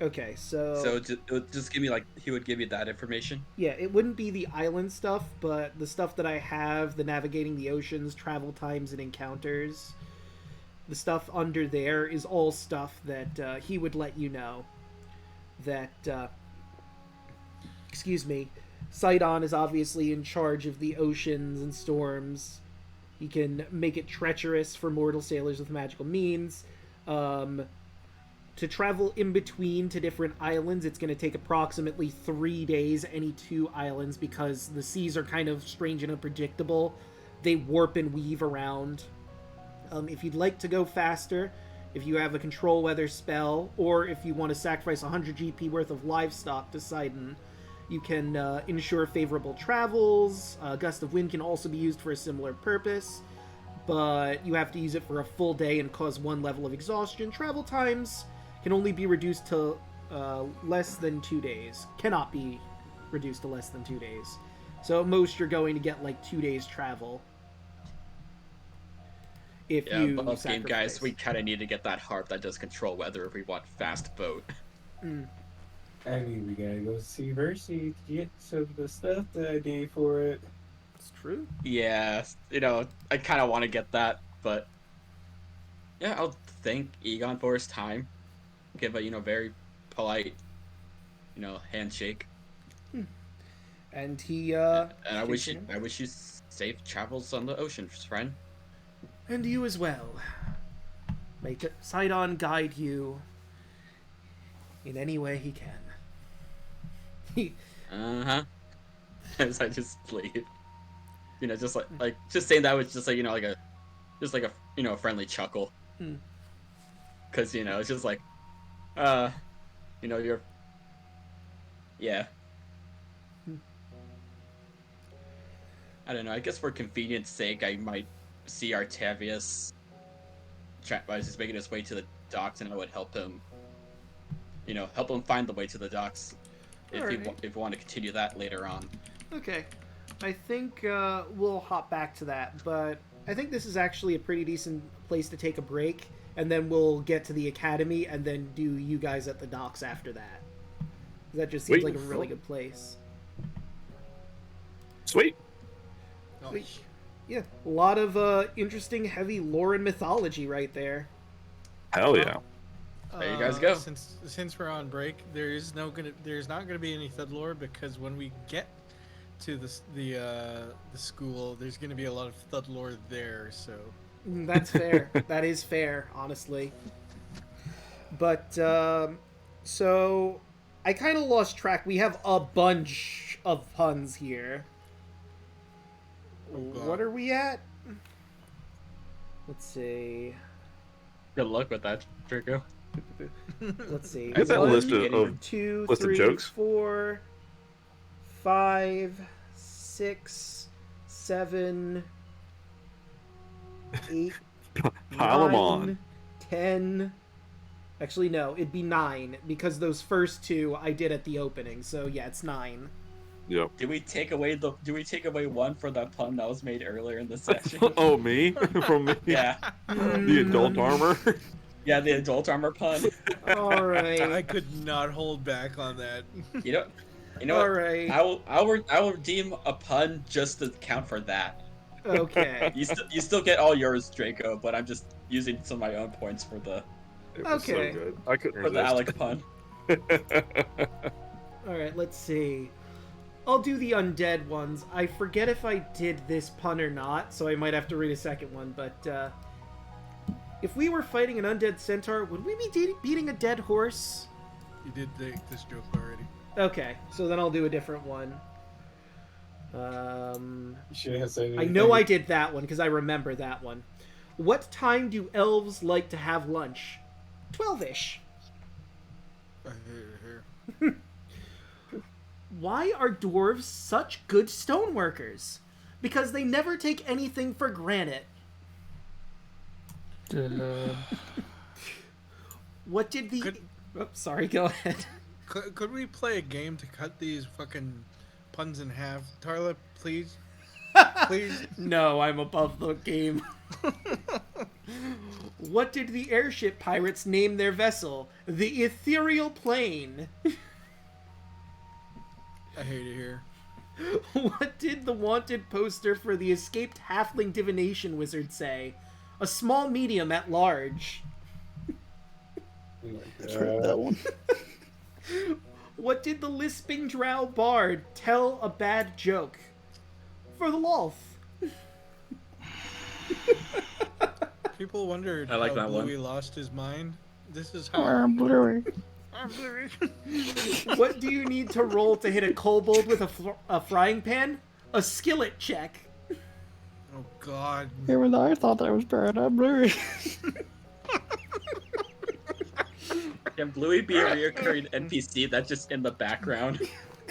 A: Okay, so
F: it would just give me, like, he would give you that information?
A: Yeah, it wouldn't be the island stuff, but the stuff that I have, the navigating the oceans, travel times, and encounters, the stuff under there is all stuff that he would let you know. That, Sidon is obviously in charge of the oceans and storms. He can make it treacherous for mortal sailors with magical means. To travel in between to different islands, it's going to take approximately 3 days, any two islands, because the seas are kind of strange and unpredictable. They warp and weave around. If you'd like to go faster, if you have a control weather spell, or if you want to sacrifice 100 GP worth of livestock to Sidon, you can ensure favorable travels. Gust of Wind can also be used for a similar purpose, but you have to use it for a full day and cause 1 level of exhaustion. Travel times can only be reduced to less than 2 days. Cannot be reduced to less than 2 days. So at most you're going to get like 2 days travel. If you
F: above
A: sacrifice.
F: Game guys, we kind of need to get that harp that does control weather if we want fast boat.
E: I mean, we gotta go see Versi to get some of the stuff that I need for it.
A: It's true.
F: Yeah, I kind of want to get that, but yeah, I'll thank Egon for his time. Give a very polite, handshake.
A: And he
F: And I wish you safe travels on the ocean, friend.
A: And you as well. May Sidon guide you in any way he can.
F: As I just leave. Just like just saying that was just like a friendly chuckle. Because it's just like, you're, yeah. I don't know. I guess for convenience sake, I might see Artavius. Just making his way to the docks, and I would help him. Help him find the way to the docks. If you want to continue that later on.
A: Okay. I think we'll hop back to that, but I think this is actually a pretty decent place to take a break, and then we'll get to the academy, and then do you guys at the docks after that. That just seems like a really good place.
C: Sweet.
B: Oh,
A: Yeah, a lot of interesting, heavy lore and mythology right there.
C: Hell yeah.
F: There you guys go.
B: Since we're on break, there's not gonna be any Thud lore, because when we get to the school, there's gonna be a lot of Thud lore there. So
A: That's fair. That is fair, honestly. But so I kind of lost track. We have a bunch of puns here. What are we at? Let's see.
F: Good luck with that, Draco.
A: Let's see.
C: Is that a list of
A: 2,
C: list of
A: 3,
C: jokes?
A: 4, 5, 6, 7, 8,
C: Pile 'em
A: 9,
C: on.
A: 10. Actually, no, it'd be 9 because those first 2 I did at the opening. So yeah, it's 9.
C: Yep.
F: Do we take away one for that pun that was made earlier in the session?
C: Oh, me? From me?
F: Yeah.
C: The adult armor?
F: Yeah, the adult armor pun.
A: All right.
B: I could not hold back on that.
F: You know
A: All
F: what?
A: right.
F: I will redeem a pun just to count for that.
A: Okay.
F: You still get all yours, Draco, but I'm just using some of my own points for the
C: It was
A: Okay.
C: so good. I couldn't
F: for the
C: resist.
F: Alek pun.
A: All right, let's see. I'll do the undead ones. I forget if I did this pun or not, so I might have to read a second one, but if we were fighting an undead centaur, would we be beating a dead horse?
B: You did this joke already.
A: Okay, so then I'll do a different one.
E: You shouldn't have said
A: I
E: anything.
A: know I did that one because I remember that one. What time do elves like to have lunch? 12-ish.
B: Here.
A: Why are dwarves such good stoneworkers? Because they never take anything for granted. What did the... Oh, sorry, go ahead.
B: Could we play a game to cut these fucking puns in half? Tarla, please? Please?
A: No, I'm above the game. What did the airship pirates name their vessel? The Ethereal Plane.
B: I hate it here.
A: What did the wanted poster for the escaped halfling divination wizard say? A small medium at large.
E: Oh my
D: Heard
E: God.
D: that one.
A: What did the lisping drow bard tell a bad joke? For the Lolth.
B: People wondered
F: I like
B: how
F: that one.
B: Bloouey lost his mind. This is how...
D: Bloouey.
A: What do you need to roll to hit a kobold with a frying pan? A skillet check.
B: Oh, God.
D: Even I thought that was bad. I'm Bloouey.
F: Can Bloouey be a reoccurring NPC that's just in the background?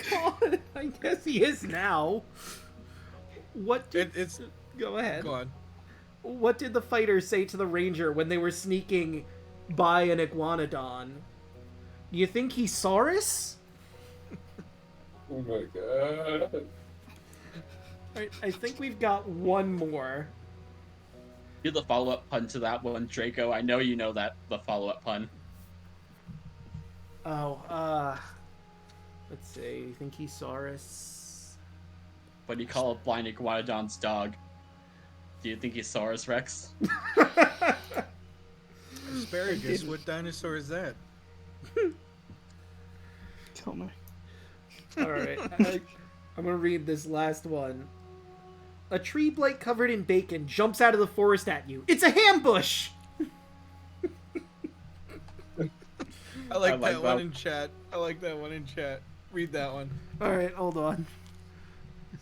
A: God, I guess he is now. What did...
B: It's...
A: Go ahead.
B: Go on.
A: What did the fighters say to the ranger when they were sneaking by an iguanodon? Do you think he saw us?
E: Oh my God.
A: Alright, I think we've got one more.
F: Do the follow-up pun to that one, Draco. I know you know that, the follow-up pun.
A: Oh, let's see. You think he saw us?
F: What do you call a blind iguanodon's dog? Do you think he saw us, Rex?
B: Asparagus, what dinosaur is that?
D: Tell me.
A: Alright, I'm gonna read this last one. A tree blade covered in bacon jumps out of the forest at you. It's a ham bush!
B: I like
F: like
B: that one
F: that.
B: in chat. I like that one in chat. Read that one.
A: All right, hold on.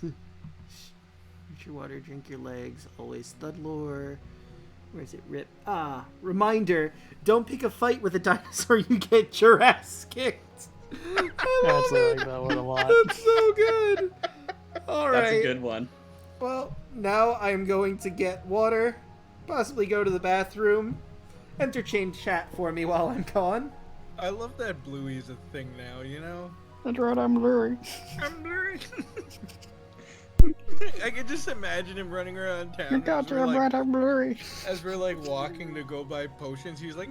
A: Drink your water, drink your legs. Always Thud lore. Where's it? Rip. Ah, reminder. Don't pick a fight with a dinosaur. You get your ass kicked. I love
D: Actually, I
A: it.
D: like that one a lot.
A: That's so good. All right.
F: That's a good one.
A: Well, now I'm going to get water, possibly go to the bathroom, entertain chat for me while I'm gone.
B: I love that Bloouey's a thing now, you know?
D: That's right, I'm blurry.
B: I'm blurry. I could just imagine him running around town.
D: You're
B: as we're,
D: goddamn
B: like,
D: right, I'm blurry.
B: As we're like walking to go buy potions, he's like,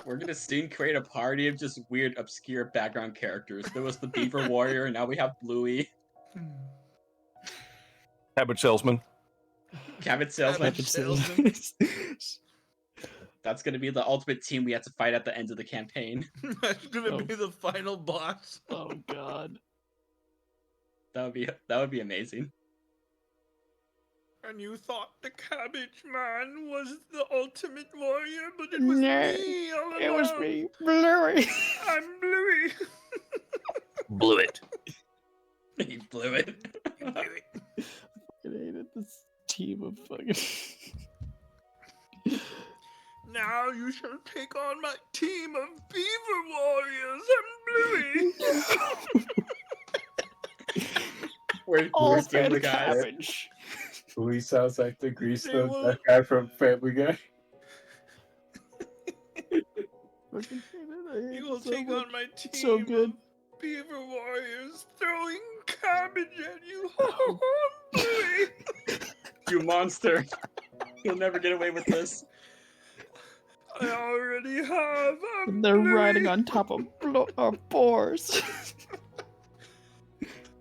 F: We're gonna soon create a party of just weird, obscure background characters. There was the Beaver Warrior, and now we have Bloouey.
C: Cabbage salesman.
F: Cabot Salesman.
B: Cabbage salesman.
F: That's gonna be the ultimate team we have to fight at the end of the campaign.
B: That's gonna
D: Oh.
B: be the final boss.
D: Oh god.
F: That would be amazing.
B: And you thought the Cabbage Man was the ultimate warrior, but it was
D: No,
B: me all along.
D: It was me, blurry.
B: I'm Bloouey.
C: Blew it.
F: He blew it.
D: I hated this team of fucking.
B: Now you shall take on my team of beaver warriors. I'm Bloouey.
F: We're
D: All
F: stealing the
D: fed
F: guys.
D: cabbage.
E: Louis sounds like the grease
B: They
E: nose,
B: will-
E: that guy from Family Guy.
D: Fucking hate it. I hate
B: You will
D: it so
B: take
D: much.
B: on my team
D: So good.
B: of beaver warriors throwing cabbage at you. I'm Bloouey.
F: You monster. You'll never get away with this.
B: I already have. I'm
D: And they're riding
B: Bloouey.
D: on top of boars.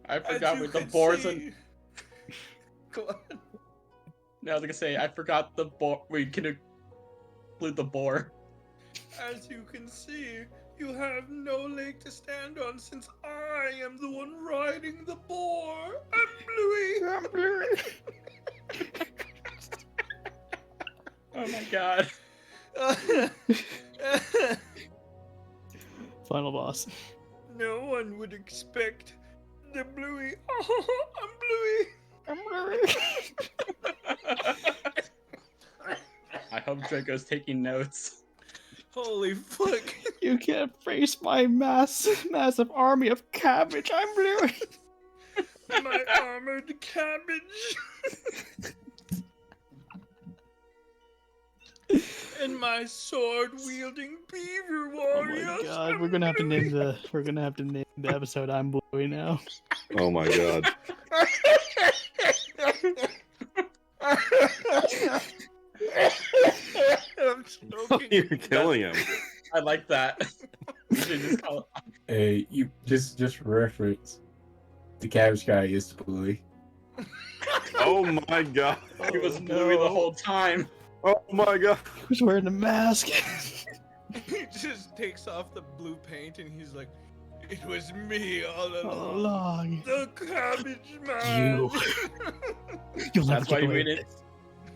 F: I
B: As
F: forgot
B: you
F: with the
B: can
F: boars
B: see-
F: and
B: Go on.
F: now I was gonna say I forgot the boar. We can include the boar.
B: As you can see, you have no leg to stand on since I am the one riding the boar. I'm Bloouey.
D: I'm blurry.
F: Oh my god.
D: Final boss.
B: No one would expect the Bloouey. Oh, I'm Bloouey.
D: I'm blurry.
F: I hope Draco's taking notes.
B: Holy fuck.
D: You can't face my massive army of cabbage. I'm blurry.
B: My armored cabbage. And my sword-wielding beaver
D: Oh
B: warriors.
D: my god, we're gonna have to name the episode I'm Bloouey now.
C: Oh my god.
B: I'm choking.
C: You're killing him.
F: I like that. We should just call it.
E: Hey, you just reference. The cabbage guy is Bluey.
C: Oh my god.
F: He was Bloouey the whole time.
C: Oh my god.
D: Who's wearing a mask?
B: He just takes off the blue paint and he's like, "It was me all
D: All
B: along.
D: along.
B: The cabbage man."
D: You'll never
F: That's why
D: get away
F: we
D: with
F: didn't.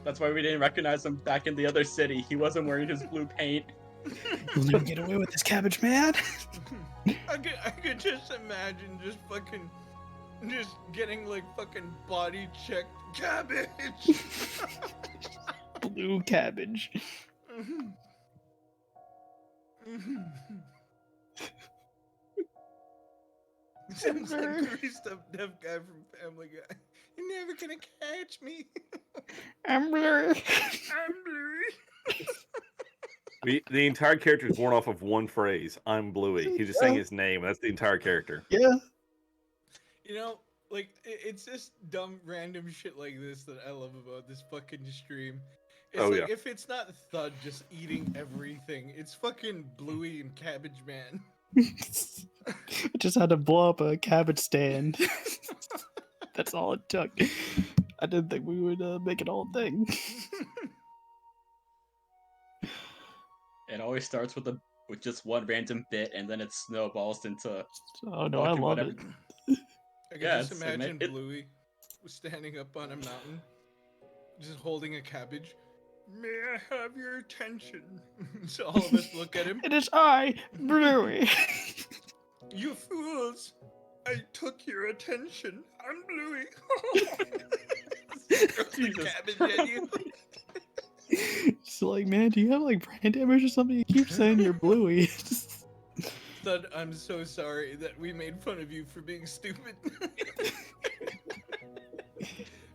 F: That's why we didn't recognize him back in the other city. He wasn't wearing his blue paint.
D: this. You'll never get away with this, cabbage man.
B: I could just imagine just getting like fucking body checked cabbage.
D: Blue cabbage.
B: Mhm. Mhm. Sounds like greased up deaf guy from Family Guy. You're never gonna catch me.
D: I'm blurry.
B: I'm Bloouey.
C: The entire character is born off of one phrase. I'm Bloouey. He's just saying his name. That's the entire character.
D: Yeah.
B: You know, like it's just dumb random shit like this that I love about this fucking stream. It's
C: Oh,
B: like
C: yeah.
B: if it's not Thud just eating everything, it's fucking Bloouey and Cabbage Man.
D: I just had to blow up a cabbage stand. That's all it took. I didn't think we would make it all a thing.
F: It always starts with just one random bit, and then it snowballs into.
D: Oh no, I
F: fucking
D: love
F: whatever.
D: it.
B: I can
F: Yeah,
B: just
F: it's-
B: imagine
F: it-
B: Bloouey was standing up on a mountain, just holding a cabbage, May I have your attention? So all of us look at him.
D: It is I, Bloouey.
B: You fools! I took your attention. I'm Bloouey.
F: Jesus
B: Cabbage at you.
D: So like, man, do you have like brain damage or something? You keep saying you're Bloouey.
B: Thud, I'm so sorry that we made fun of you for being stupid.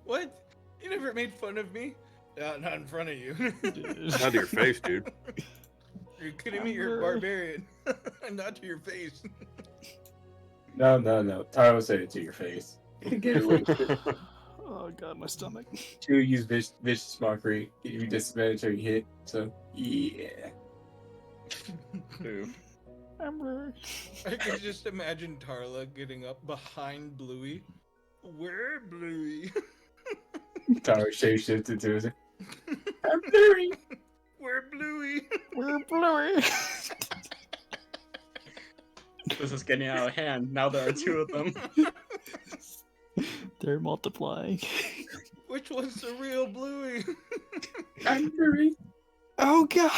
B: What? You never made fun of me? Not in front of you.
C: Not to your face, dude.
B: You're kidding me? You're a barbarian. Not to your face.
E: No. Taro said it to your face. Get away with it.
D: Oh god, my stomach.
E: To use vicious mockery, you disadvantage hit, so yeah.
F: Ooh.
D: I'm Bloouey.
B: I can just imagine Tarla getting up behind Bloouey. Where Bloouey?
E: Taro shapeshifted to it. I'm Bloouey.
B: Where Bloouey?
D: We're Bloouey.
F: This is getting out of hand. Now there are two of them.
D: They're multiplying.
B: Which one's the real Bloouey?
E: I'm Bloouey.
D: Oh god!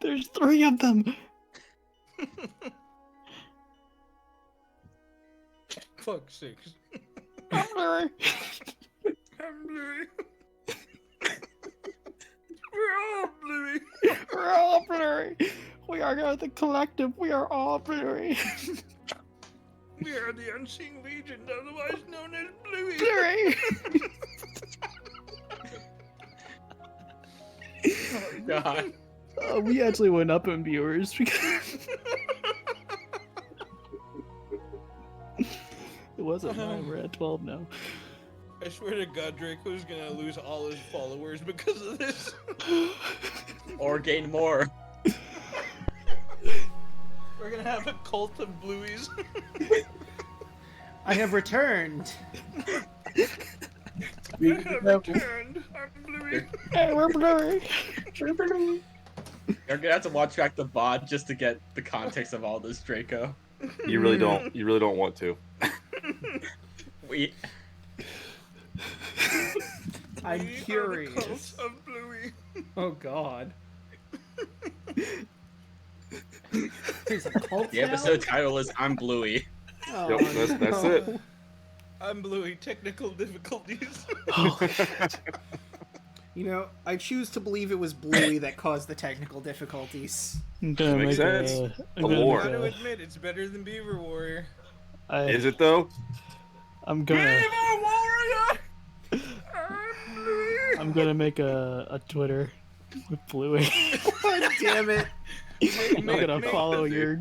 D: There's 3 of them!
B: Fuck sakes.
D: I'm Bloouey.
B: I'm Bloouey. We're all Bloouey.
D: We're all Bloouey! We are the collective, we are all Bloouey!
B: We are the Unseen Legion, otherwise known as Bloouey.
D: Bloouey!
F: Oh god.
D: We actually went up in viewers because it wasn't 9, we're at 12 now.
B: I swear to God, Draco's gonna lose all his followers because of this.
F: Or gain more.
B: We're gonna have a cult of Blueies.
A: I have returned.
B: I have returned. I'm Bloouey.
D: Hey, we're Bloouey!
F: You're gonna have to watch back the VOD just to get the context of all this, Draco.
C: You really don't. You really don't want to.
F: We
A: I'm
B: We are the
A: curious.
B: cult of Bloouey.
A: Oh god. There's a cult
F: the
A: now?
F: episode title is I'm Bloouey.
A: Oh,
C: Yep, that's
A: no.
C: it.
B: I'm Bloouey. Technical difficulties.
A: You know, I choose to believe it was Bloouey that caused the technical difficulties.
D: I'm gonna
C: Makes
D: make
C: sense.
D: a... I'm
C: The
D: gonna
C: lore.
B: Gotta
D: make
B: admit, it's better than Beaver Warrior.
C: Is it though?
D: I'm gonna...
B: Beaver Warrior! I'm Bloouey.
D: I'm gonna make a Twitter with Bloouey.
A: God damn it.
D: I'm gonna follow your...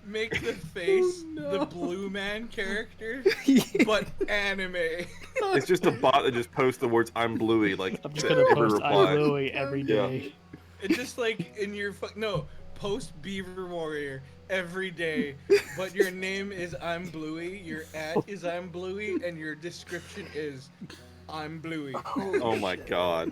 B: Make the face
A: Oh, no.
B: the Blue Man character, but anime.
C: It's just a bot that just posts the words "I'm Bloouey" like
D: I'm just
C: to
D: gonna
C: every
D: post I'm
C: reply.
D: Bloouey every
C: Yeah.
D: day.
B: It's just like in your no, post Beaver Warrior every day, but your name is I'm Bloouey, your @ is I'm Bloouey, and your description is I'm Bloouey.
C: Oh my god.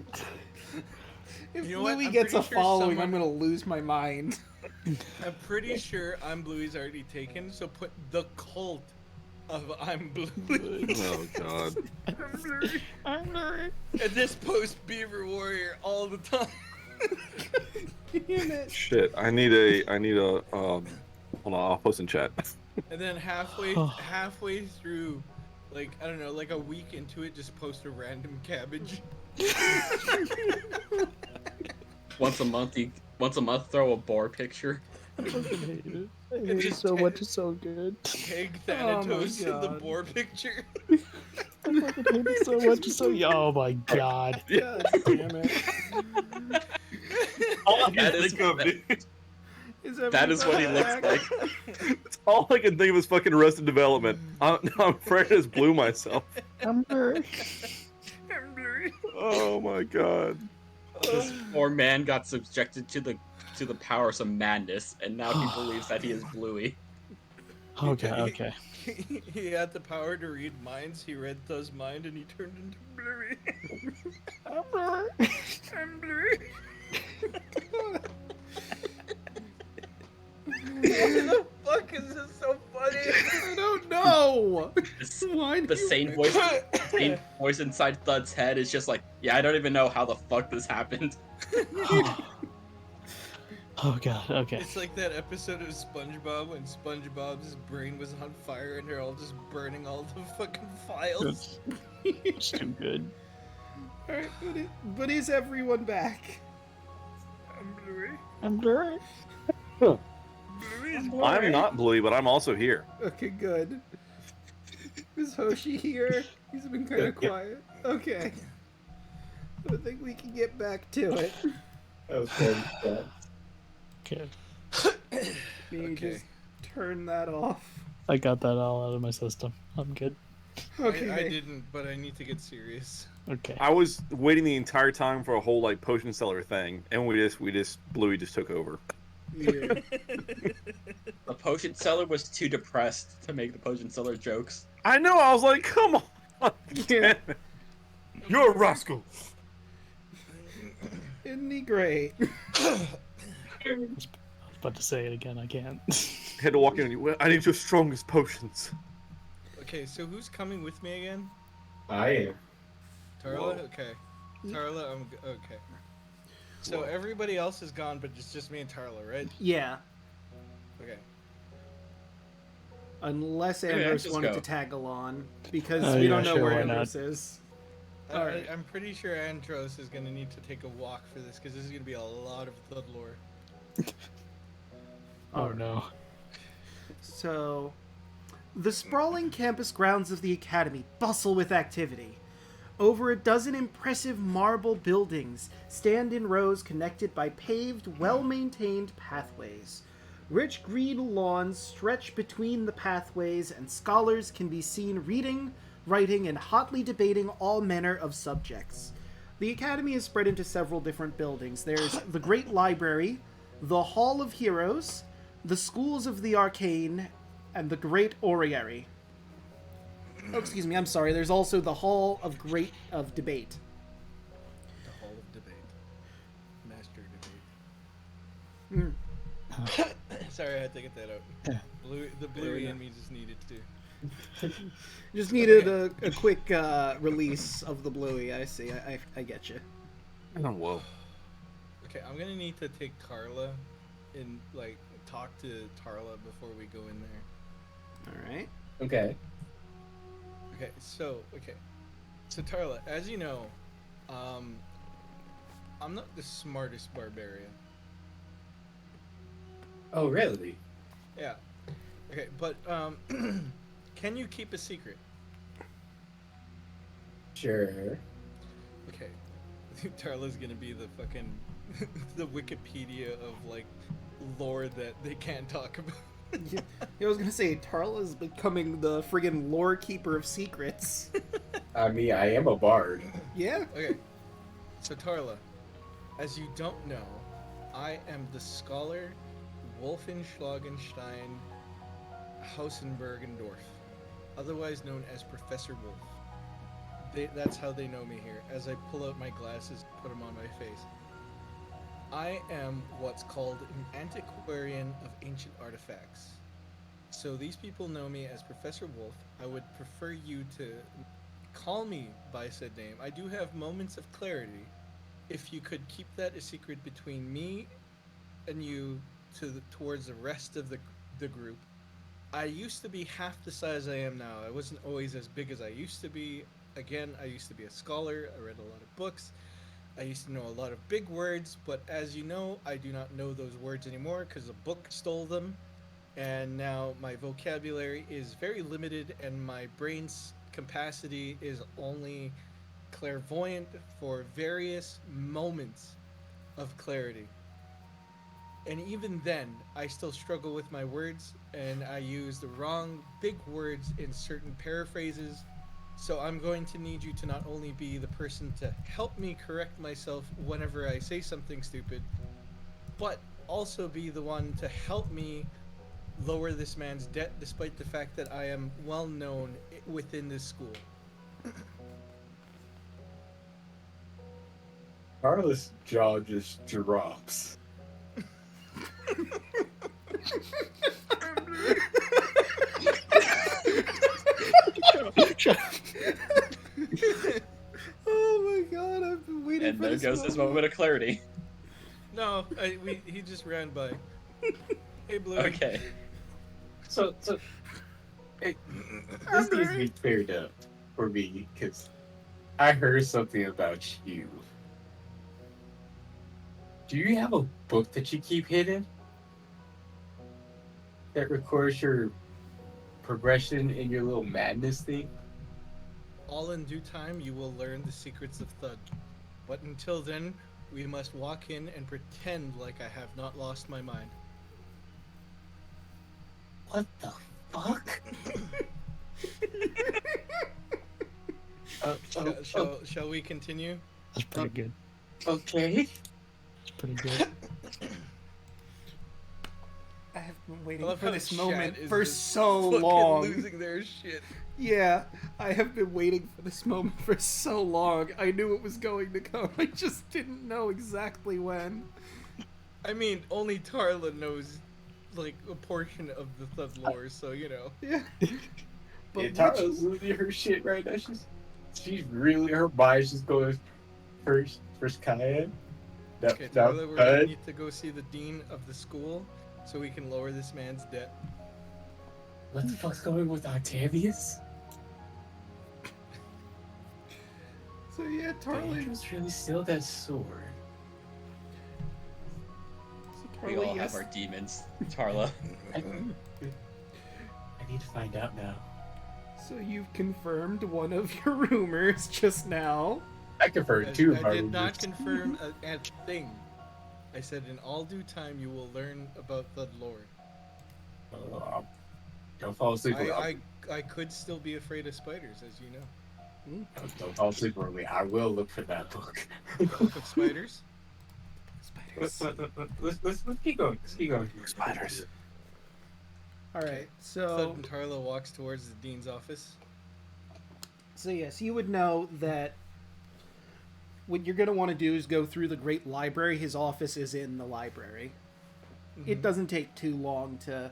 A: If
B: You know what?
A: Bloouey
B: I'm
A: gets a
B: pretty sure
A: following,
B: someone-
A: I'm gonna lose my mind.
B: I'm pretty sure I'm Bluey's already taken, so put the cult of I'm Bloouey.
C: Oh god.
B: I'm Bloouey.
D: I'm Bloouey.
B: And this post Beaver Warrior all the time.
A: Damn it.
C: Shit. I need a. Hold on. I'll post in chat.
B: And then halfway through, like I don't know, like a week into it, just post a random cabbage.
F: Once a month, throw a boar picture.
D: I fucking hate it. I hate it
B: just
D: so
B: ta-
D: much, it's so good.
B: Tag
A: Oh my
B: Thanatos in the
A: God.
B: boar picture.
D: I fucking hate it so much, it's so... Oh my god.
A: God damn it.
C: All I
F: That
C: can
F: is-
C: think of, dude.
F: That is what he looks
A: everybody
F: like.
C: It's all I can think of is fucking Arrested Development. I'm afraid I just blew myself.
D: I'm Bloouey.
B: I'm Bloouey.
C: Oh my god.
F: This poor man got subjected to the power of some madness, and now he believes that he is Bloouey.
D: Okay.
B: He had the power to read minds. He read Thud's mind, and he turned into Bloouey.
D: I'm Bloouey.
B: I'm Bloouey. Why the fuck is this so funny?
A: I don't know. What? Why?
F: The same voice inside Thud's head is just like, yeah, I don't even know how the fuck this happened.
D: Oh god, okay.
B: It's like that episode of SpongeBob when SpongeBob's brain was on fire and they're all just burning all the fucking files.
D: It's too good.
A: Alright, but is everyone back?
D: I'm blurry.
C: I'm not Bloouey, but I'm also here.
A: Okay, good. Is Hoshi here? He's been kind of quiet. Okay. I think we can get back to it.
E: That was good. Yeah.
D: Okay.
A: Maybe just turn that off.
D: I got that all out of my system. I'm good.
A: Okay.
B: I didn't, but I need to get serious.
D: Okay.
C: I was waiting the entire time for a whole like potion seller thing, and Bloouey just took over.
A: Yeah.
F: The potion seller was too depressed to make the potion seller jokes.
C: I know. I was like, come on,
A: Yeah.
C: you're a rascal.
A: Isn't he great?
D: I was about to say it again. I can't.
C: Had to walk in. And, I need your strongest potions.
B: Okay, so who's coming with me again?
E: I am.
B: Tarla?
C: Whoa.
B: Okay. Tarla, okay. So everybody else is gone, but it's just me and Tarla, right?
A: Yeah.
B: Okay.
A: Unless
F: Yeah,
A: Andros
F: just
A: wanted
F: go.
A: to tag along, because
D: Oh,
A: we
D: yeah,
A: don't know
D: sure,
A: where
D: why not?
A: Andros is. Alright.
B: I'm pretty sure Andros is gonna need to take a walk for this, because this is gonna be a lot of Thud lore.
D: Oh no.
A: So, the sprawling campus grounds of the Academy bustle with activity. Over a dozen impressive marble buildings stand in rows connected by paved, well-maintained pathways. Rich green lawns stretch between the pathways, and scholars can be seen reading, writing, and hotly debating all manner of subjects. The Academy is spread into several different buildings. There's the Great Library, the Hall of Heroes, the Schools of the Arcane, and the Great Orrery. Oh, excuse me, I'm sorry. There's also the Hall of Debate.
B: The Hall of Debate. Master Debate. Sorry, I had to get that out. The Bloouey in me just needed to.
A: Just needed a quick release of the Bloouey. I see. I get you.
C: Oh, whoa.
B: Okay, I'm gonna need to take Carla and talk to Tarla before we go in there.
A: All right.
E: Okay.
B: Okay, so Tarla, as you know, I'm not the smartest barbarian.
E: Oh, really?
B: Yeah. Okay, but can you keep a secret?
E: Sure.
B: Okay. Tarla's gonna be the fucking the Wikipedia of lore that they can't talk about.
A: Yeah, I was gonna say Tarla's becoming the friggin' lore keeper of secrets.
E: I mean, I am a bard.
A: Yeah.
B: Okay. So Tarla, as you don't know, I am the scholar Wolfenschlagenstein Hausenbergendorf, otherwise known as Professor Wolf. That's how they know me here, as I pull out my glasses, put them on my face. I am what's called an antiquarian of ancient artifacts. So these people know me as Professor Wolf. I would prefer you to call me by said name. I do have moments of clarity. If you could keep that a secret between me and you towards the rest of the group. I used to be half the size I am now. I wasn't always as big as I used to be. Again, I used to be a scholar. I read a lot of books. I used to know a lot of big words, but as you know, I do not know those words anymore because a book stole them. And now my vocabulary is very limited and my brain's capacity is only clairvoyant for various moments of clarity. And even then, I still struggle with my words, and I use the wrong big words in certain paraphrases. So I'm going to need you to not only be the person to help me correct myself whenever I say something stupid, but also be the one to help me lower this man's debt, despite the fact that I am well known within this school.
E: Carla's jaw just drops.
D: Shut
A: Oh my god, I've been waiting
F: And
A: for
F: there
A: this
F: goes this moment of clarity.
B: No, he just ran by. Hey, Bloouey.
F: Okay.
E: So, hey, this needs to be cleared up for me because I heard something about you. Do you have a book that you keep hidden that records your progression in your little madness thing?
B: All in due time, you will learn the secrets of Thud. But until then, we must walk in and pretend like I have not lost my mind.
E: What the fuck?
B: Shall we continue?
D: That's pretty good.
E: Okay.
D: That's pretty good.
A: I have been
B: I
A: waiting
B: love
A: for
B: how
A: this
B: chat
A: moment
B: is
A: for
B: just
A: so
B: fucking
A: long.
B: losing their shit.
A: Yeah, I have been waiting for this moment for so long. I knew it was going to come. I just didn't know exactly when.
B: I mean, only Tarla knows, like, a portion of the Thud lore, so, you know.
A: Yeah. But
E: Yeah, Tara's losing her shit right now. She's really, her mind's just going first Kyah.
B: Okay, Tarla, we're gonna need to go see the dean of the school so we can lower this man's debt.
E: What the fuck's going with Octavius?
A: So yeah, Tarly.
E: Andrew's really still that sword.
F: We all have our demons, Tarla.
E: I need to find out now.
A: So you've confirmed one of your rumors just now.
E: I confirmed two of
B: I
E: our
B: did not
E: rumors.
B: confirm a thing. I said in all due time you will learn about Thud lore.
E: Don't fall asleep with
B: I could still be afraid of spiders, as you know.
E: Don't fall asleep with me. I will look for that book.
B: Book of spiders?
A: Spiders.
E: Let's keep going. Let's keep going.
C: Spiders.
A: Alright,
B: Thud
A: so
B: and Tarla walks towards the dean's office.
A: yes, you would know that what you're gonna want to do is go through the Great Library. His office is in the library. It doesn't take too long to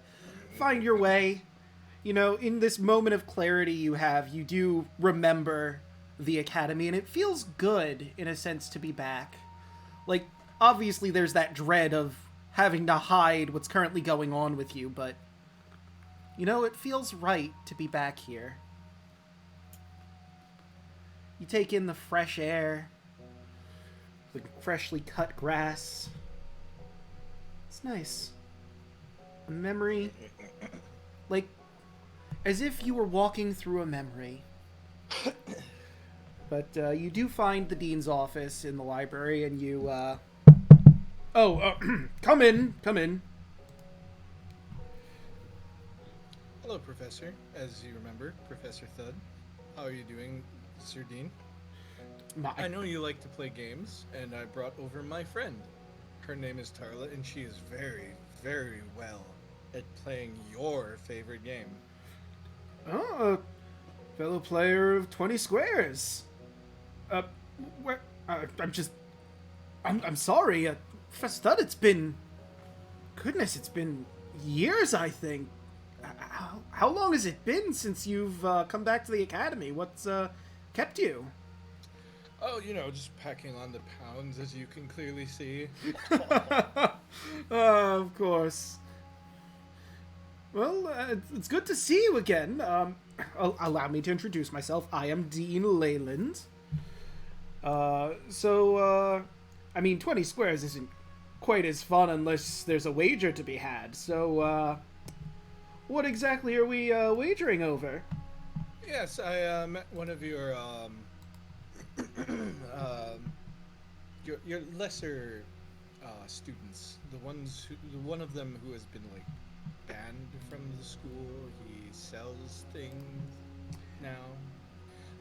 A: find your way. You know, in this moment of clarity you do remember the academy, and it feels good, in a sense, to be back. Like, obviously there's that dread of having to hide what's currently going on with you, but, you know, it feels right to be back here. You take in the fresh air, the freshly cut grass. It's nice. A memory, like, as if you were walking through a memory. But you do find the dean's office in the library, and you, come in.
B: Hello, Professor. As you remember, Professor Thud. How are you doing, Sir Dean? I know you like to play games, and I brought over my friend. Her name is Tarla, and she is very, very well at playing your favorite game.
A: Oh, fellow player of 20 Squares. Where? I'm sorry, Professor Thud. It's been years, I think. How long has it been since you've come back to the academy? What's kept you?
B: Oh, you know, just packing on the pounds, as you can clearly see.
A: Of course. Well, it's good to see you again. Allow me to introduce myself. I am Dean Leyland. I mean, 20 Squares isn't quite as fun unless there's a wager to be had. So, what exactly are we wagering over?
B: Yes, I met one of your your lesser students, one of them who has been like banned from the school. He sells things now.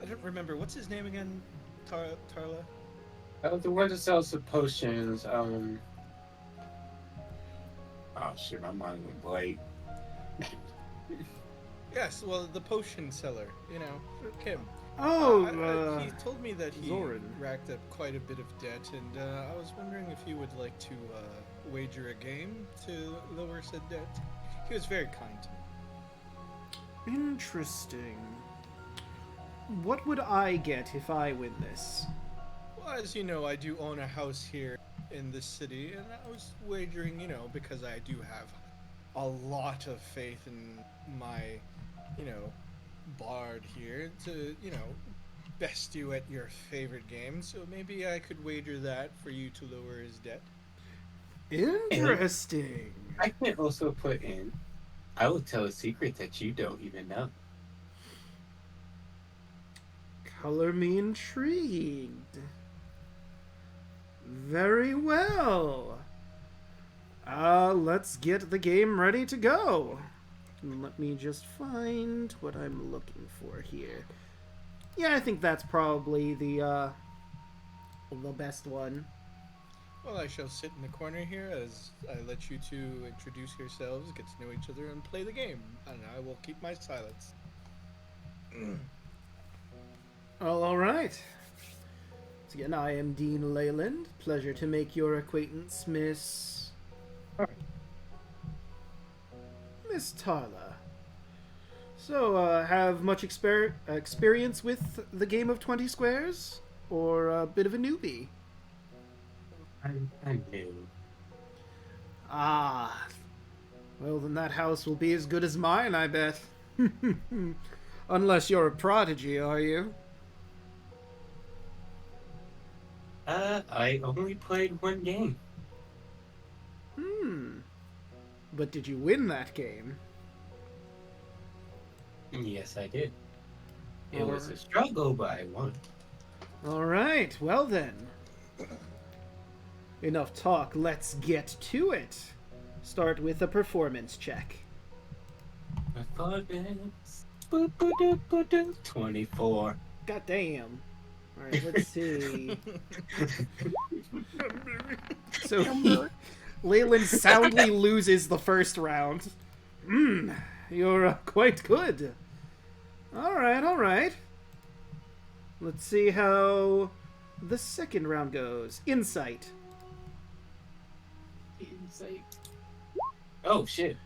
B: I don't remember what's his name again. Tarla.
E: The one that sells the potions. Oh shit, my mind went blank.
B: Yes, well, the potion seller. You know, him.
A: Oh,
B: he told me that he
A: Zoran.
B: racked up quite a bit of debt, and I was wondering if you would like to wager a game to lower said debt. He was very kind to me.
A: Interesting. what would I get if I win this?
B: Well, as you know, I do own a house here in this city, and I was wagering, because I do have a lot of faith in my, bard here to, best you at your favorite game. So maybe I could wager that for you to lower his debt.
A: Interesting.
E: I can also put in, I will tell a secret that you don't even know.
A: Color me intrigued. Very well. Let's get the game ready to go. Let me just find what I'm looking for here. Yeah, I think that's probably the best one.
B: Well, I shall sit in the corner here as I let you two introduce yourselves, get to know each other, and play the game. And I will keep my silence.
A: All right. Once again, I am Dean Leyland. Pleasure to make your acquaintance, Miss Tarla. So, have much experience with the game of 20 squares? Or a bit of a newbie?
E: I'm new.
A: Ah. Well, then that house will be as good as mine, I bet. Unless you're a prodigy, are you?
E: I only played one game.
A: But did you win that game?
E: Yes, I did. It
A: All
E: was a
A: right.
E: struggle, but I won.
A: Alright, well then. Enough talk, let's get to it. Start with a performance check.
E: Performance. 24.
A: God damn. Alright, let's see. So Leyland soundly loses the first round. You're quite good. Alright. Let's see how the second round goes. Insight.
E: Insight. Oh, shit.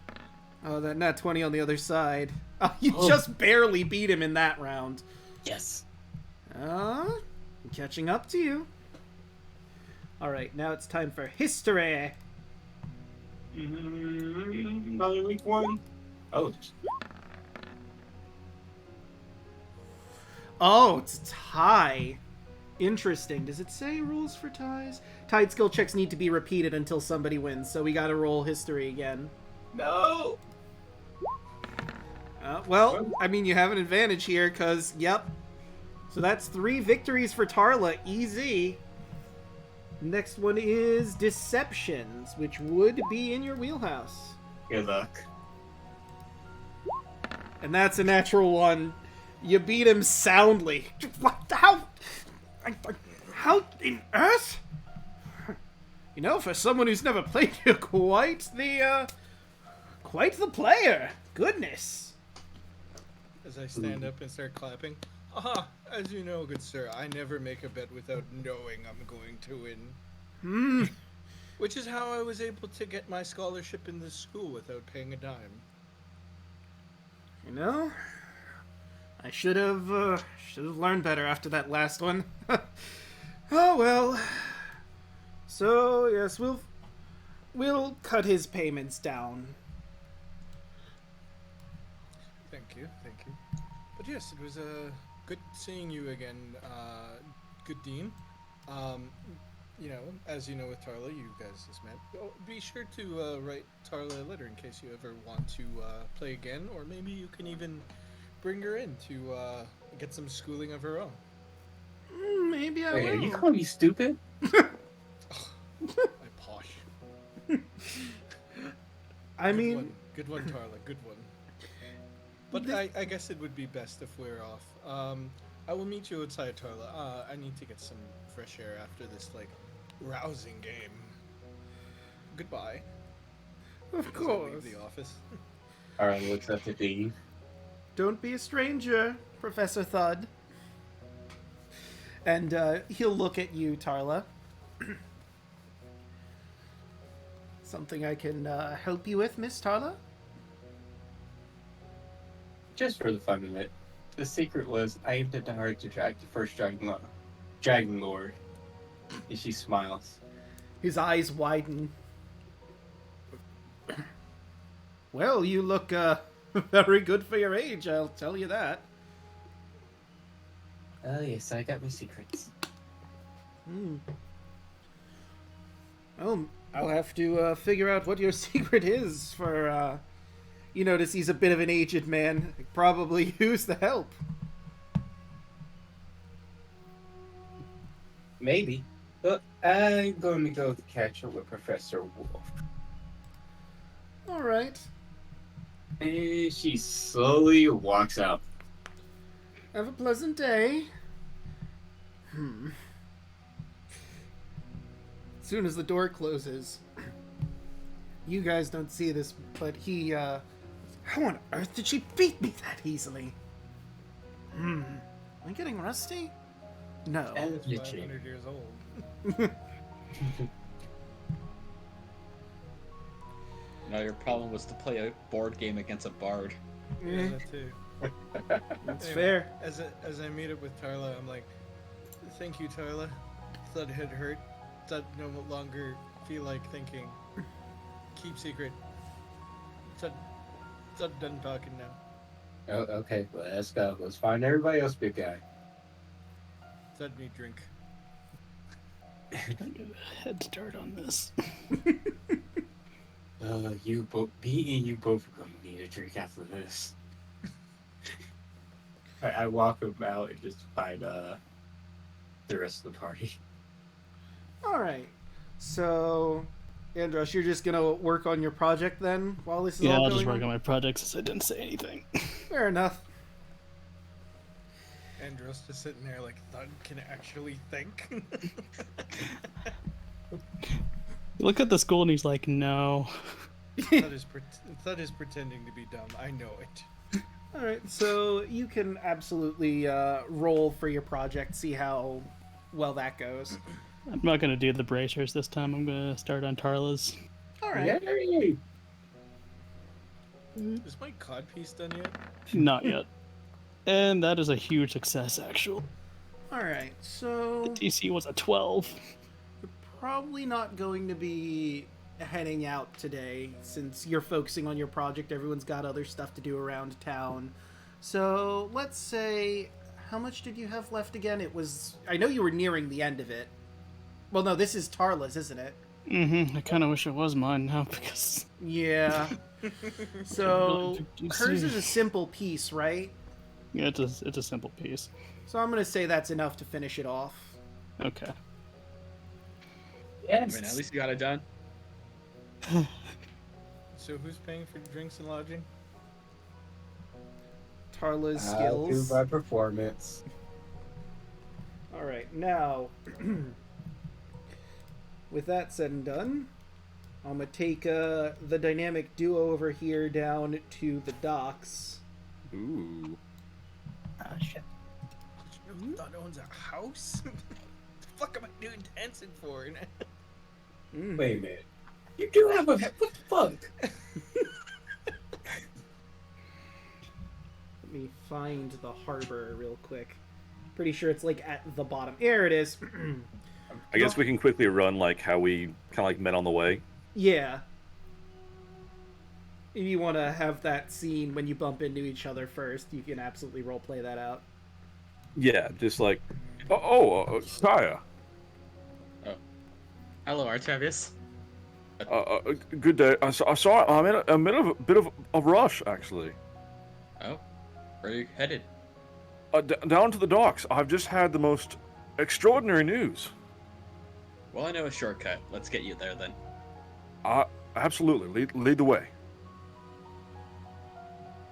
A: Oh, that nat 20 on the other side. Oh, you just barely beat him in that round.
E: Yes.
A: I'm catching up to you. Alright, now it's time for history.
E: Another week one. Oh.
A: Oh, it's a tie. Interesting. Does it say rules for ties? Tied skill checks need to be repeated until somebody wins, so we gotta roll history again.
E: No.
A: Well, I mean, you have an advantage here, because, yep. So that's 3 victories for Tarla. Easy. Next one is Deceptions, which would be in your wheelhouse.
E: Good luck.
A: And that's a natural one. You beat him soundly. What? How in earth? You know, for someone who's never played, you're quite the player. Goodness.
B: As I stand up and start clapping. Aha! As you know, good sir, I never make a bet without knowing I'm going to win. Which is how I was able to get my scholarship in this school without paying a dime.
A: You know, I should have learned better after that last one. Oh well. So yes, we'll cut his payments down.
B: Thank you. But yes, it was good seeing you again, good Dean. You know, as you know with Tarla, you guys just met. Oh, be sure to write Tarla a letter in case you ever want to play again, or maybe you can even bring her in to get some schooling of her own.
A: Maybe I
E: Wait,
A: will.
E: are you calling me stupid?
B: My posh.
A: I mean,
B: Good one, Tarla. Good one. But I guess it would be best if we're off. I will meet you outside, Tarla. I need to get some fresh air after this, rousing game. Goodbye.
A: of
B: As I
A: course.
B: leave the office.
E: Alright, looks up to Dean.
A: Don't be a stranger, Professor Thud. And he'll look at you, Tarla. Something I can help you with, Miss Tarla?
E: Just for the fun of it. The secret was I intended her to drag the first Dragon Lord. And she smiles.
A: His eyes widen. Well, you look very good for your age, I'll tell you that.
E: Oh yes, I got my secrets.
A: Well, I'll have to figure out what your secret is for, you notice he's a bit of an aged man. Probably use the help.
E: Maybe. But I'm going to go catch up with Professor Wolf.
A: Alright.
E: And she slowly walks out.
A: Have a pleasant day. As soon as the door closes, you guys don't see this, but he, how on earth did she beat me that easily? Am I getting rusty? No.
E: And
B: He's
E: bitchy.
B: 500 years old.
F: No, your problem was to play a board game against a bard.
B: Yeah, that too.
A: That's
B: Anyway,
A: fair.
B: As I meet up with Tarla, I'm like, thank you, Tarla. Thud had hurt. Thud no longer feel like thinking. Keep secret. Thud done talking now.
E: Oh, okay, well, let's go. Let's find everybody else, big guy.
B: Thud me drink.
D: I'm gonna get a head start on this.
E: You both, me and you both are going to need a drink after this. I walk him out and just find the rest of the party.
A: Alright. So, Andros, you're just gonna work on your project then while this is
D: Yeah,
A: all
D: I'll
A: going
D: just work
A: on?
D: on my project since I didn't say anything.
A: Fair enough.
B: Andros just sitting there like, Thud can actually think.
D: Look at the school and he's like, no.
B: Thud is pretending to be dumb. I know it.
A: Alright, so you can absolutely roll for your project, see how well that goes.
D: I'm not gonna do the bracers this time. I'm gonna start on Tarla's.
A: Alright.
E: Yay!
B: Is my codpiece done yet?
D: Not yet. And that is a huge success, actually.
A: Alright, so
D: DC was a 12.
A: you're probably not going to be heading out today since you're focusing on your project. Everyone's got other stuff to do around town. So let's say, how much did you have left again? It was, I know you were nearing the end of it. Well, no, this is Tarla's, isn't it?
D: Mm-hmm. I kind of wish it was mine now because.
A: Yeah. So
D: You
A: hers
D: see.
A: is a simple piece, right?
D: Yeah, it's a simple piece.
A: So I'm gonna say that's enough to finish it off.
D: Okay.
F: I
E: Yes!
F: mean, at least you got it done.
B: So who's paying for drinks and lodging?
A: Tarla's
E: I'll do
A: skills.
E: my performance.
A: All right, now, with that said and done, I'm gonna take the dynamic duo over here down to the docks.
C: Ooh.
E: Ah, shit.
B: You know Thud owns a house? The fuck am I doing dancing for?
A: Mm.
E: Wait a minute. You do have a... What the fuck?
A: Let me find the harbor real quick. Pretty sure it's like at the bottom. There it is.
C: I guess we can quickly run like how we kind of like met on the way.
A: Yeah. If you want to have that scene when you bump into each other first, you can absolutely roleplay that out.
C: Yeah, just like, Kyah.
F: Hello, Artavius.
C: Good day. I saw. I'm in a bit of a rush, actually.
F: Oh, where are you headed?
C: Down to the docks. I've just had the most extraordinary news.
F: Well, I know a shortcut. Let's get you there then.
C: Absolutely. Lead the way.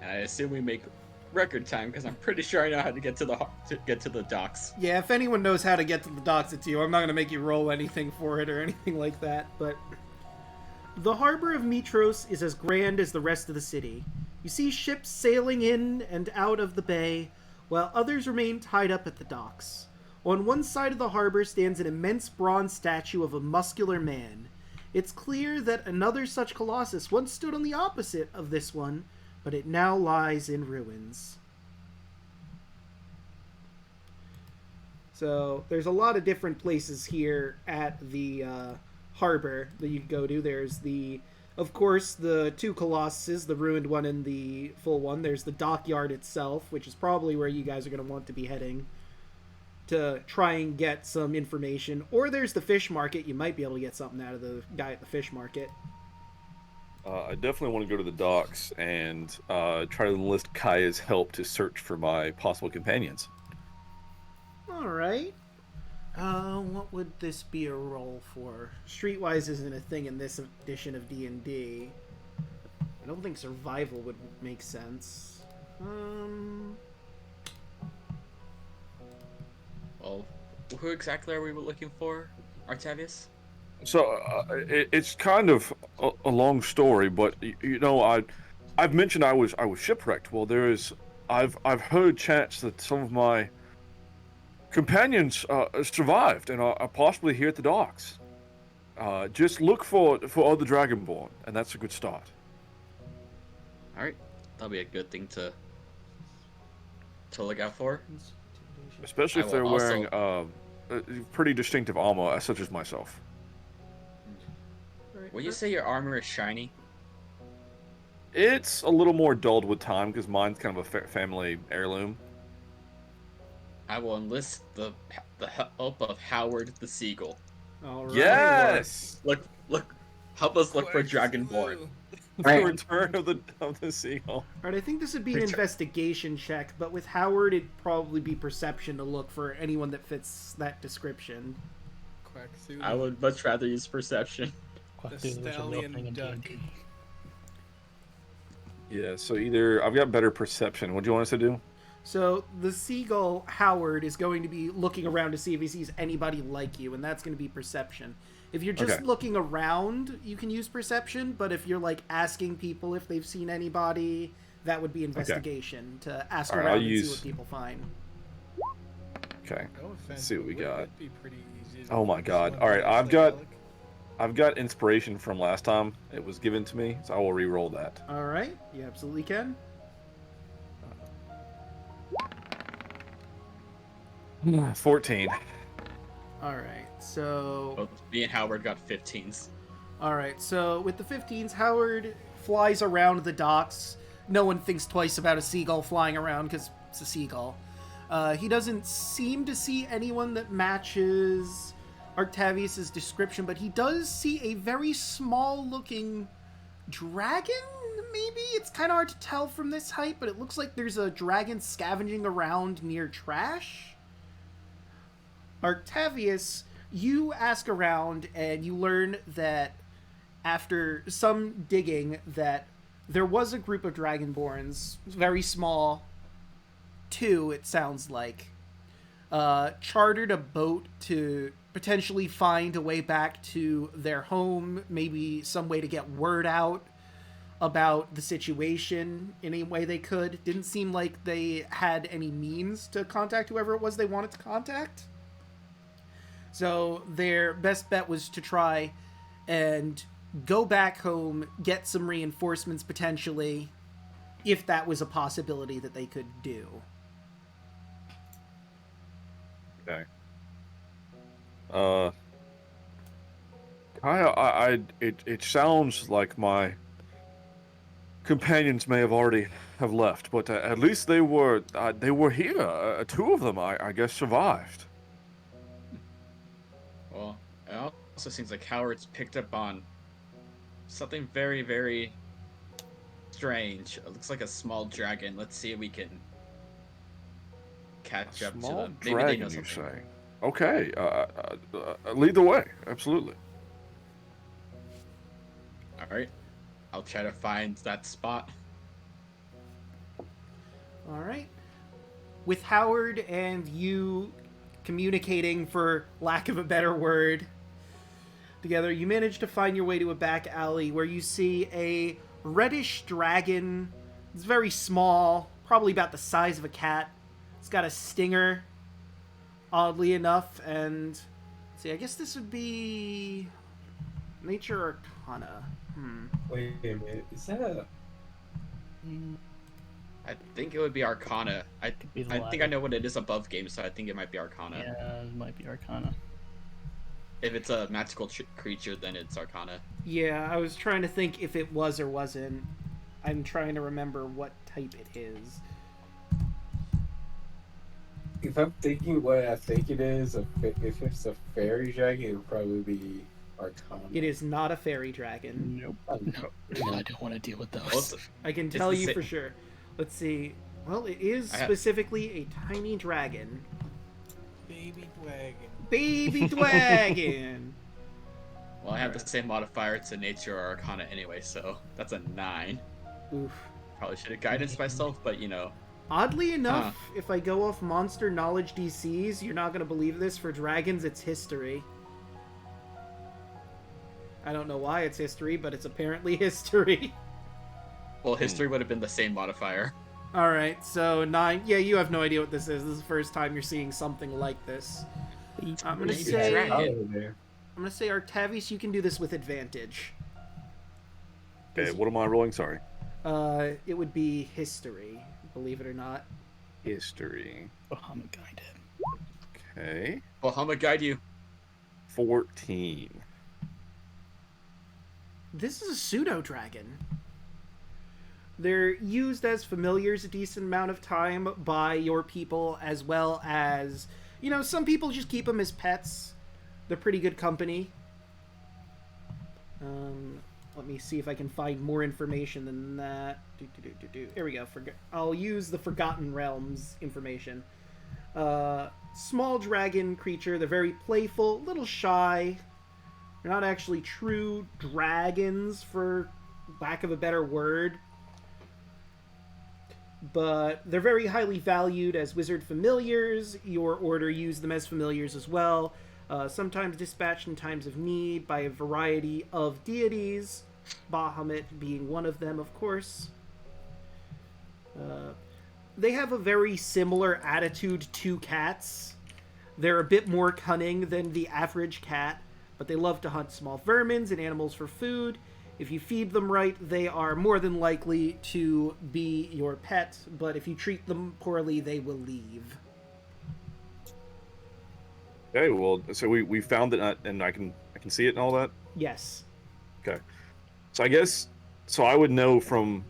F: And I assume we make record time because I'm pretty sure I know how to get to the docks.
A: Yeah, if anyone knows how to get to the docks, it's you. I'm not going to make you roll anything for it or anything like that, but... The harbor of Mytros is as grand as the rest of the city. You see ships sailing in and out of the bay, while others remain tied up at the docks. On one side of the harbor stands an immense bronze statue of a muscular man. It's clear that another such colossus once stood on the opposite of this one, but it now lies in ruins. So there's a lot of different places here at the harbor that you can go to. There's of course, the two colossuses, the ruined one and the full one. There's the dockyard itself, which is probably where you guys are going to want to be heading to try and get some information. Or there's the fish market. You might be able to get something out of the guy at the fish market.
C: I definitely want to go to the docks and try to enlist Kyah's help to search for my possible companions.
A: All right. What would this be a roll for? Streetwise isn't a thing in this edition of D&D. I don't think survival would make sense.
F: Well, who exactly are we looking for, Artavius?
C: So it's kind of a long story, but I've mentioned I was shipwrecked. Well, I've heard chants that some of my companions survived and are possibly here at the docks. Just look for other Dragonborn, and that's a good start.
F: All right, that'll be a good thing to look out for.
C: Especially if
F: I
C: they're
F: will
C: wearing pretty distinctive armor, such as myself.
F: Will you say your armor is shiny?
C: It's a little more dulled with time because mine's kind of a family heirloom.
F: I will enlist the help of Howard the Seagull.
A: All right.
C: Yes.
F: Look! Help us look for Dragonborn.
C: The return of the seagull.
A: All right, I think this would be an investigation check, but with Howard, it'd probably be perception to look for anyone that fits that description.
B: Quackthulhu.
F: I would much rather use perception.
B: The stallion duck.
C: Yeah, so either I've got better perception. What do you want us to do?
A: So the seagull, Howard, is going to be looking around to see if he sees anybody like you, and that's going to be perception. If you're just looking around, you can use perception, but if you're like asking people if they've seen anybody, that would be investigation to ask around and see what people find.
C: Okay.
B: No offense,
C: Let's see what we
B: but wouldn't
C: got.
B: that be pretty easy to
C: Oh my
B: find
C: god.
B: someone
C: All right,
B: that looks like
C: I've got inspiration from last time. It was given to me, so I will re-roll that.
A: All right, you absolutely can.
C: 14.
A: All right, so
F: Both me and Howard got 15s.
A: all right, so with the 15s, Howard flies around the docks. No one thinks twice about a seagull flying around because it's a seagull. He doesn't seem to see anyone that matches Artavius' description, but he does see a very small-looking dragon, maybe? It's kind of hard to tell from this height, but it looks like there's a dragon scavenging around near trash. Artavius, you ask around, and you learn that after some digging that there was a group of Dragonborns, very small, 2, it sounds like, chartered a boat to potentially find a way back to their home, maybe some way to get word out about the situation in any way they could. Didn't seem like they had any means to contact whoever it was they wanted to contact. So their best bet was to try and go back home, get some reinforcements potentially, if that was a possibility that they could do.
C: Okay. Kyah, it sounds like my companions may have already have left, but at least they were here. 2 of them, I guess, survived.
F: Well, it also seems like Howard's picked up on something very, very strange. It looks like a small dragon. Let's see if we can catch up to
C: Small
F: them. Maybe
C: dragon,
F: they know
C: you
F: something.
C: say? Okay. Lead the way. Absolutely.
F: All right, I'll try to find that spot.
A: All right. With Howard and you communicating, for lack of a better word, together, you manage to find your way to a back alley where you see a reddish dragon. It's very small, probably about the size of a cat. It's got a stinger, oddly enough, and let's see, I guess this would be Nature Arcana.
E: Wait a minute, is that a...
F: I think it would be Arcana.
D: Could be the
F: I think I
D: latter.
F: know what it is above game, so I think it might be Arcana.
D: Yeah, it might be Arcana.
F: If it's a magical creature, then it's Arcana.
A: Yeah, I was trying to think if it was or wasn't. I'm trying to remember what type it is.
E: If I'm thinking what I think it is, if it's a fairy dragon, it would probably be Arcana.
A: It is not a fairy dragon.
D: Nope.
E: Oh,
D: No, I don't want to deal with
F: Well,
D: those.
A: I can
F: It's
A: tell
F: the
A: you
F: sa-
A: for sure. Let's see. Well, it is
F: I have-
A: specifically a tiny dragon.
B: Baby dragon.
A: Baby dragon!
F: Well, I have the same modifier to nature or Arcana anyway, so that's a 9.
A: Oof.
F: Probably should have guidance myself, but
A: Oddly enough, if I go off monster knowledge DCs, you're not going to believe this, for dragons it's history. I don't know why it's history, but it's apparently history.
F: Well, history would have been the same modifier.
A: Alright, so 9. Yeah, you have no idea what this is. This is the first time you're seeing something like this. I'm gonna
F: Baby
A: say...
F: dragon.
E: Over there.
A: I'm gonna say, Artavius, you can do this with advantage.
C: Okay, what am I rolling? Sorry.
A: It would be history, believe it or not.
C: History.
D: Bahamut guide.
C: Okay.
F: Well, how am I guide you?
C: 14.
A: This is a pseudo-dragon. They're used as familiars a decent amount of time by your people, as well as, some people just keep them as pets. They're pretty good company. Let me see if I can find more information than that. Here we go. I'll use the Forgotten Realms information. Small dragon creature. They're very playful, a little shy. They're not actually true dragons, for lack of a better word. But they're very highly valued as wizard familiars. Your order use them as familiars as well. Sometimes dispatched in times of need by a variety of deities, Bahamut being one of them, of course. They have a very similar attitude to cats. They're a bit more cunning than the average cat, but they love to hunt small vermins and animals for food. If you feed them right, they are more than likely to be your pet, but if you treat them poorly, they will leave.
C: Okay, well, so we found it, and I can see it and all that.
A: Yes.
C: Okay, so I guess I would know from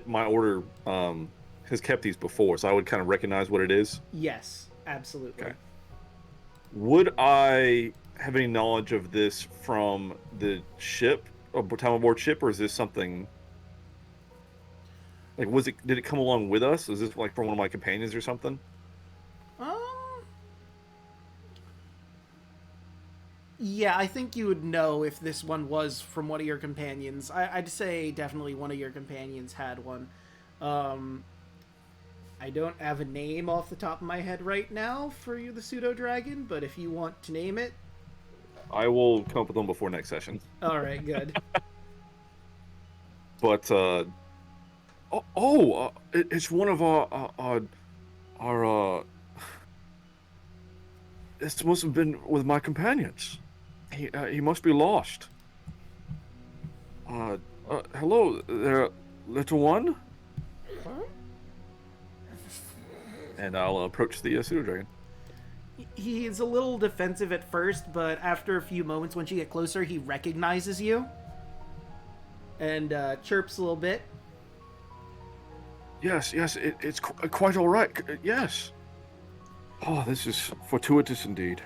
C: my order has kept these before, so I would kind of recognize what it is.
A: Yes, absolutely.
C: Okay. Would I have any knowledge of this from the ship, or time aboard ship, or is this something like did it come along with us? Is this like from one of my companions or something?
A: Yeah, I think you would know if this one was from one of your companions. I'd say definitely one of your companions had one. I don't have a name off the top of my head right now for you, the pseudo-dragon, but if you want to name it...
C: I will come up with them before next session.
A: Alright, good.
C: But, it's one of our this must have been with my companions. He must be lost. Hello there, little one. And I'll approach the pseudo-dragon.
A: He is a little defensive at first, but after a few moments, once you get closer, he recognizes you. And chirps a little bit.
C: Yes, it's quite all right. Yes. Oh, this is fortuitous indeed.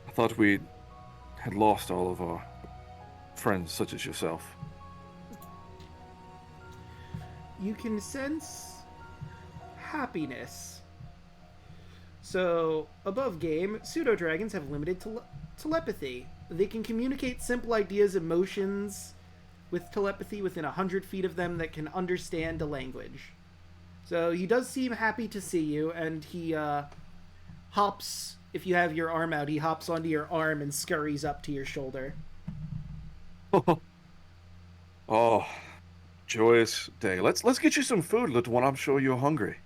C: I thought we had lost all of our friends, such as yourself.
A: You can sense happiness. So, above game, pseudo-dragons have limited telepathy. They can communicate simple ideas, emotions, with telepathy within 100 feet of them that can understand the language. So he does seem happy to see you, and he hops, if you have your arm out, he hops onto your arm and scurries up to your shoulder.
C: Oh, joyous day. Let's get you some food, little one. I'm sure you're hungry.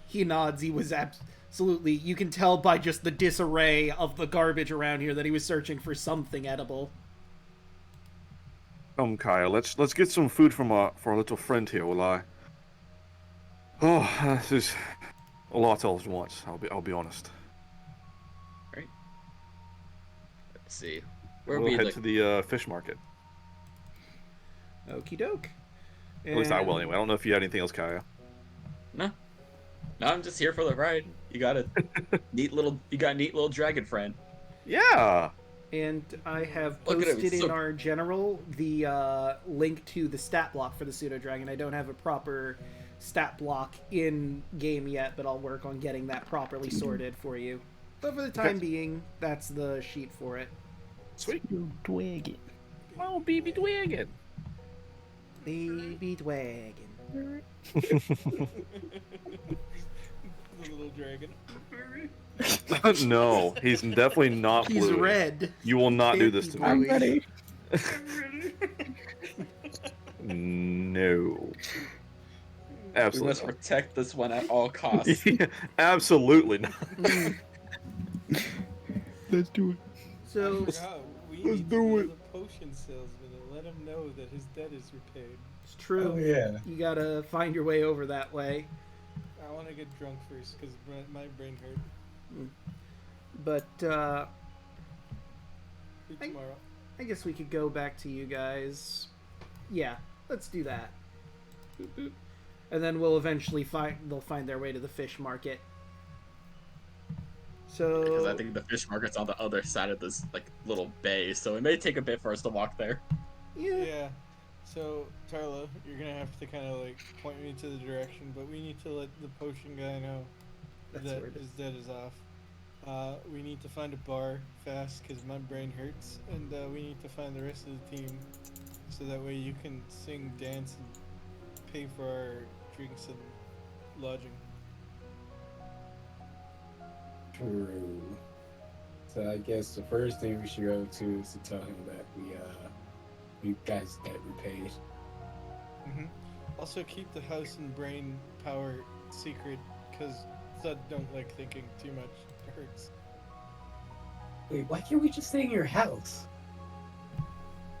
A: He nods. He was absolutely... You can tell by just the disarray of the garbage around here that he was searching for something edible.
C: Kyah, let's get some food for our little friend here, will I? Oh, this is a lot all at once. I'll be honest.
F: Let's see. Where
C: We'll
F: we
C: head
F: like
C: to the fish market.
A: Okie doke.
C: At least I will anyway. I don't know if you had anything else, Kyah.
F: No. No, I'm just here for the ride. You got a neat little dragon friend.
C: Yeah.
A: And I have
F: Look at him,
A: posted
F: he's
A: in
F: so-
A: our general the link to the stat block for the pseudo dragon. I don't have a proper stat block in game yet, but I'll work on getting that properly sorted for you. But for the time being, that's the sheet for it.
C: Sweet.
D: Dwagon.
C: Oh, baby Dwagon.
A: Baby dragon.
B: The little dragon.
C: No, he's definitely not
A: He's
C: blue.
A: red.
C: You will not do this to me.
A: I'm
D: ready.
C: No.
F: We
C: Absolutely
F: must
C: not.
F: protect this one at all costs.
C: Yeah, absolutely not.
D: Let's do it.
A: So
B: We
C: Let's
B: need
C: do
B: to
C: it.
B: the potion salesman and let him know that his debt is repaid.
A: it's true.
E: Oh yeah.
A: You gotta find your way over that way.
B: I want to get drunk first because my brain hurt.
A: But
B: See you tomorrow.
A: I guess we could go back to you guys. Yeah, let's do that. And then we'll eventually they'll find their way to the fish market. So
F: Because I think the fish market's on the other side of this like little bay, so it may take a bit for us to walk there.
B: Yeah. So, Tarlo, you're gonna have to kind of like point me to the direction, but we need to let the potion guy know
A: That's
B: that
A: where it is.
B: his debt is off. We need to find a bar fast because my brain hurts, and we need to find the rest of the team so that way you can sing, dance, and pay for our drinks and lodging.
E: True. So I guess the first thing we should go to is to tell him that we guys debt repaid.
B: Also, keep the house and brain power secret because Thud don't like thinking too much. It hurts.
E: Wait, why can't we just stay in your house?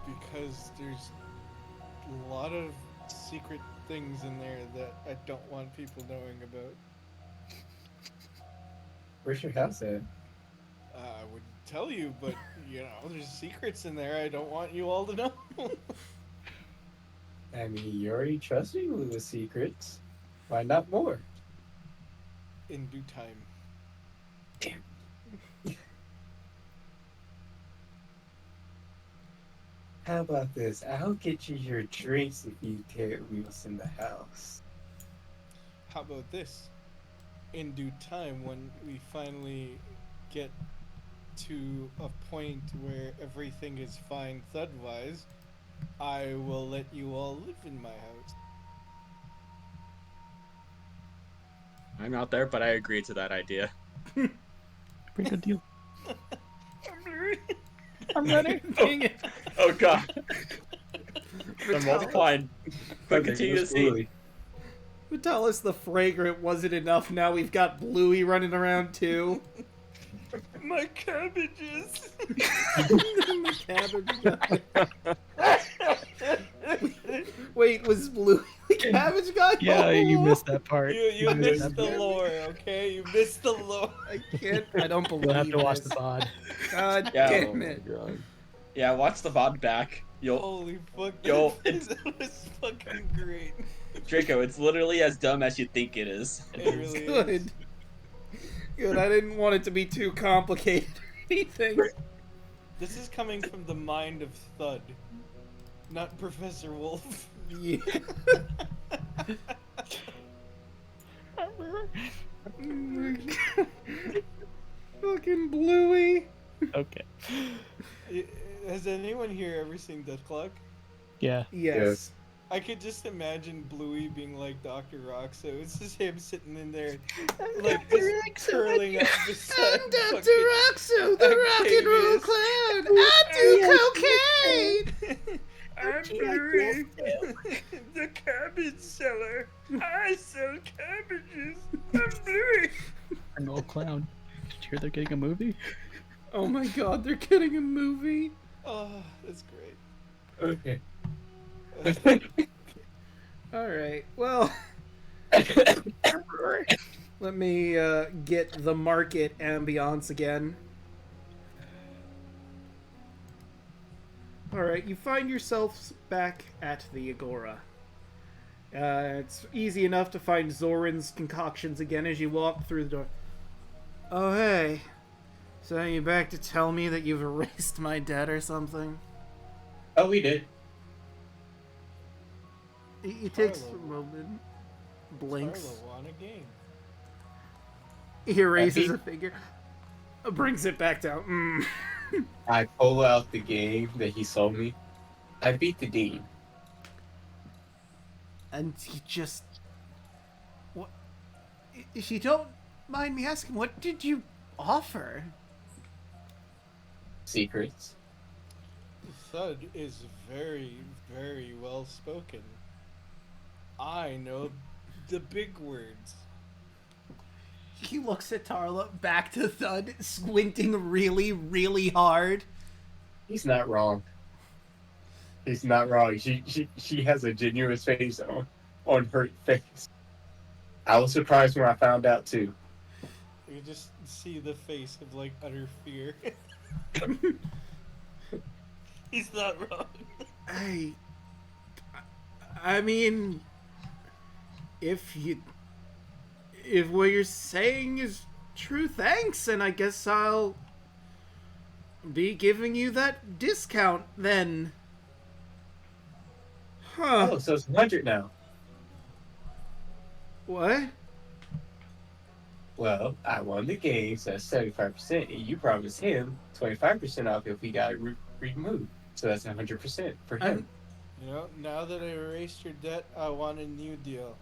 B: Because there's a lot of secret things in there that I don't want people knowing about.
E: Where's your house at?
B: I would tell you, but you know, there's secrets in there I don't want you all to know.
E: I mean, you already trust me with the secrets. Why not more?
B: In due time.
E: Damn. How about this? I'll get you your drinks if you can't leave us in the house.
B: How about this? In due time, when we finally get to a point where everything is fine Thud-wise, I will let you all live in my house.
F: I'm out there, but I agree to that idea.
D: Pretty good deal.
A: I'm ready. Dang it.
F: Oh god. They're multiplying. But continue to see.
E: Bloouey.
A: Vitalis the Fragrant wasn't enough. Now we've got Bloouey running around too.
B: My cabbages!
A: The cabbage guy. Wait, was Bloouey the cabbage guy?
D: Yeah, you missed that part.
B: You
D: missed
B: missed
D: that
B: the
D: part.
B: lore, okay? You missed the lore.
A: I can't. I don't believe
D: You'll have to watch
A: this.
D: the pod.
A: God
F: Yeah.
A: damn it.
C: God.
F: Yeah, watch the VOD back. You'll
B: Holy fuck.
F: Yo,
B: that was fucking great.
F: Draco, it's literally as dumb as you think it is.
B: It really
A: Good.
B: is.
A: Good. I didn't want it to be too complicated or anything.
B: This is coming from the mind of Thud, not Professor Wolf.
A: Yeah. Oh my God. Fucking Bloouey.
D: Okay.
B: Has anyone here ever seen Death Clock?
D: Yeah.
A: Yes.
B: I could just imagine Bloouey being like Dr. Rock, so it's just him sitting in there, like just curling up beside
A: I'm Dr.
B: fucking
A: Roxo, the rock and roll
B: Octavius.
A: clown. I do cocaine.
B: I'm Bloouey, the cabbage seller. I sell cabbages. I'm Bloouey.
D: An old clown. Did you hear they're getting a movie?
A: Oh my God, they're getting a movie.
B: Oh, that's great.
E: Okay.
A: All right. Well, Let me get the market ambiance again. Alright, you find yourselves back at the Agora. It's easy enough to find Zoran's concoctions again as you walk through the door. Oh, hey. So are you back to tell me that you've erased my debt or something?
E: Oh, we did.
A: He takes
B: Carlo.
A: a moment, blinks.
B: Carlo won a game.
A: He erases
E: beat-
A: a figure, brings it back down.
E: I pull out the game that he sold me. I beat the dean.
A: And he just... What? If you don't mind me asking, what did you offer?
E: Secrets.
B: Thud is very, very well spoken. I know the big words.
A: He looks at Tarla, back to Thud, squinting really, really hard.
E: He's not wrong. He's not wrong. She has a genuine face on her face. I was surprised when I found out too.
B: You just see the face of like utter fear. He's not wrong.
A: I mean, if what you're saying is true, thanks, and I guess I'll be giving you that discount then. Huh.
E: Oh, so it's 100 now.
A: What?
E: Well, I won the game, so that's 75%, and you promised him 25% off if we got removed. So that's 100% for him.
B: You know, now that I erased your debt, I want a new deal.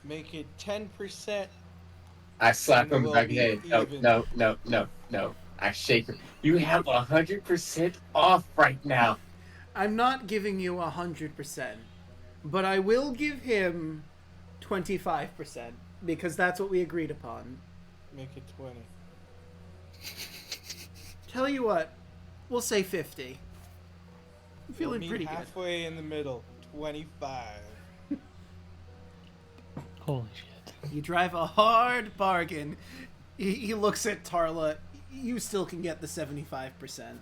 B: Make it 10%.
E: I slap
B: and
E: him
B: we'll
E: back in
B: be
E: the head.
B: even.
E: No. I shake him. You have 100% off right now.
A: I'm not giving you 100%, but I will give him 25%, because that's what we agreed upon.
B: Make it 20.
A: Tell you what, we'll say 50. I'm feeling
B: Meet
A: pretty good.
B: halfway in the middle. 25.
D: Holy shit.
A: You drive a hard bargain. He looks at Tarla. You still can get the 75%.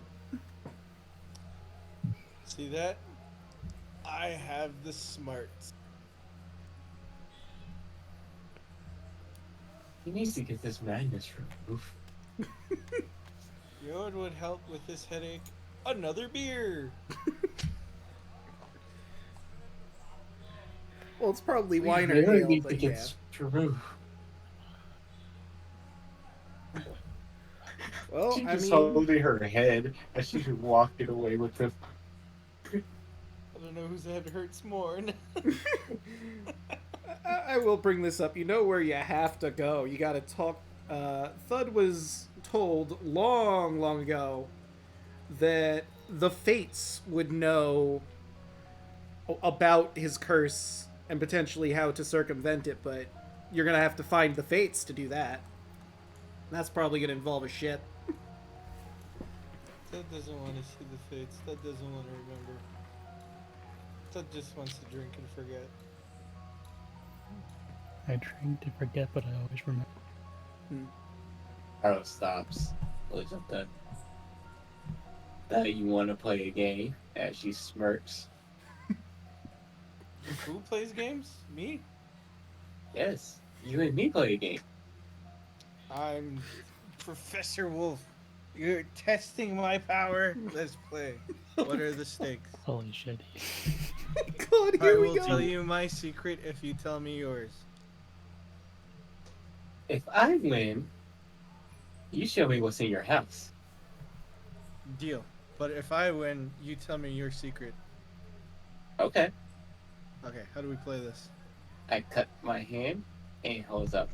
B: See that? I have the smarts.
E: He needs to get this madness removed.
B: You know what would help with this headache? Another beer.
A: Well, it's probably
E: We
A: wine or
E: really
A: ale,
E: need to
A: but
E: get
A: yeah.
E: through.
A: Well,
E: She
A: I
E: just
A: mean,
E: holding her head as she's walking away with him.
B: I don't know whose head hurts more.
A: I will bring this up. You know where you have to go. You gotta talk. Thud was told long, long ago that the Fates would know about his curse and potentially how to circumvent it, but you're gonna have to find the Fates to do that. That's probably gonna involve a ship.
B: That doesn't want to see the fates. That doesn't want to remember. That just wants to drink and forget.
D: I drink to forget, but I always remember.
E: Carl stops. Looks at that. That you want to play a game? As she smirks.
B: Who plays games? Me?
E: Yes, you and me play a game.
B: I'm Professor Wolf. You're testing my power. Let's play. What are the stakes?
D: Holy shit.
A: God,
B: I
A: here we
B: will
A: go.
B: tell you my secret if you tell me yours.
E: If I win, you show me what's in your house.
B: Deal. But if I win, you tell me your secret.
E: Okay.
B: Okay, how do we play this?
E: I cut my hand and holds up.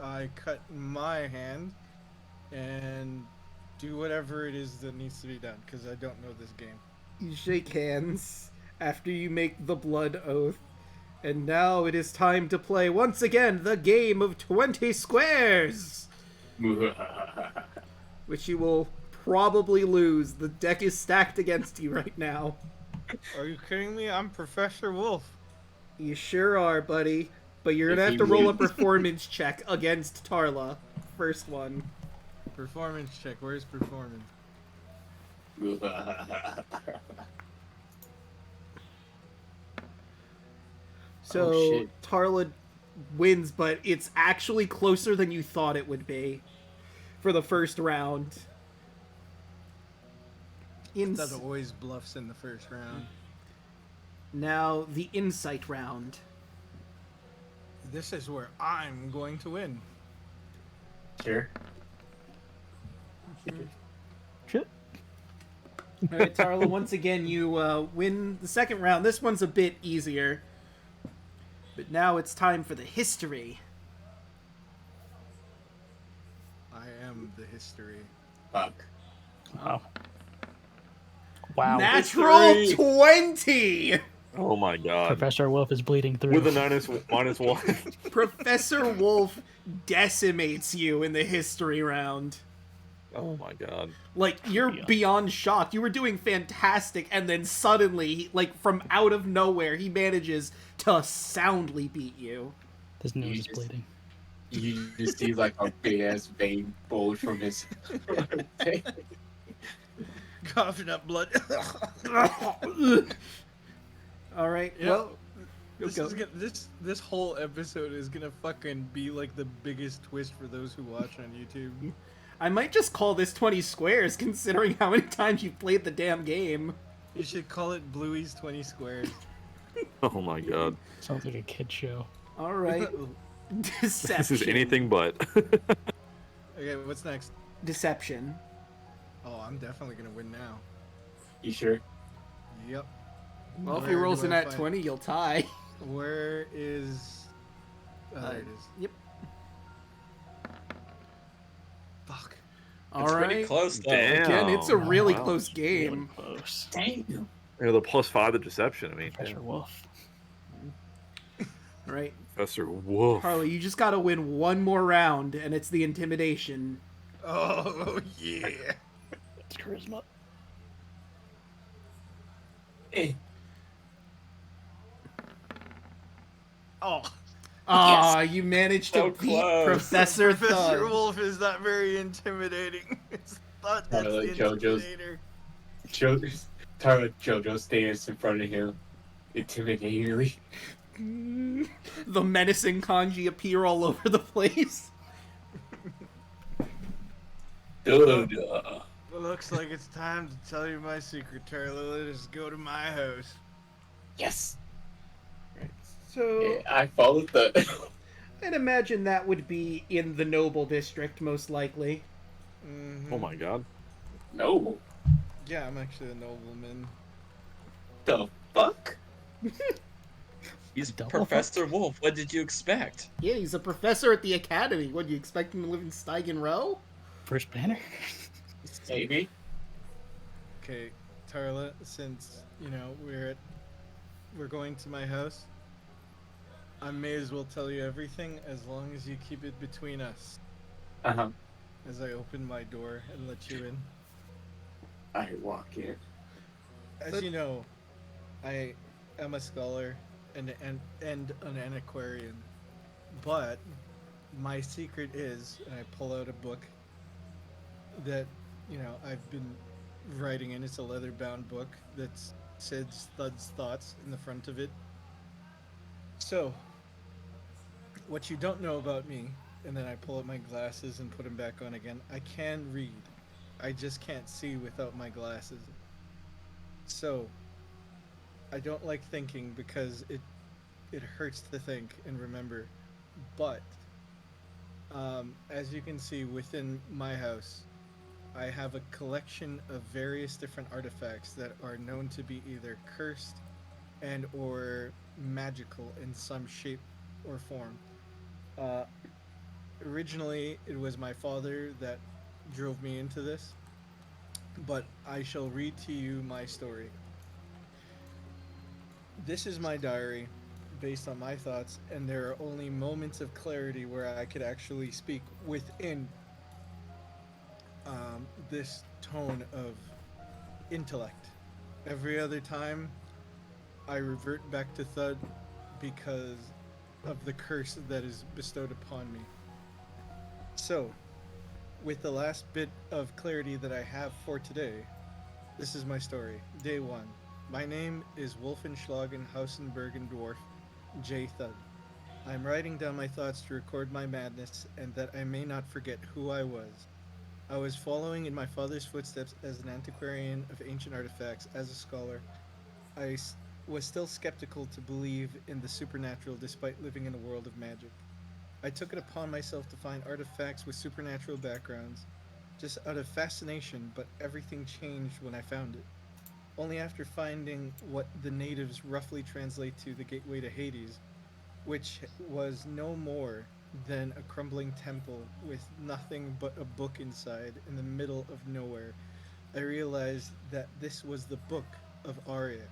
B: I cut my hand and do whatever it is that needs to be done, because I don't know this game.
A: You shake hands after you make the blood oath. And now it is time to play once again the game of 20 squares, which you will probably lose. The deck is stacked against you right now.
B: Are you kidding me? I'm Professor Wolf.
A: You sure are, buddy. But you're gonna
E: If
A: have
E: he
A: to roll a
E: wins.
A: performance check against Tarla. First one.
B: Performance check. Where's performance?
A: So
E: Oh, shit.
A: Tarla wins, but it's actually closer than you thought it would be for the first round.
B: That always bluffs in the first round.
A: Now the insight round.
B: This is where I'm going to win.
E: Sure.
D: Shit.
A: All right, Tarla. Once again, you win the second round. This one's a bit easier, but now it's time for the history.
B: I am the history.
E: Fuck.
D: Wow. Wow.
A: Natural
F: History.
A: 20.
C: Oh my god.
D: Professor Wolf is bleeding through.
C: With a -1.
A: Professor Wolf decimates you in the history round.
C: Oh my god.
A: Like, you're
D: Yeah.
A: beyond shocked. You were doing fantastic, and then suddenly, like, from out of nowhere, he manages to soundly beat you.
D: His nose is
E: Jesus.
D: bleeding.
E: You just see like a big ass vein bulge from his.
B: Coughing up blood.
A: All right,
B: Yeah.
A: well,
B: This,
A: go.
B: is gonna, this whole episode is gonna fucking be like the biggest twist for those who watch on YouTube.
A: I might just call this 20 squares, considering how many times you've played the damn game.
B: You should call it Bloouey's 20 Squares.
C: Oh my god.
D: Sounds like a kid show.
A: All right, deception.
C: This is anything but.
B: Okay, what's next?
A: Deception.
B: Oh, I'm definitely gonna win now.
E: You sure?
B: Yep.
A: Well, if he
B: Where
A: rolls
B: do
A: in
B: I
A: at
B: find-
A: 20, you'll tie.
B: Where is... Oh, there it is.
A: Yep.
B: Fuck.
A: All
F: It's
A: right.
F: pretty close though.
C: Damn.
A: Again, it's a really
C: Wow.
A: close game.
D: Really close.
E: Damn.
C: You know, the +5 of deception. I mean,
D: Professor Wolf.
A: All right,
C: Professor Wolf.
A: Harley, you just gotta win one more round, and it's the intimidation.
B: Oh, yeah.
D: It's charisma.
E: Eh.
B: Oh,
A: Ah, you managed to
F: So
A: beat
F: close.
A: Professor
B: Professor
A: Thud.
B: Wolf is not very intimidating. It's not that's the
E: JoJo's-
B: intimidator.
E: JoJo stands in front of him, intimidatingly.
A: The menacing kanji appear all over the place.
E: Dude.
B: Looks like it's time to tell you my secret, Tarla. Let us go to my house.
E: Yes.
A: So,
E: Yeah, I followed the.
A: I'd imagine that would be in the Noble District, most likely.
B: Mhm.
C: Oh my god.
E: No.
B: Yeah, I'm actually a nobleman.
E: The fuck?
F: He's
D: Double
F: Professor Wolf. What did you expect?
A: Yeah, he's a professor at the academy. What, do you expect him to live in Steigen Row?
D: First banner?
E: Maybe.
B: Okay, Tarla, since we're going to my house, I may as well tell you everything as long as you keep it between us.
E: Uh huh.
B: As I open my door and let you in.
E: I walk in.
B: As you know, I am a scholar and an antiquarian, but my secret is, and I pull out a book that I've been writing in. It's a leather-bound book that says Thud's thoughts in the front of it. So, what you don't know about me, and then I pull up my glasses and put them back on again. I can read. I just can't see without my glasses. So, I don't like thinking because it hurts to think and remember. But, as you can see within my house, I have a collection of various different artifacts that are known to be either cursed and or magical in some shape or form. Originally, it was my father that drove me into this, but I shall read to you my story. This is my diary, based on my thoughts, and there are only moments of clarity where I could actually speak within this tone of intellect. Every other time, I revert back to Thud, because of the curse that is bestowed upon me. So, with the last bit of clarity that I have for today, this is my story. Day 1. My name is Wolfenschlagen Hausenbergen Dwarf J. Thud. I'm writing down my thoughts to record my madness and that I may not forget who I was. I was following in my father's footsteps as an antiquarian of ancient artifacts, as a scholar. I was still skeptical to believe in the supernatural despite living in a world of magic. I took it upon myself to find artifacts with supernatural backgrounds, just out of fascination, but everything changed when I found it. Only after finding what the natives roughly translate to the gateway to Hades, which was no more than a crumbling temple with nothing but a book inside in the middle of nowhere, I realized that this was the Book of Aria.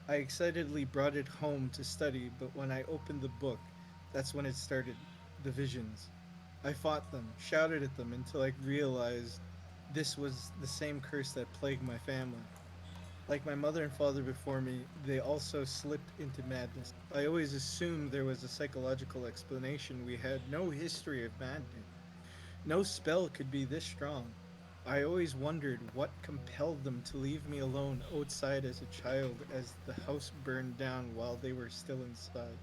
B: I excitedly brought it home to study, but when I opened the book, that's when it started. The visions. I fought them, shouted at them until I realized this was the same curse that plagued my family. Like my mother and father before me, they also slipped into madness. I always assumed there was a psychological explanation. We had no history of madness. No spell could be this strong. I always wondered what compelled them to leave me alone outside as a child as the house burned down while they were still inside.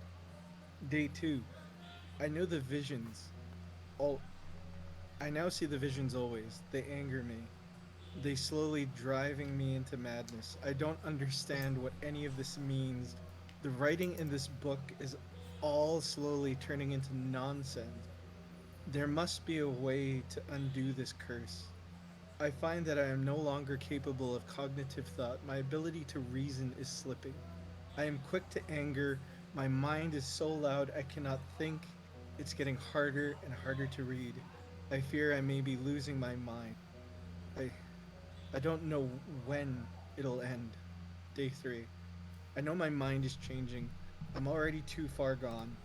B: Day 2. I know the visions. All I now see the visions always. They anger me. They slowly driving me into madness. I don't understand what any of this means. The writing in this book is all slowly turning into nonsense. There must be a way to undo this curse. I find that I am no longer capable of cognitive thought. My ability to reason is slipping. I am quick to anger. My mind is so loud I cannot think. It's getting harder and harder to read. I fear I may be losing my mind. I I don't know when it'll end. Day 3. I know my mind is changing. I'm already too far gone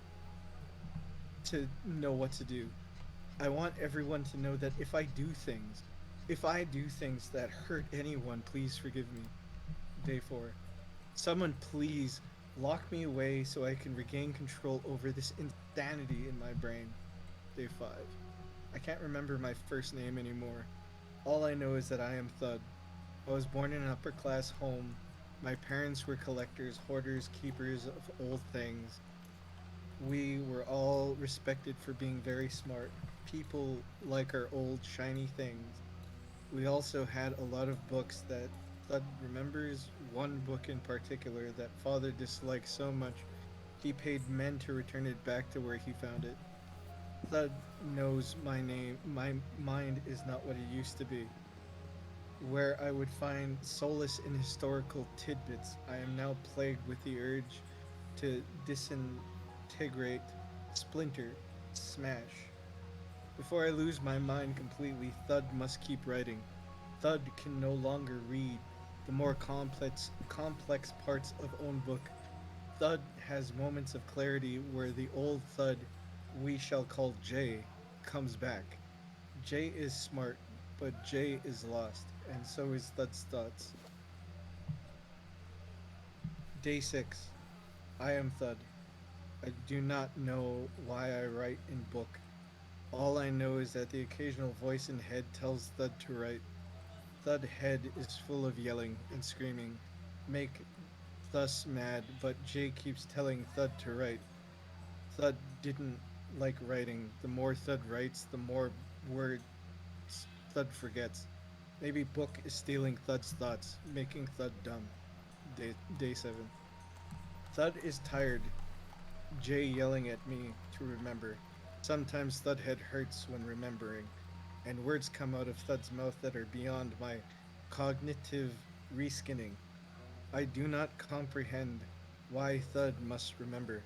B: to know what to do. I want everyone to know that if I do things that hurt anyone, please forgive me. Day 4. Someone please lock me away so I can regain control over this insanity in my brain. Day 5. I can't remember my first name anymore. All I know is that I am Thud. I was born in an upper class home. My parents were collectors, hoarders, keepers of old things. We were all respected for being very smart. People like our old shiny things. We also had a lot of books that Thud remembers one book in particular that father disliked so much he paid men to return it back to where he found it. Thud knows my name. My mind is not what it used to be. Where I would find solace in historical tidbits, I am now plagued with the urge to disintegrate, splinter, smash. Before I lose my mind completely, Thud must keep writing. Thud can no longer read the more complex parts of own book. Thud has moments of clarity where the old Thud we shall call Jay comes back. Jay is smart, but Jay is lost, and so is Thud's thoughts. Day 6. I am Thud. I do not know why I write in book. All I know is that the occasional voice in head tells Thud to write. Thud head is full of yelling and screaming. Make Thus mad, but Jay keeps telling Thud to write. Thud didn't like writing. The more Thud writes, the more words Thud forgets. Maybe book is stealing Thud's thoughts, making Thud dumb. Day 7. Thud is tired. Jay yelling at me to remember. Sometimes Thud head hurts when remembering, and words come out of Thud's mouth that are beyond my cognitive reskinning. I do not comprehend why Thud must remember.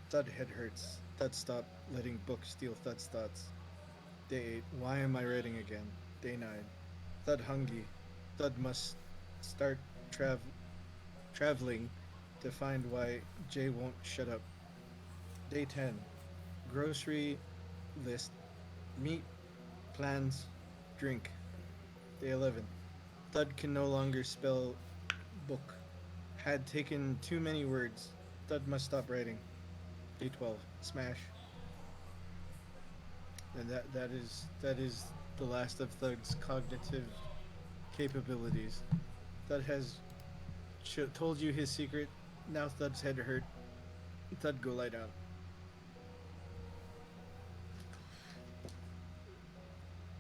B: Thud head hurts. Thud stop letting book steal Thud's thoughts. Day 8. Why am I writing again? Day 9. Thud hungry. Thud must start traveling to find why Jay won't shut up. Day 10. Grocery list. Meat, plans, drink. Day 11. Thud can no longer spell book. Had taken too many words. Thud must stop writing. D12. Smash. And that is the last of Thug's cognitive capabilities. Thud has told you his secret. Now Thud's head hurt. Thud, go lie down.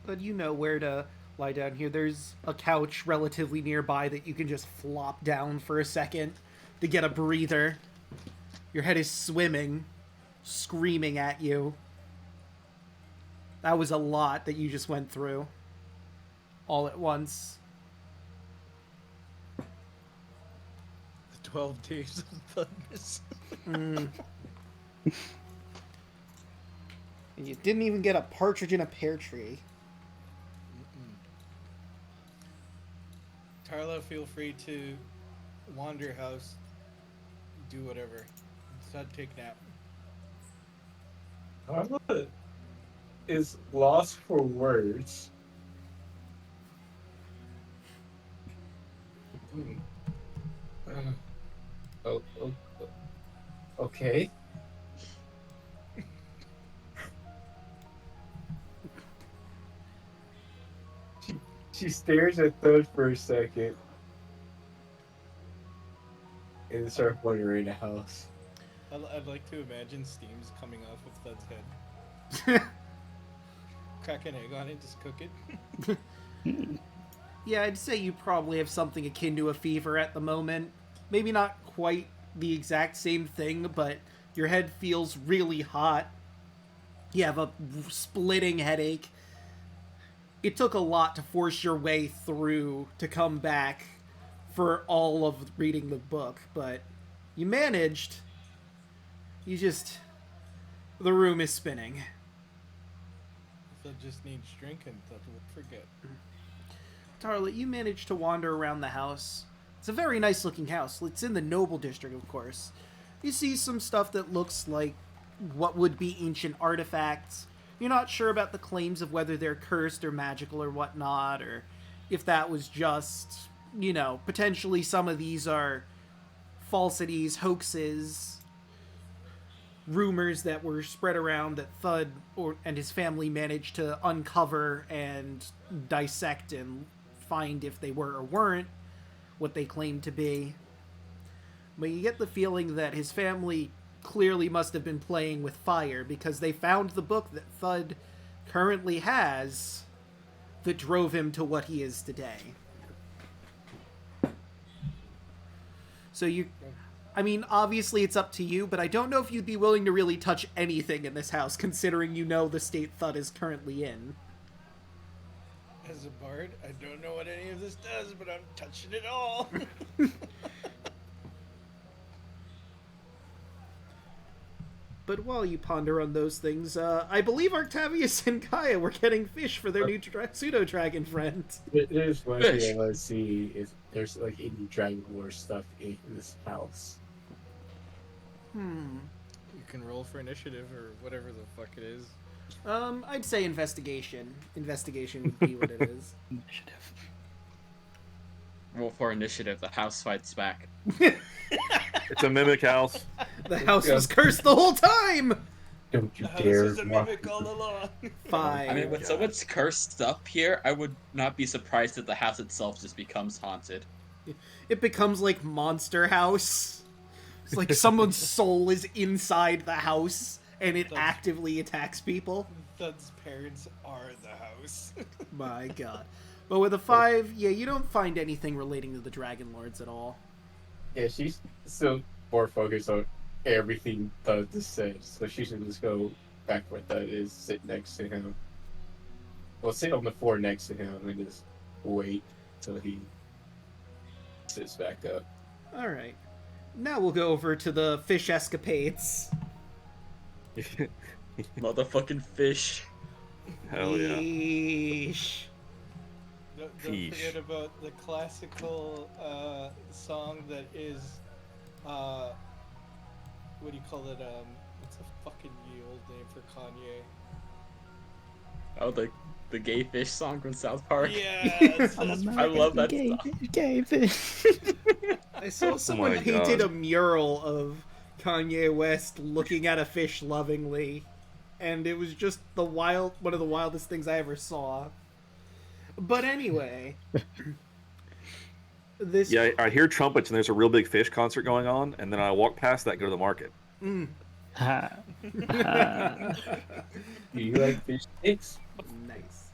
A: But you know where to lie down here. There's a couch relatively nearby that you can just flop down for a second to get a breather. Your head is swimming, screaming at you. That was a lot that you just went through. All at once.
B: The 12 days of Thudness.
A: And you didn't even get a partridge in a pear tree.
B: Tarlo, feel free to wander house, do whatever. Thud, take nap.
E: Carla is lost for words. Oh, okay. She stares at Thud for a second and then starts wandering the house.
B: I'd like to imagine steam's coming off of Thud's head. Crack an egg on it, just cook it.
A: Yeah, I'd say you probably have something akin to a fever at the moment. Maybe not quite the exact same thing, but your head feels really hot. You have a splitting headache. It took a lot to force your way through to come back for all of reading the book, but you managed. The room is spinning.
B: Thud just needs drinking. Thud will forget.
A: Tarlet, you managed to wander around the house. It's a very nice looking house. It's in the Noble District, of course. You see some stuff that looks like what would be ancient artifacts. You're not sure about the claims of whether they're cursed or magical or whatnot, or if that was just, potentially some of these are falsities, hoaxes, rumors that were spread around that Thud and his family managed to uncover and dissect and find if they were or weren't what they claimed to be. But you get the feeling that his family clearly must have been playing with fire, because they found the book that Thud currently has that drove him to what he is today. So obviously it's up to you, but I don't know if you'd be willing to really touch anything in this house, considering you know the state Thud is currently in.
B: As a bard, I don't know what any of this does, but I'm touching it all.
A: But while you ponder on those things, I believe Octavius and Kyah were getting fish for their new pseudo-dragon friend.
E: There's one thing I want to see is there's like any Dragon War stuff in this house.
B: You can roll for initiative or whatever the fuck it is.
A: I'd say investigation. Investigation would be what it is.
D: Initiative.
F: Roll for initiative. The house fights back.
C: It's a mimic house.
A: The house was cursed the whole time!
E: Don't you
B: The house
E: dare
B: is a mimic all along.
A: 5.
F: I mean, with so much cursed stuff here, I would not be surprised if the house itself just becomes haunted.
A: It becomes like Monster House. It's like someone's soul is inside the house, and it actively attacks people.
B: Thud's parents are the house.
A: My god. But with a 5, yeah, you don't find anything relating to the Dragon Lords at all.
E: Yeah, she's still more focused on everything Thud just said, so she should just go back where Thud is, sit next to him. Well, sit on the floor next to him and just wait till he sits back up.
A: Alright. Now we'll go over to the fish escapades.
F: Motherfucking fish.
C: Hell yeah.
A: Yeesh.
B: Don't
C: Peace.
B: forget about the classical song that is, what do you call it? What's a fucking ye old name for Kanye?
F: Oh, the gay fish song from South Park.
B: Yeah,
F: I love that
D: gay,
F: song.
D: gay fish.
A: I saw someone
C: my
A: painted
C: God.
A: a mural of Kanye West looking at a fish lovingly, and it was just one of the wildest things I ever saw. But anyway, this
C: Yeah, I hear trumpets and there's a real big fish concert going on, and then I walk past that, and go to the market.
D: Ha. Ha.
E: Do you like fish sticks?
A: Nice.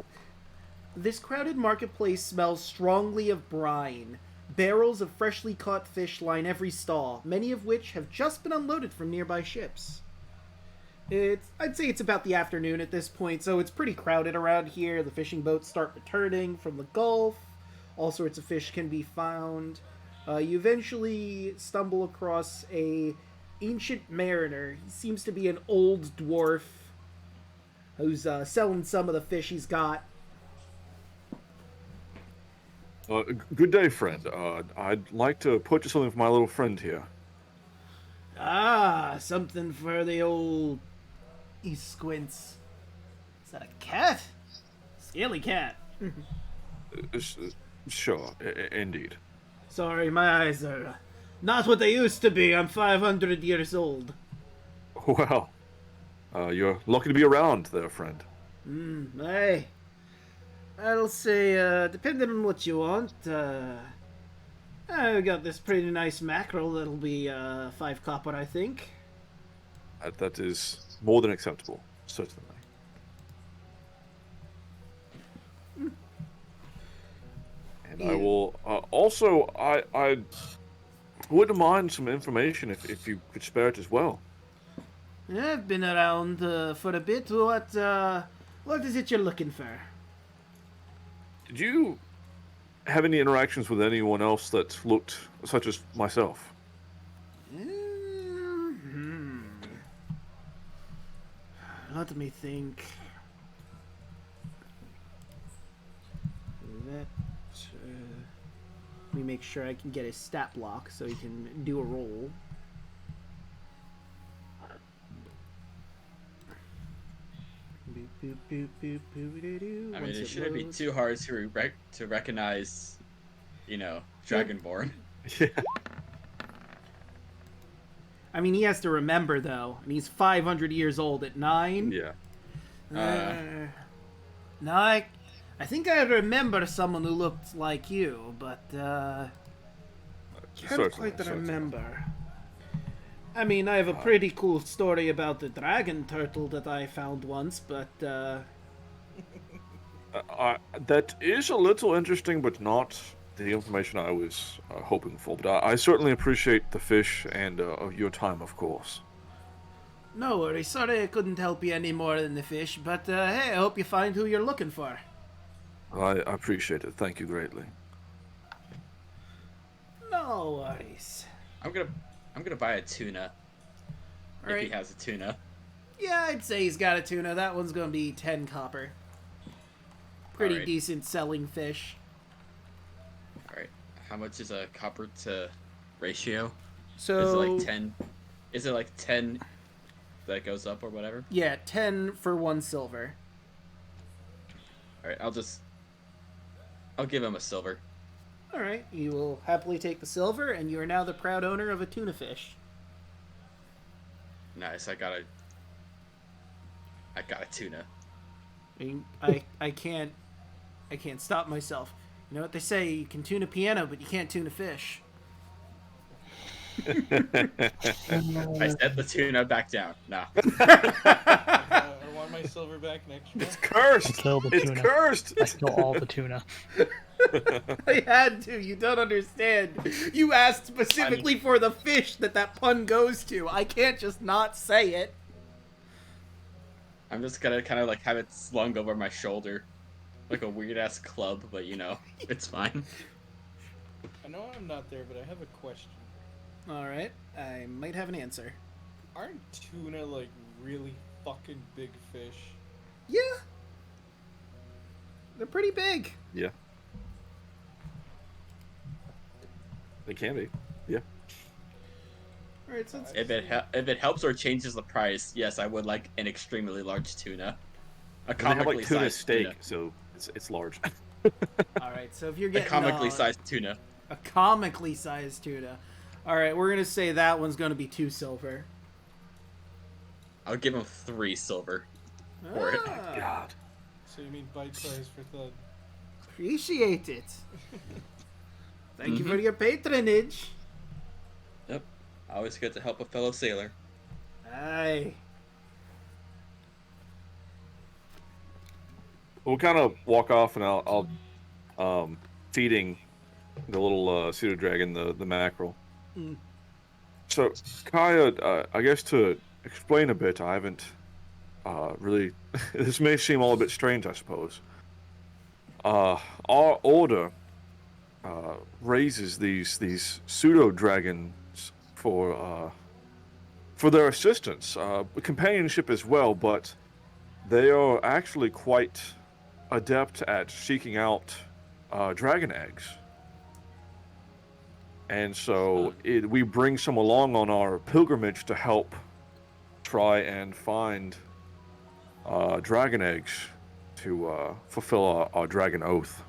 A: This crowded marketplace smells strongly of brine. Barrels of freshly caught fish line every stall, many of which have just been unloaded from nearby ships. I'd say it's about the afternoon at this point, so it's pretty crowded around here. The fishing boats start returning from the Gulf. All sorts of fish can be found. You eventually stumble across a ancient mariner. He seems to be an old dwarf who's selling some of the fish he's got.
C: Good day, friend. I'd like to purchase something for my little friend here.
A: Ah, something for the old... He squints. Is that a cat? Scaly cat.
C: Sure, indeed.
A: Sorry, my eyes are not what they used to be. I'm 500 years old.
C: Well, you're lucky to be around there, friend.
A: Hey. I'll say, depending on what you want, I got this pretty nice mackerel that'll be 5 copper, I think.
C: That is more than acceptable, certainly. And I will also. I wouldn't mind some information if you could spare it as well.
A: Yeah, I've been around for a bit. What is it you're looking for?
C: Did you have any interactions with anyone else that looked such as myself?
A: Let me think. Let me make sure I can get his stat block so he can do a roll.
F: I mean, it shouldn't be too hard to recognize, Dragonborn.
C: Yeah.
A: I mean, he has to remember, though, and he's 500 years old at 9.
C: Yeah.
A: No, I think I remember someone who looked like you, but can't quite remember. I mean, I have a pretty cool story about the dragon turtle that I found once, but
C: that is a little interesting, but not the information I was hoping for. But I certainly appreciate the fish and your time, of course.
A: No worries. Sorry I couldn't help you any more than the fish, but hey, I hope you find who you're looking for.
C: I appreciate it. Thank you greatly.
A: No worries.
F: I'm gonna buy a tuna.
A: All
F: if
A: right.
F: he has a tuna.
A: Yeah, I'd say he's got a tuna. That one's gonna be 10 copper. Pretty
F: Alright.
A: decent selling fish.
F: Alright. How much is a copper to ratio?
A: So
F: Is it like 10? Is it like 10 that goes up or whatever?
A: yeah, 10 for 1 silver.
F: Alright, I'll give him a silver.
A: All right, you will happily take the silver, and you are now the proud owner of a tuna fish.
F: Nice, I got a tuna.
A: I mean, I can't stop myself. You know what they say? You can tune a piano, but you can't tune a fish.
F: I set the tuna back down. Nah.
B: I want my silver back next month.
C: It's cursed.
D: Kill the
C: It's
D: tuna.
C: cursed.
D: I stole all the tuna.
A: I had to. You don't understand. You asked specifically for the fish that pun goes to. I can't just not say it.
F: I'm just gonna kind of like have it slung over my shoulder. Like a weird ass club, but it's fine.
B: I know I'm not there, but I have a question.
A: All right, I might have an answer.
B: Aren't tuna like really fucking big fish?
A: Yeah, they're pretty big.
C: Yeah. They can be. Yeah.
A: All right, so it's-
F: If it helps or changes the price, yes, I would like an extremely large tuna. A
C: And they have
F: comically
C: like tuna
F: sized
C: steak,
F: tuna.
C: so it's large.
A: all right. So if you're
F: A
A: getting
F: comically sized tuna.
A: a comically sized tuna, All right, we're gonna say that one's gonna be 2 silver.
F: I'll give him 3 silver for it.
A: Ah,
C: God.
B: So you mean bite size for Thud?
A: appreciate it. Thank you for
F: Mhm.
A: your patronage.
F: Yep. Always good to help a fellow sailor.
A: Aye.
C: We'll kind of walk off, and I'll feeding the little pseudo dragon the mackerel.
A: Mm.
C: So, Kyah, I guess to explain a bit, I haven't really. This may seem all a bit strange, I suppose. Our order raises these pseudo dragons for their assistance, companionship as well, but they are actually quite adept at seeking out dragon eggs. And so we bring some along on our pilgrimage to help try and find dragon eggs to fulfill our dragon oath.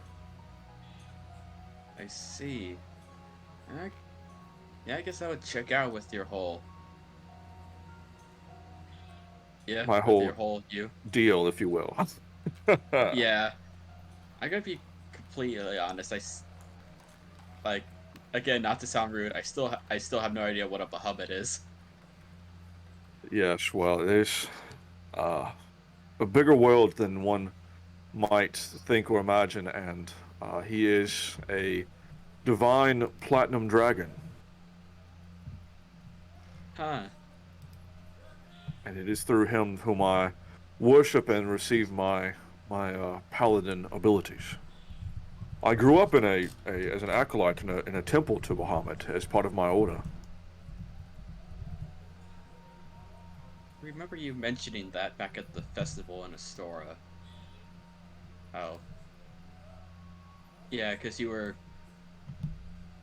F: I see. Yeah, I guess I would check out with your whole. Yeah,
C: My
F: with
C: whole
F: your whole you.
C: deal, if you will.
F: Yeah, I gotta be completely honest. Like, again, not to sound rude, I still have no idea what a Bahamut is.
C: Yes, well, there's a bigger world than one might think or imagine, and he is a divine platinum dragon,
F: Huh.
C: and it is through him whom I worship and receive my paladin abilities. I grew up in as an acolyte in a temple to Bahamut as part of my order.
F: Remember you mentioning that back at the festival in Astoria. Oh. Yeah, because you were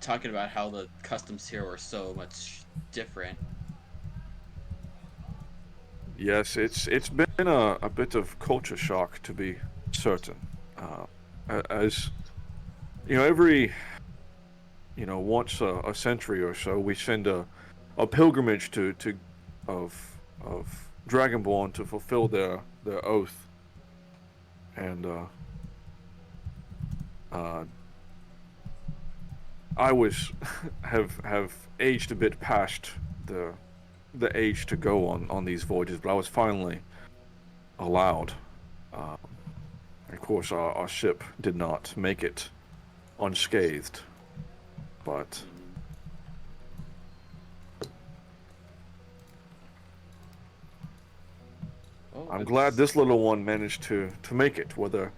F: talking about how the customs here were so much different.
C: Yes, it's been a bit of culture shock, to be certain. As you know, every once a century or so, we send a pilgrimage of Dragonborn to fulfill their oath, and I was have aged a bit past the age to go on these voyages, but I was finally allowed. Of course, our ship did not make it unscathed, but
F: Oh,
C: I'm glad this little one managed to make it. Whether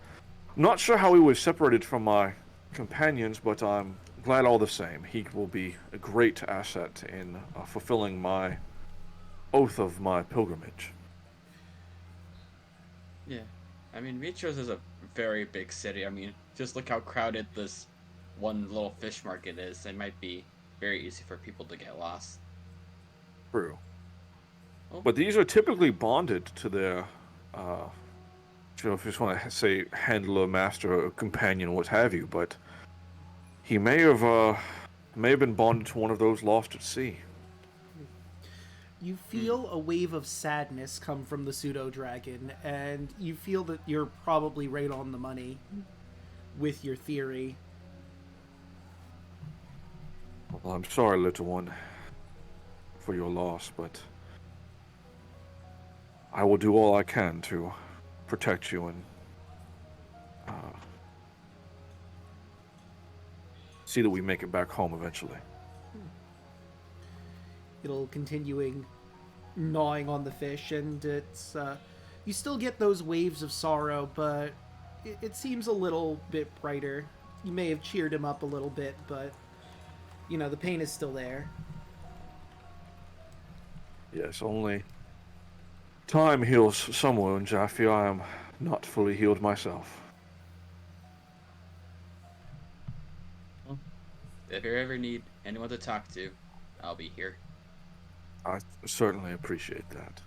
C: I'm not sure how he was separated from my companions, but I'm glad all the same. He will be a great asset in fulfilling my oath of my pilgrimage.
F: Yeah. I mean, Mytros is a very big city. I mean, just look how crowded this one little fish market is. It might be very easy for people to get lost.
C: True.
F: Oh.
C: But these are typically bonded to their, if you just want to say handler, master, or companion, what have you. But he may have been bonded to one of those lost at sea.
A: You feel a wave of sadness come from the pseudo dragon, and you feel that you're probably right on the money with your theory.
C: Well, I'm sorry, little one, for your loss, but I will do all I can to protect you and see that we make it back home eventually.
A: It'll continuing gnawing on the fish, and it's you still get those waves of sorrow, but it seems a little bit brighter. You may have cheered him up a little bit, but the pain is still there.
C: Yes, only time heals some wounds. I feel I am not fully healed myself.
F: Well, if you ever need anyone to talk to, I'll be here.
C: I certainly appreciate that.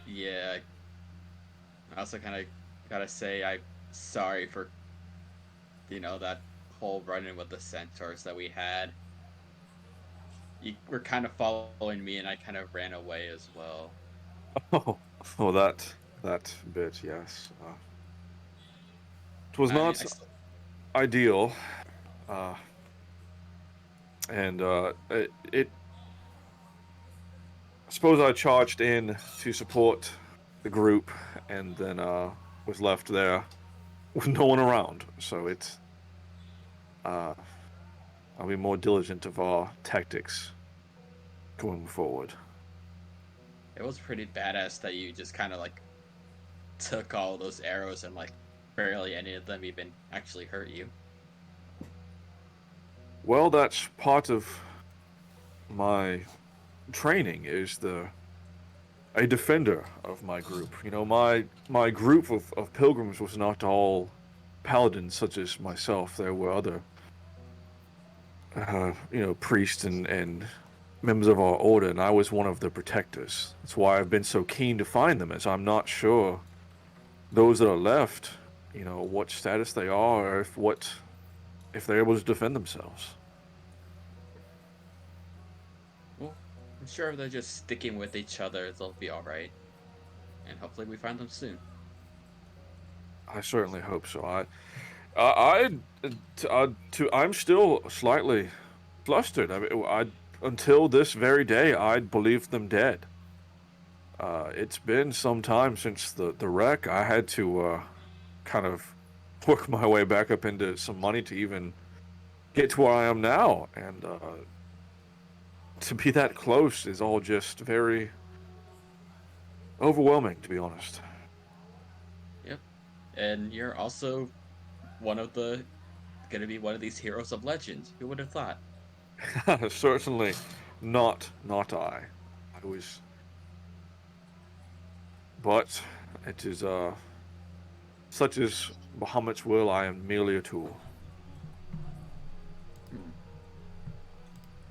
F: Yeah. I also kind of gotta say I'm sorry for, that whole run-in with the centaurs that we had. you were kind of following me, and I kind of ran away as well.
C: Oh, that bit, yes. It was
F: I mean,
C: not ideal, uh, and it. I suppose I charged in to support the group, and then was left there with no one around. So it's I'll be more diligent of our tactics going forward.
F: it was pretty badass that you just kind of like took all those arrows and like barely any of them even actually hurt you.
C: Well, that's part of my training is a defender of my group. You know, my group of pilgrims was not all paladins such as myself. There were other priests and members of our order, and I was one of the protectors. That's why I've been so keen to find them, as I'm not sure those that are left, what status they are, or if they're able to defend themselves.
F: Well, I'm sure if they're just sticking with each other, they'll be all right, and hopefully we find them soon.
C: I certainly hope so. I'm still slightly flustered. I mean, until this very day, I'd believed them dead. It's been some time since the wreck. I had to kind of work my way back up into some money to even get to where I am now, and to be that close is all just very overwhelming, to be honest.
F: Yep, and you're also gonna be one of these heroes of legend. Who would have thought?
C: Certainly not I. I was, but it is such as Bahamut's will. I am merely a tool.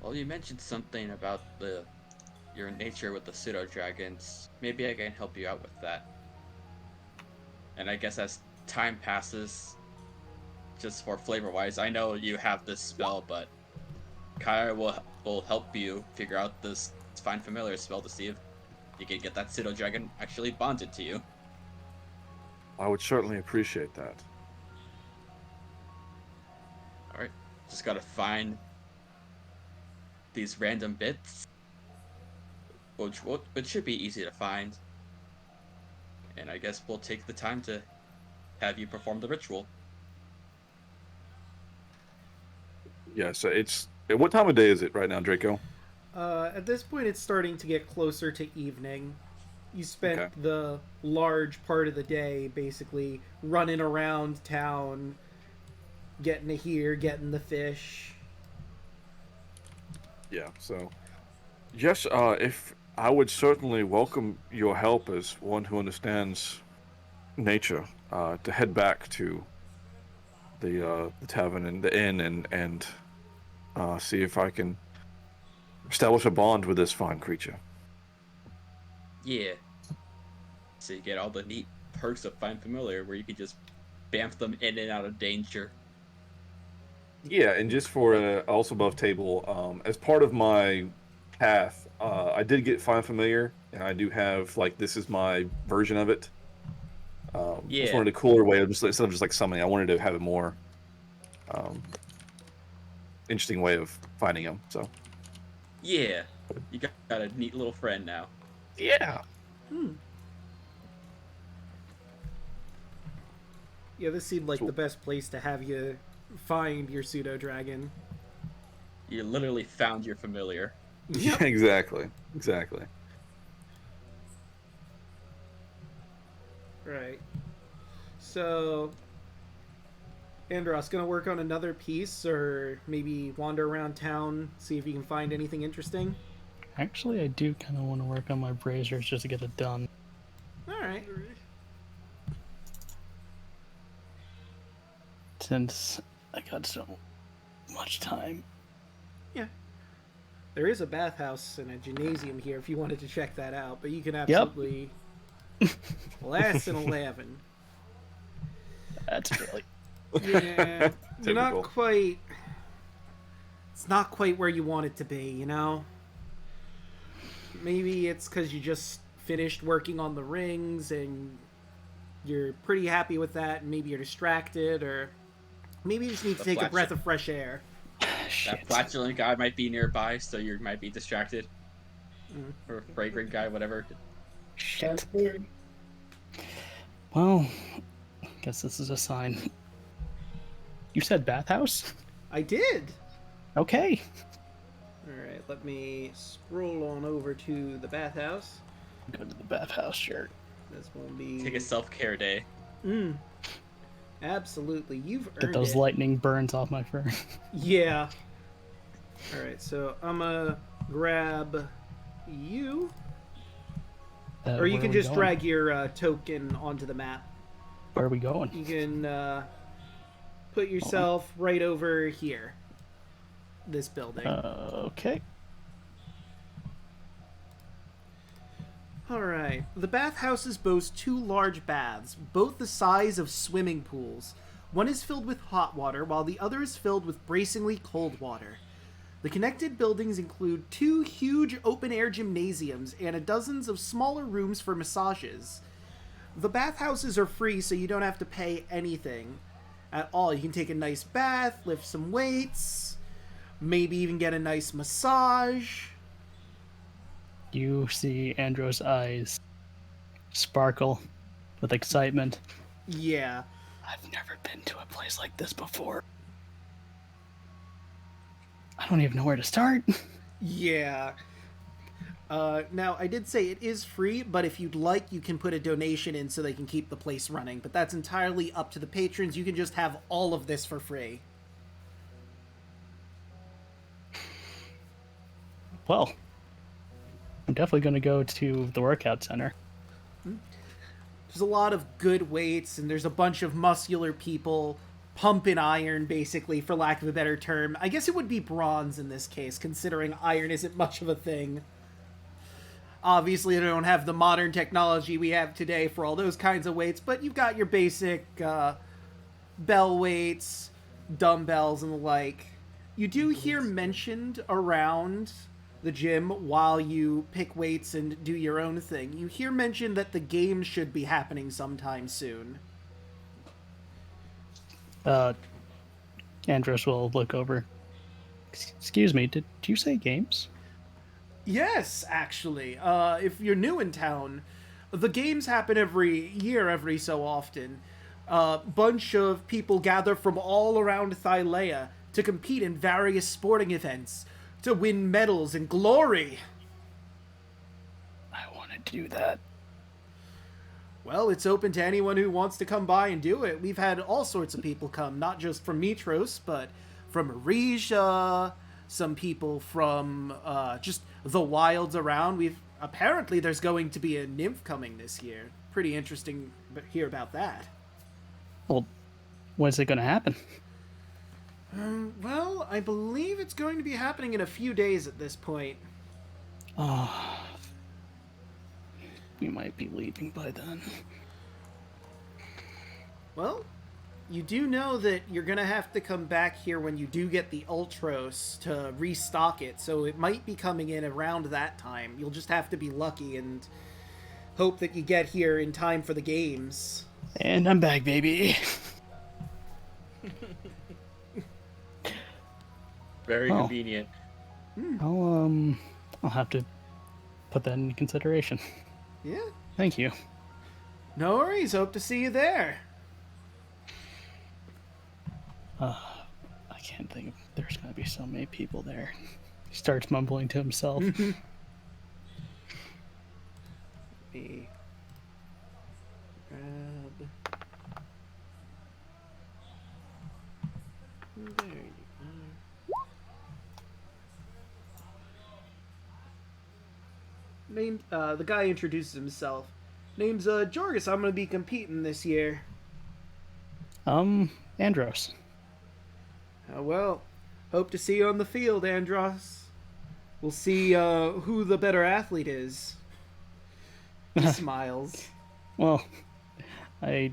F: Well, you mentioned something about your nature with the pseudo dragons. Maybe I can help you out with that. And I guess as time passes, just for flavor wise, I know you have this spell, but Kyah will help you figure out this Find Familiar spell to see if you can get that pseudo dragon actually bonded to you.
C: I would certainly appreciate that.
F: Alright, just gotta find these random bits, which should be easy to find. And I guess we'll take the time to have you perform the ritual.
C: Yeah, so what time of day is it right now, Draco?
A: At this point, it's starting to get closer to evening. You spent
C: Okay.
A: the large part of the day basically running around town, getting to here, getting the fish.
C: Yeah, so yes, if I would certainly welcome your help as one who understands nature, to head back to the tavern and the inn and see if I can establish a bond with this fine creature.
F: Yeah. So you get all the neat perks of Find Familiar, where you can just bamf them in and out of danger.
C: Yeah, and just for also above table, as part of my path, I did get Find Familiar, and I do have this is my version of it. Just wanted a cooler way of instead of just like summoning, I wanted to have a more interesting way of finding them. So
F: Yeah, you got a neat little friend now.
C: yeah.
A: Yeah, this seemed like
C: So-
A: the best place to have you find your pseudo dragon.
F: You literally found your familiar.
C: Yeah, exactly.
A: Right. So, Andros, gonna work on another piece, or maybe wander around town, see if you can find anything interesting?
D: Actually, I do kind of want to work on my braziers just to get it done.
A: Alright.
D: Since I got so much time.
A: There is a bathhouse and a gymnasium here if you wanted to check that out, but you can absolutely... Well, that's an 11.
D: That's really...
A: Yeah, you're not
C: Typical.
A: quite it's not quite where you want it to be, you know? Maybe it's because you just finished working on the rings and you're pretty happy with that, and maybe you're distracted, or maybe you just need to take a breath of fresh air.
F: That flatulent guy might be nearby, so you might be distracted. Or fragrant guy, whatever.
D: Shit. Well, I guess this is a sign. You said bathhouse?
A: I did!
D: Okay.
A: Alright, let me scroll on over to the bathhouse.
D: Go to the bathhouse, sure.
A: This will be...
F: Take a self-care day.
A: Absolutely, you've earned
D: Get those
A: it.
D: lightning burns off my fur.
A: Yeah. Alright, so I'm gonna grab you. Or you can just drag your token onto the map.
D: Where are we going?
A: You can put yourself right over here. This building.
D: Okay.
A: Alright. The bathhouses boast 2 large baths, both the size of swimming pools. One is filled with hot water, while the other is filled with bracingly cold water. The connected buildings include 2 huge open-air gymnasiums and dozens of smaller rooms for massages. The bathhouses are free, so you don't have to pay anything at all. You can take a nice bath, lift some weights, maybe even get a nice massage.
D: You see Andrew's eyes sparkle with excitement.
A: Yeah.
D: I've never been to a place like this before. I don't even know where to start.
A: Yeah. Now, I did say it is free, but if you'd like, you can put a donation in so they can keep the place running. But that's entirely up to the patrons. You can just have all of this for free.
D: Well, I'm definitely going to go to the workout center.
A: There's a lot of good weights, and there's a bunch of muscular people pumping iron, basically, for lack of a better term. I guess it would be bronze in this case, considering iron isn't much of a thing. Obviously, they don't have the modern technology we have today for all those kinds of weights, but you've got your basic bell weights, dumbbells, and the like. You do hear mentioned around the gym while you pick weights and do your own thing. You hear mentioned that the game should be happening sometime soon.
D: Andros will look over. Excuse me, did you say games?
A: Yes, actually. If you're new in town, the games happen every year, every so often. Bunch of people gather from all around Thylea to compete in various sporting events, to win medals and glory.
D: I want to do that.
A: Well, it's open to anyone who wants to come by and do it. We've had all sorts of people come, not just from Mytros, but from Aresia, some people from just the wilds around. Apparently there's going to be a nymph coming this year. Pretty interesting to hear about that.
D: Well, when's it going to happen?
A: Well, I believe it's going to be happening in a few days at this point.
D: Oh, we might be leaving by then.
A: Well, you do know that you're going to have to come back here when you do get the Ultros to restock it, so it might be coming in around that time. You'll just have to be lucky and hope that you get here in time for the games.
D: And I'm back, baby.
F: Very convenient.
D: I'll have to put that in consideration.
A: Yeah.
D: Thank you.
A: No worries. Hope to see you there.
D: I can't think of... There's going to be so many people there. He starts mumbling to himself.
A: Me grab... There you are. Named, the guy introduces himself. Name's, Jorgus. I'm gonna be competing this year.
D: Andros.
A: Well, hope to see you on the field, Andros. We'll see, who the better athlete is. He smiles.
D: Well, if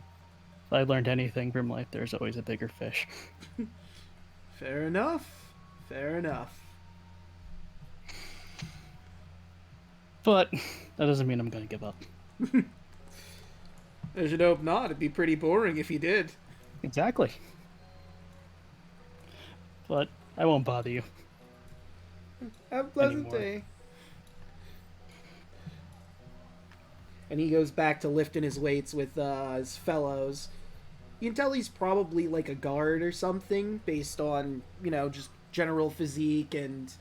D: I learned anything from life, there's always a bigger fish.
A: Fair enough. Fair enough.
D: But that doesn't mean I'm gonna give up.
A: I should hope not. It'd be pretty boring if you did.
D: Exactly. But I won't bother you.
A: Have a pleasant
D: Anymore.
A: day. And he goes back to lifting his weights with his fellows. You can tell he's probably like a guard or something based on, just general physique. And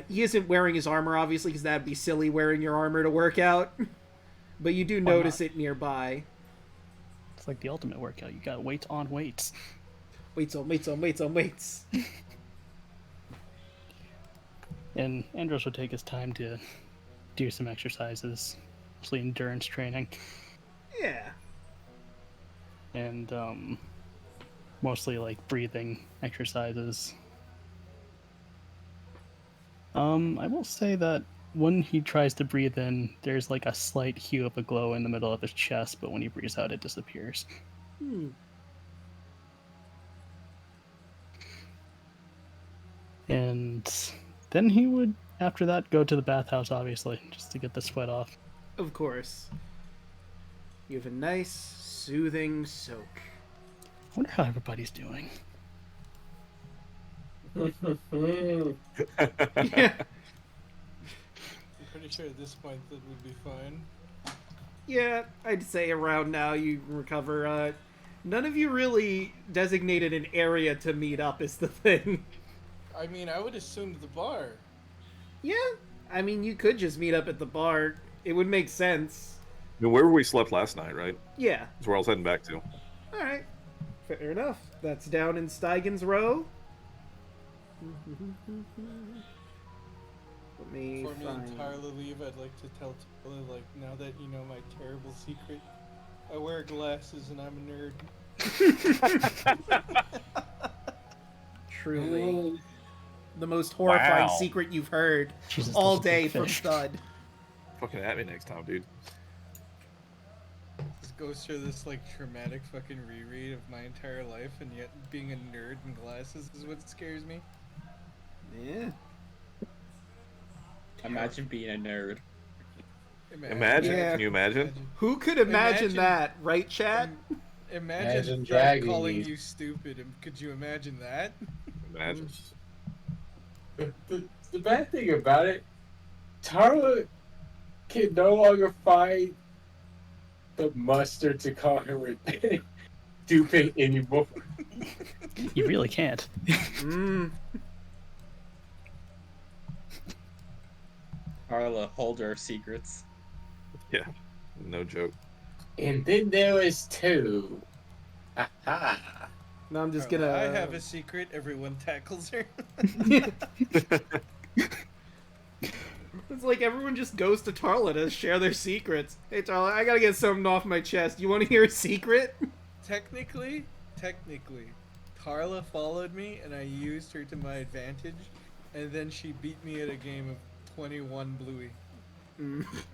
A: he isn't wearing his armor, obviously, because that'd be silly wearing your armor to work out. But you do
D: Why
A: notice
D: not?
A: it nearby.
D: It's like the ultimate workout. You got weights on weights.
A: Weights on weights on weights on weights.
D: And Andros would take his time to do some exercises, mostly endurance training,
A: Yeah.
D: and mostly like breathing exercises. I will say that when he tries to breathe in, there's like a slight hue of a glow in the middle of his chest, but when he breathes out, it disappears. And then he would, after that, go to the bathhouse, obviously, just to get the sweat off.
A: Of course. You have a nice, soothing soak.
D: I wonder how everybody's doing.
A: Yeah.
B: I'm pretty sure at this point that would be fine.
A: Yeah, I'd say around now you recover. None of you really designated an area to meet up is the thing.
B: I mean, I would assume the bar.
A: Yeah, I mean, you could just meet up at the bar. It would make sense.
C: I mean, where we slept last night, right?
A: Yeah.
C: That's where I was heading back to.
A: Alright. Fair enough. That's down in Steigen's Row. Let me
B: Before me
A: find...
B: and Tyler leave, I'd like to tell Tyler, like, now that you know my terrible secret, I wear glasses and I'm a nerd.
A: Truly. The most horrifying
C: Wow.
A: secret you've heard
D: Jesus,
A: all
D: those are big
A: day from
D: fish.
A: Thud.
C: Fucking at me next time, dude.
B: Just goes through this, like, traumatic fucking reread of my entire life, and yet being a nerd in glasses is what scares me.
A: Yeah.
F: Imagine being a nerd.
C: Imagine.
A: Yeah.
C: Can you imagine?
A: Who could imagine
B: Imagine-
A: that, right, chat?
B: Imagine
E: Imagine
B: Thud
E: dragging
B: calling
E: you.
B: you stupid. Could you imagine that?
C: Imagine.
E: The bad thing about it, Tara can no longer find the mustard to call her stupid anymore.
D: You really can't.
A: Mm.
F: Carla, holder of secrets.
C: Yeah. No joke.
E: And then there was two. Aha.
A: No, I'm just
B: Carla,
A: gonna...
B: I have a secret. Everyone tackles her.
A: It's like everyone just goes to Tarla to share their secrets. Hey Tarla, I gotta get something off my chest. You wanna hear a secret?
B: Technically, Tarla followed me, and I used her to my advantage, and then she beat me at a game of 21 Bloouey.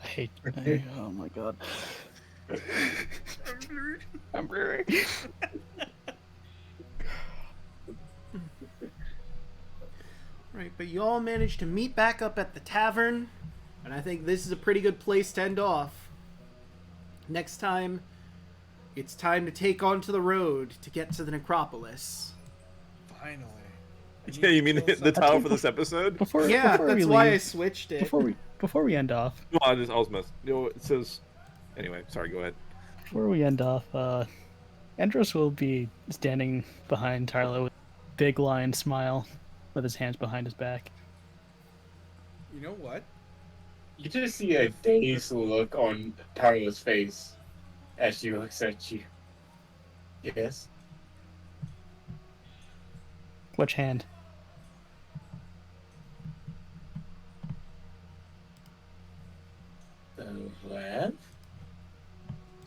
D: I hate. Oh my god. I'm blurry.
A: Right, but you all managed to meet back up at the tavern, and I think this is a pretty good place to end off. Next time, it's time to take onto the road to get to the Necropolis.
B: Finally. I need
C: Yeah, you
B: to
C: mean
B: kill
C: the
B: something.
C: title for this episode?
D: Before
A: Yeah,
D: we
A: that's why I
D: leave,
A: switched it.
D: before we end off,
C: No, I was messing. It says. Anyway, sorry. Go ahead.
D: before we end off, Andros will be standing behind Tarlo with a big lion smile, with his hands behind his back.
B: You know what?
E: You just see a dazed look on Tarlo's face as she looks at you. Yes?
D: Which hand?
E: The left?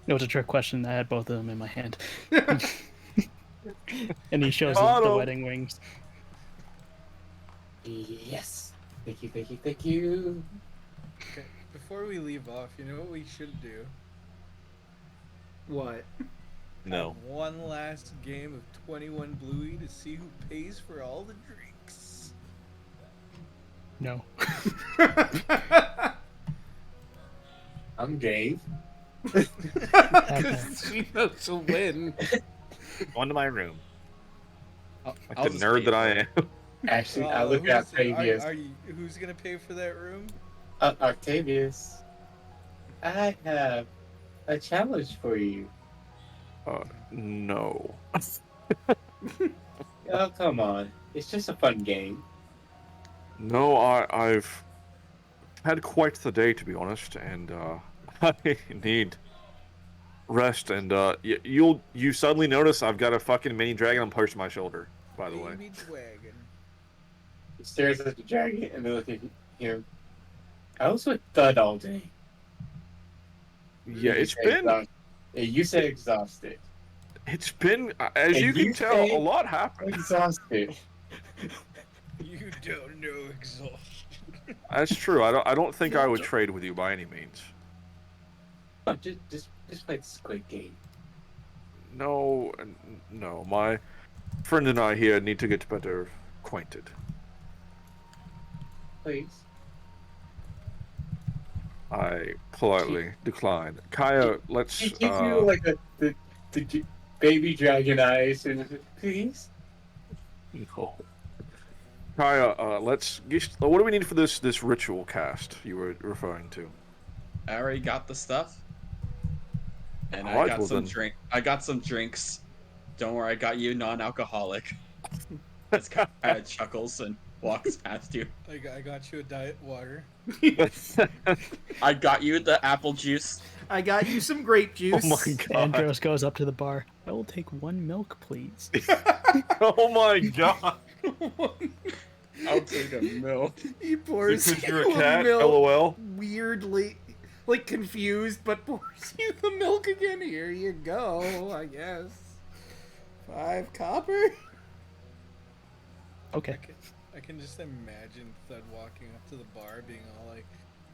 D: It was a trick question. I had both of them in my hand. And he shows
C: Got
D: the
C: 'em.
D: wedding wings.
E: Yes. Thank you, thank you, thank you.
B: Okay, before we leave off, you know what we should do?
A: What?
C: No.
B: Have one last game of 21 Bloouey to see who pays for all the drinks.
D: No.
E: I'm Dave.
A: Because we know she'll win.
C: Go into my room.
F: I'll
C: Like the
F: just
C: nerd
F: pay
C: that I
F: for it.
C: am.
E: Actually, I look at Octavius.
B: Who's gonna pay for that room?
E: Octavius, I have a challenge for you.
C: No.
E: Oh, come on. It's just a fun game.
C: No, I've had quite the day, to be honest, and I need rest. And you suddenly notice I've got a fucking mini dragon on perched on my shoulder. By the way,
B: Baby dragon.
E: He stares at the dragon and then looks at him. I was with Thud all day.
C: yeah, it's
E: said
C: been
E: exhausted. Yeah, you said exhausted.
C: it's been as
E: And
C: you can
E: you
C: tell,
E: say-
C: a lot happened.
E: Exhausted.
B: You don't know exhaustion.
C: That's true. I don't think I would trade with you by any means.
E: Oh, just play the Squid Game.
C: No, no. My friend and I here need to get better acquainted.
E: Please.
C: I politely declined. Kyah, let's.
E: He gives you like the baby dragon eyes and please.
C: No. Kyah, let's. What do we need for this ritual cast you were referring to?
F: I already got the stuff. And I
C: Alright,
F: got
C: well
F: some
C: then.
F: drink. I got some drinks. Don't worry, I got you non-alcoholic. This guy chuckles and walks past you.
B: I got you a diet water.
F: I got you the apple juice.
A: I got you some grape juice.
C: Oh my god!
D: Andros goes up to the bar. I will take 1 milk, please.
C: Oh my god!
F: I'll take a milk.
A: He pours
C: Because
A: you
C: you're a cat.
A: milk
C: LOL.
A: weirdly, like confused, but pours you the milk again. Here you go, I guess. 5 copper?
D: Okay.
B: I can just imagine Thud walking up to the bar being all like,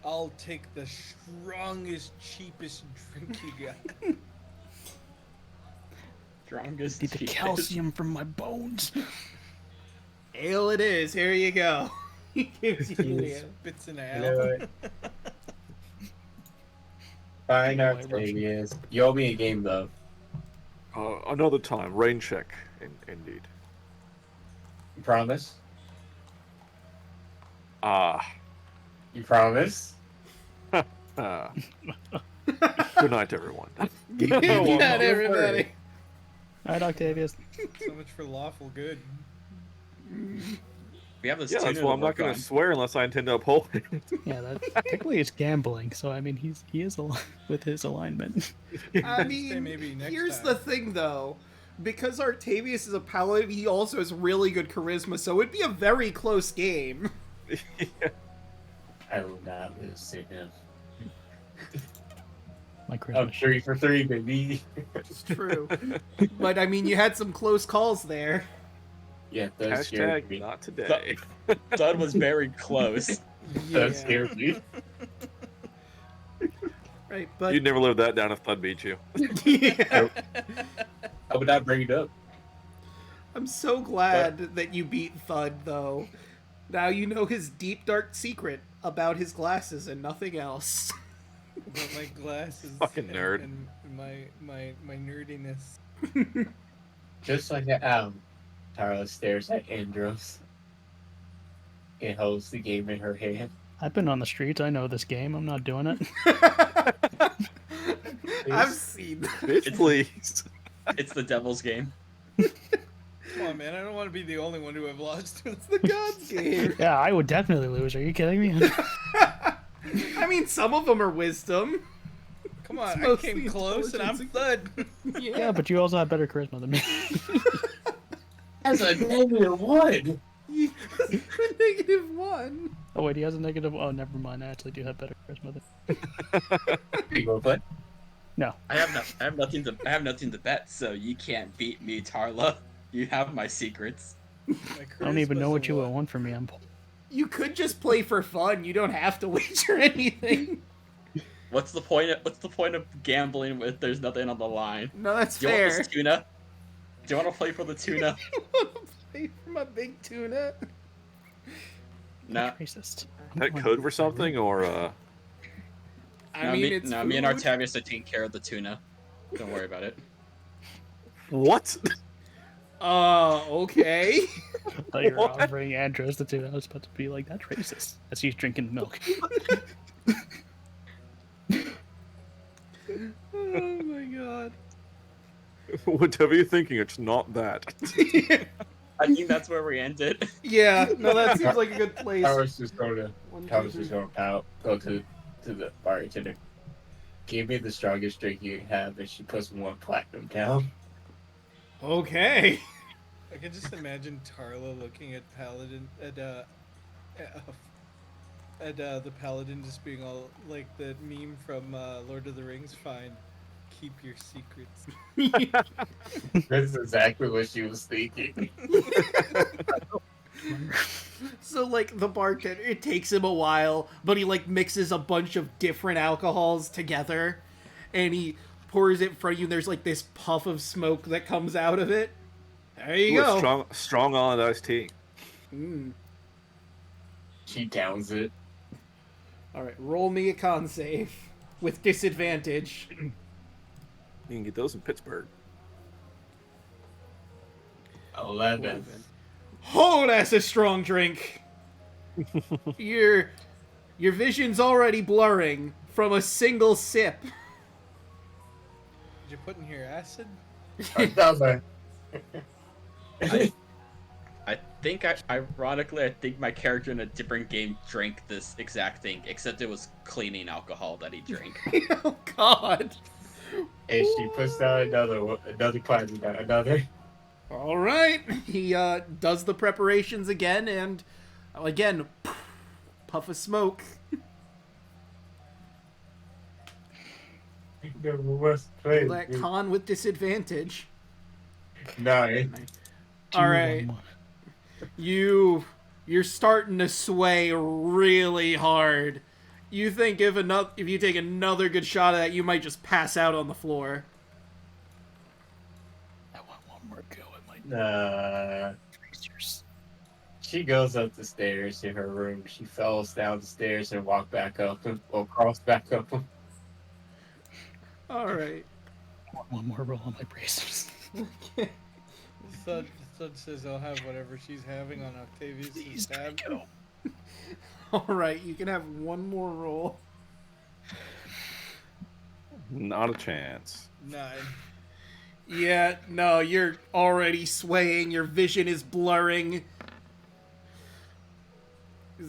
B: I'll take the strongest, cheapest drink you got.
F: Strongest.
D: Need the
F: cheapest.
D: calcium from my bones.
A: Ale it is, here you go. He gives you the ale.
B: Spits an
E: You know
B: ale.
E: what? Fine, Octavius. You owe me a game, though.
C: Another time. Rain check. Indeed.
E: You promise?
C: Ah.
E: You promise?
C: Good night, everyone.
A: Good
C: Well,
A: night, everybody.
D: Alright, Octavius.
B: So much for lawful good.
F: We have this
C: Yeah,
F: tuna
C: that's why I'm
F: to
C: not
F: work
C: going
F: on.
C: to swear unless I intend to uphold it.
D: Yeah, that technically it's gambling, so I mean he is with his alignment.
A: I
B: Say
A: mean,
B: maybe next
A: here's
B: time.
A: the thing, though. Because Artavius is a paladin, he also has really good charisma, so it'd be a very close game.
E: I will not lose to him.
D: My
E: I'm
D: charisma.
E: 3 for 3, baby.
A: It's true. But, I mean, you had some close calls there.
E: Yeah, that scared
C: Hashtag
E: me.
C: not today.
F: Thud was very close.
E: That scared me.
A: Right, but...
C: You'd never live that down if Thud beat you.
A: yeah.
E: I would not bring it up.
A: I'm so glad that you beat Thud, though. Now you know his deep, dark secret about his glasses and nothing else.
B: About my glasses.
C: Fucking nerd.
B: And my nerdiness.
E: Just like an owl, Tara stares at Andros and holds the game in her hand.
D: I've been on the streets. I know this game. I'm not doing it.
A: I've seen that.
C: Bitch, please.
F: It's the devil's game.
B: Come on, man. I don't want to be the only one who I've lost to.
A: It's the gods game.
D: Yeah, I would definitely lose. Are you kidding me?
A: I mean, some of them are wisdom.
B: Come on,
A: It's
B: I
A: mostly
B: came close and I'm Thud.
D: Yeah, but you also have better charisma than me.
E: As a -1!
A: -1.
D: Oh wait, he has a negative. Oh, never mind. I actually do have better charisma than.
E: You go, bud.
D: No.
F: I have nothing to bet, so you can't beat me, Tarla. You have my secrets.
D: I don't even know what you would want from me. I'm.
A: You could just play for fun. You don't have to wager anything.
F: What's the point of gambling if there's nothing on the line?
A: No, that's
F: Do you
A: fair.
F: want this tuna? Do you want to play for the tuna?
A: You want to play for my big tuna?
F: No,
D: Racist.
C: Is that code for something, or
A: I mean, it's
F: me and
A: food.
F: Artavius are taking care of the tuna. Don't worry about it.
C: what?
A: Okay.
D: I thought you were
C: What?
D: offering Andros the two. I was about to be like, that's racist. As he's drinking milk.
A: Oh my god.
C: Whatever you're thinking, it's not that.
F: I think that's where we ended.
A: Yeah, no, that seems like a good place.
E: I was just going to
A: One,
E: I
A: two,
E: was just
A: three.
E: going to go to the bartender. Give me the strongest drink you have, and she puts 1 platinum down.
A: Okay.
B: I can just imagine Tarla looking at Paladin at the Paladin just being all like the meme from Lord of the Rings. Fine, keep your secrets.
E: That's exactly what she was thinking.
A: So, like, the bartender, it takes him a while, but he, like, mixes a bunch of different alcohols together, and he pours it in front of you, and there's, like, this puff of smoke that comes out of it. There you
C: Ooh,
A: go.
C: strong island iced tea.
A: Mm.
E: She downs it.
A: Alright, roll me a con save with disadvantage.
C: You can get those in Pittsburgh.
E: 11.
A: Oh, that's a strong drink. Your vision's already blurring from a single sip.
B: Did you put in here acid?
E: Another.
F: I think ironically, I think my character in a different game drank this exact thing, except it was cleaning alcohol that he drank.
A: Oh, God.
E: And she puts down another platinum down. Another.
A: All right. He does the preparations again, and again, puff of smoke.
E: The worst place.
A: That con with disadvantage.
E: 9.
A: All right. You're starting to sway really hard. You think if you take another good shot at that, you might just pass out on the floor.
D: I want one more go at my tracers.
E: She goes up the stairs to her room. She falls down the stairs and walks back up, or crawls back up.
A: All right.
D: I want one more roll on my bracers.
B: Thud says I'll have whatever she's having on Octavius' tab.
D: Draco.
A: All right. You can have one more roll.
C: Not a chance.
B: 9.
A: Yeah, no, you're already swaying. Your vision is blurring.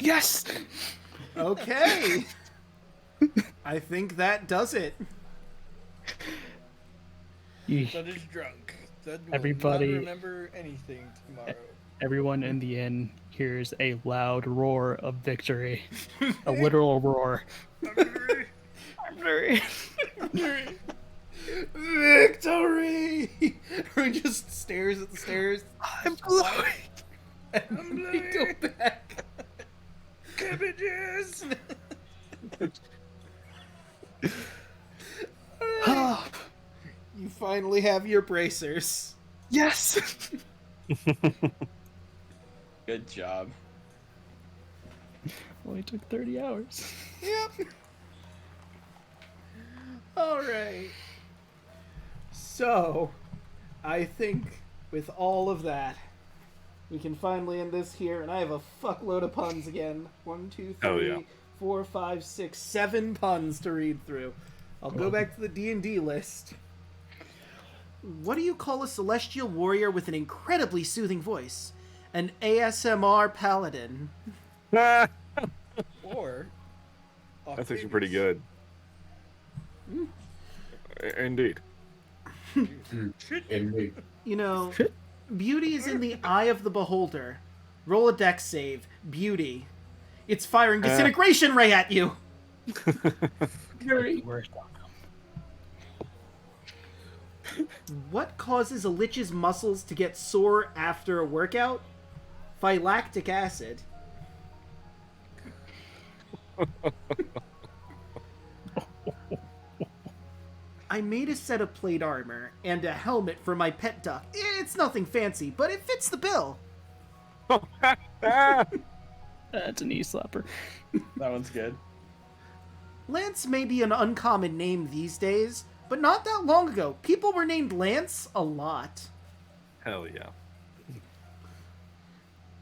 D: Yes!
A: Okay. I think that does it.
B: Thud is drunk. Thud will
D: Everybody-
B: not remember anything tomorrow.
D: Everyone in the inn hears a loud roar of victory. A literal roar. Victory!
A: Victory! He just stares at the stairs.
D: I'm Bloouey!
A: And we go back.
B: Cabbages!
D: Ah,
A: You finally have your bracers.
D: yes!
F: Good job.
D: Only took 30 hours.
A: Yep. All right. So, I think with all of that, we can finally end this here. And I have a fuckload of puns again. 1, 2, 3,
C: Oh, yeah.
A: 4, 5, 6, 7 puns to read through. I'll go back to the D&D list. What do you call a celestial warrior with an incredibly soothing voice? An ASMR paladin.
C: That's
B: Or
C: actually pretty good. Indeed.
E: Indeed.
A: You know, beauty is in the eye of the beholder. Roll a dex save. Beauty. It's firing disintegration ray at you.
D: Worst outcome.
A: What causes a lich's muscles to get sore after a workout? Phylactic acid. I made a set of plate armor and a helmet for my pet duck. It's nothing fancy, but it fits the bill.
D: That That's a knee slapper.
F: That one's good.
A: Lance may be an uncommon name these days, but not that long ago, people were named Lance a lot.
C: Hell yeah.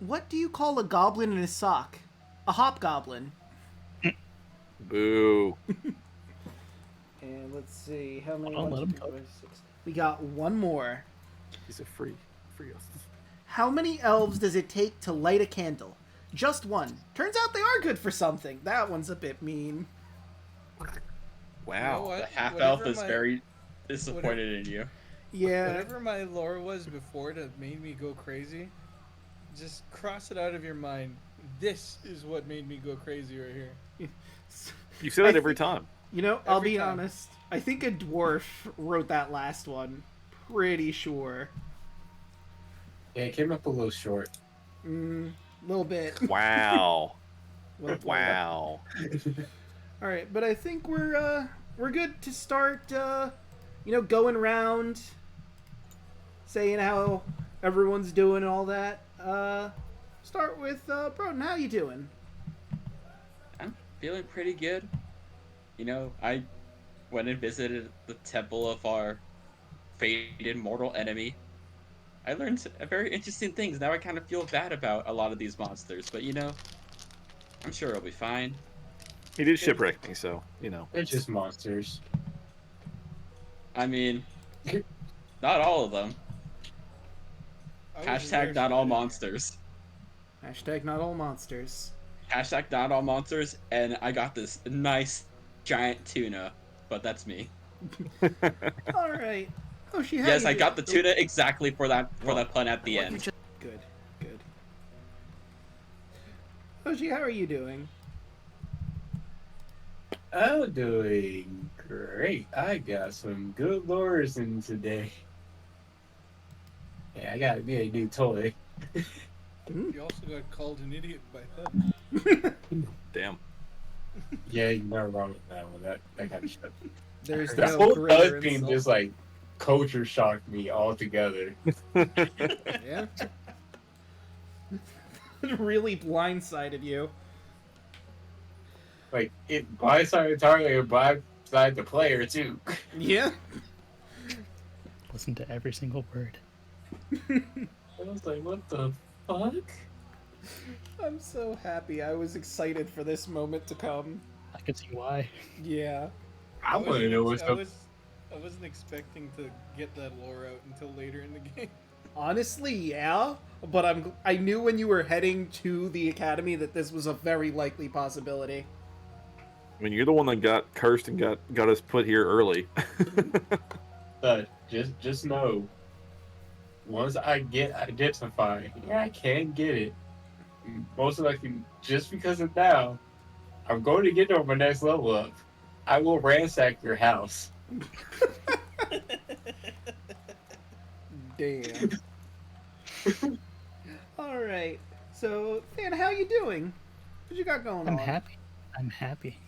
A: What do you call a goblin in a sock? A hobgoblin.
C: Boo.
A: And let's see, how many?
D: Hold on,
A: One,
D: let
A: two,
D: him
A: three,
D: cook.
A: four, 6. We got one more.
C: He's a free.
A: How many elves does it take to light a candle? Just one. Turns out they are good for something. That one's a bit mean.
B: You know
C: Wow.
B: what?
F: The half
B: Whatever
F: elf is
B: my-
F: very disappointed in you.
A: Yeah.
B: Whatever my lore was before that made me go crazy, just cross it out of your mind. This is what made me go crazy right here.
C: You say that every time.
A: You know, I'll
B: Every
A: be
B: time.
A: honest. I think a dwarf wrote that last one. Pretty sure.
E: Yeah, it came up a little short.
A: Little bit.
C: Wow.
A: Well played.
C: Wow.
A: All right, but I think we're good to start. Going around, saying how everyone's doing and all that. Start with Broden. How you doing?
F: I'm feeling pretty good. You know, I went and visited the temple of our fated mortal enemy. I learned very interesting things. Now I kind of feel bad about a lot of these monsters, but you know, I'm sure it'll be fine.
C: He did shipwreck me, so, you know.
E: They're just monsters.
F: I mean, not all of them.
B: I wasn't there
F: Hashtag not
B: for
F: all
B: that.
F: monsters.
A: Hashtag not all monsters.
F: Hashtag not all monsters, and I got this nice giant tuna, but that's me.
A: All right. Oh, she had.
F: Yes, I got the tuna exactly for that pun at the
A: What you
F: end.
A: just- Good. Hoshi, how are you doing?
E: I'm doing great. I got some good lures in today. Yeah, I got me a new toy.
B: You also got called an idiot by Thud.
C: Damn.
E: Yeah, you're not wrong with that one. That kind of stuff.
A: There's
E: The
A: no
E: whole
A: greater
E: Thud thing
A: insult.
E: just like culture shocked me altogether.
A: Yeah. Really blindsided you.
E: Like it blindsided the target and blindsided the player too.
A: Yeah.
D: Listen to every single word.
E: I was like, what the fuck?
A: I'm so happy. I was excited for this moment to come.
D: I can see why.
A: Yeah.
E: I want to know what's up.
B: I wasn't expecting to get that lore out until later in the game.
A: Honestly, yeah. But I knew when you were heading to the academy that this was a very likely possibility.
C: I mean, you're the one that got cursed and got us put here early.
E: But just know, once I get identified, yeah, I can get it. Most likely, just because of now, I'm going to get to my next level up. I will ransack your house.
A: Damn. All right. So, Than, how you doing? What you got going
D: I'm
A: on?
D: happy. I'm happy.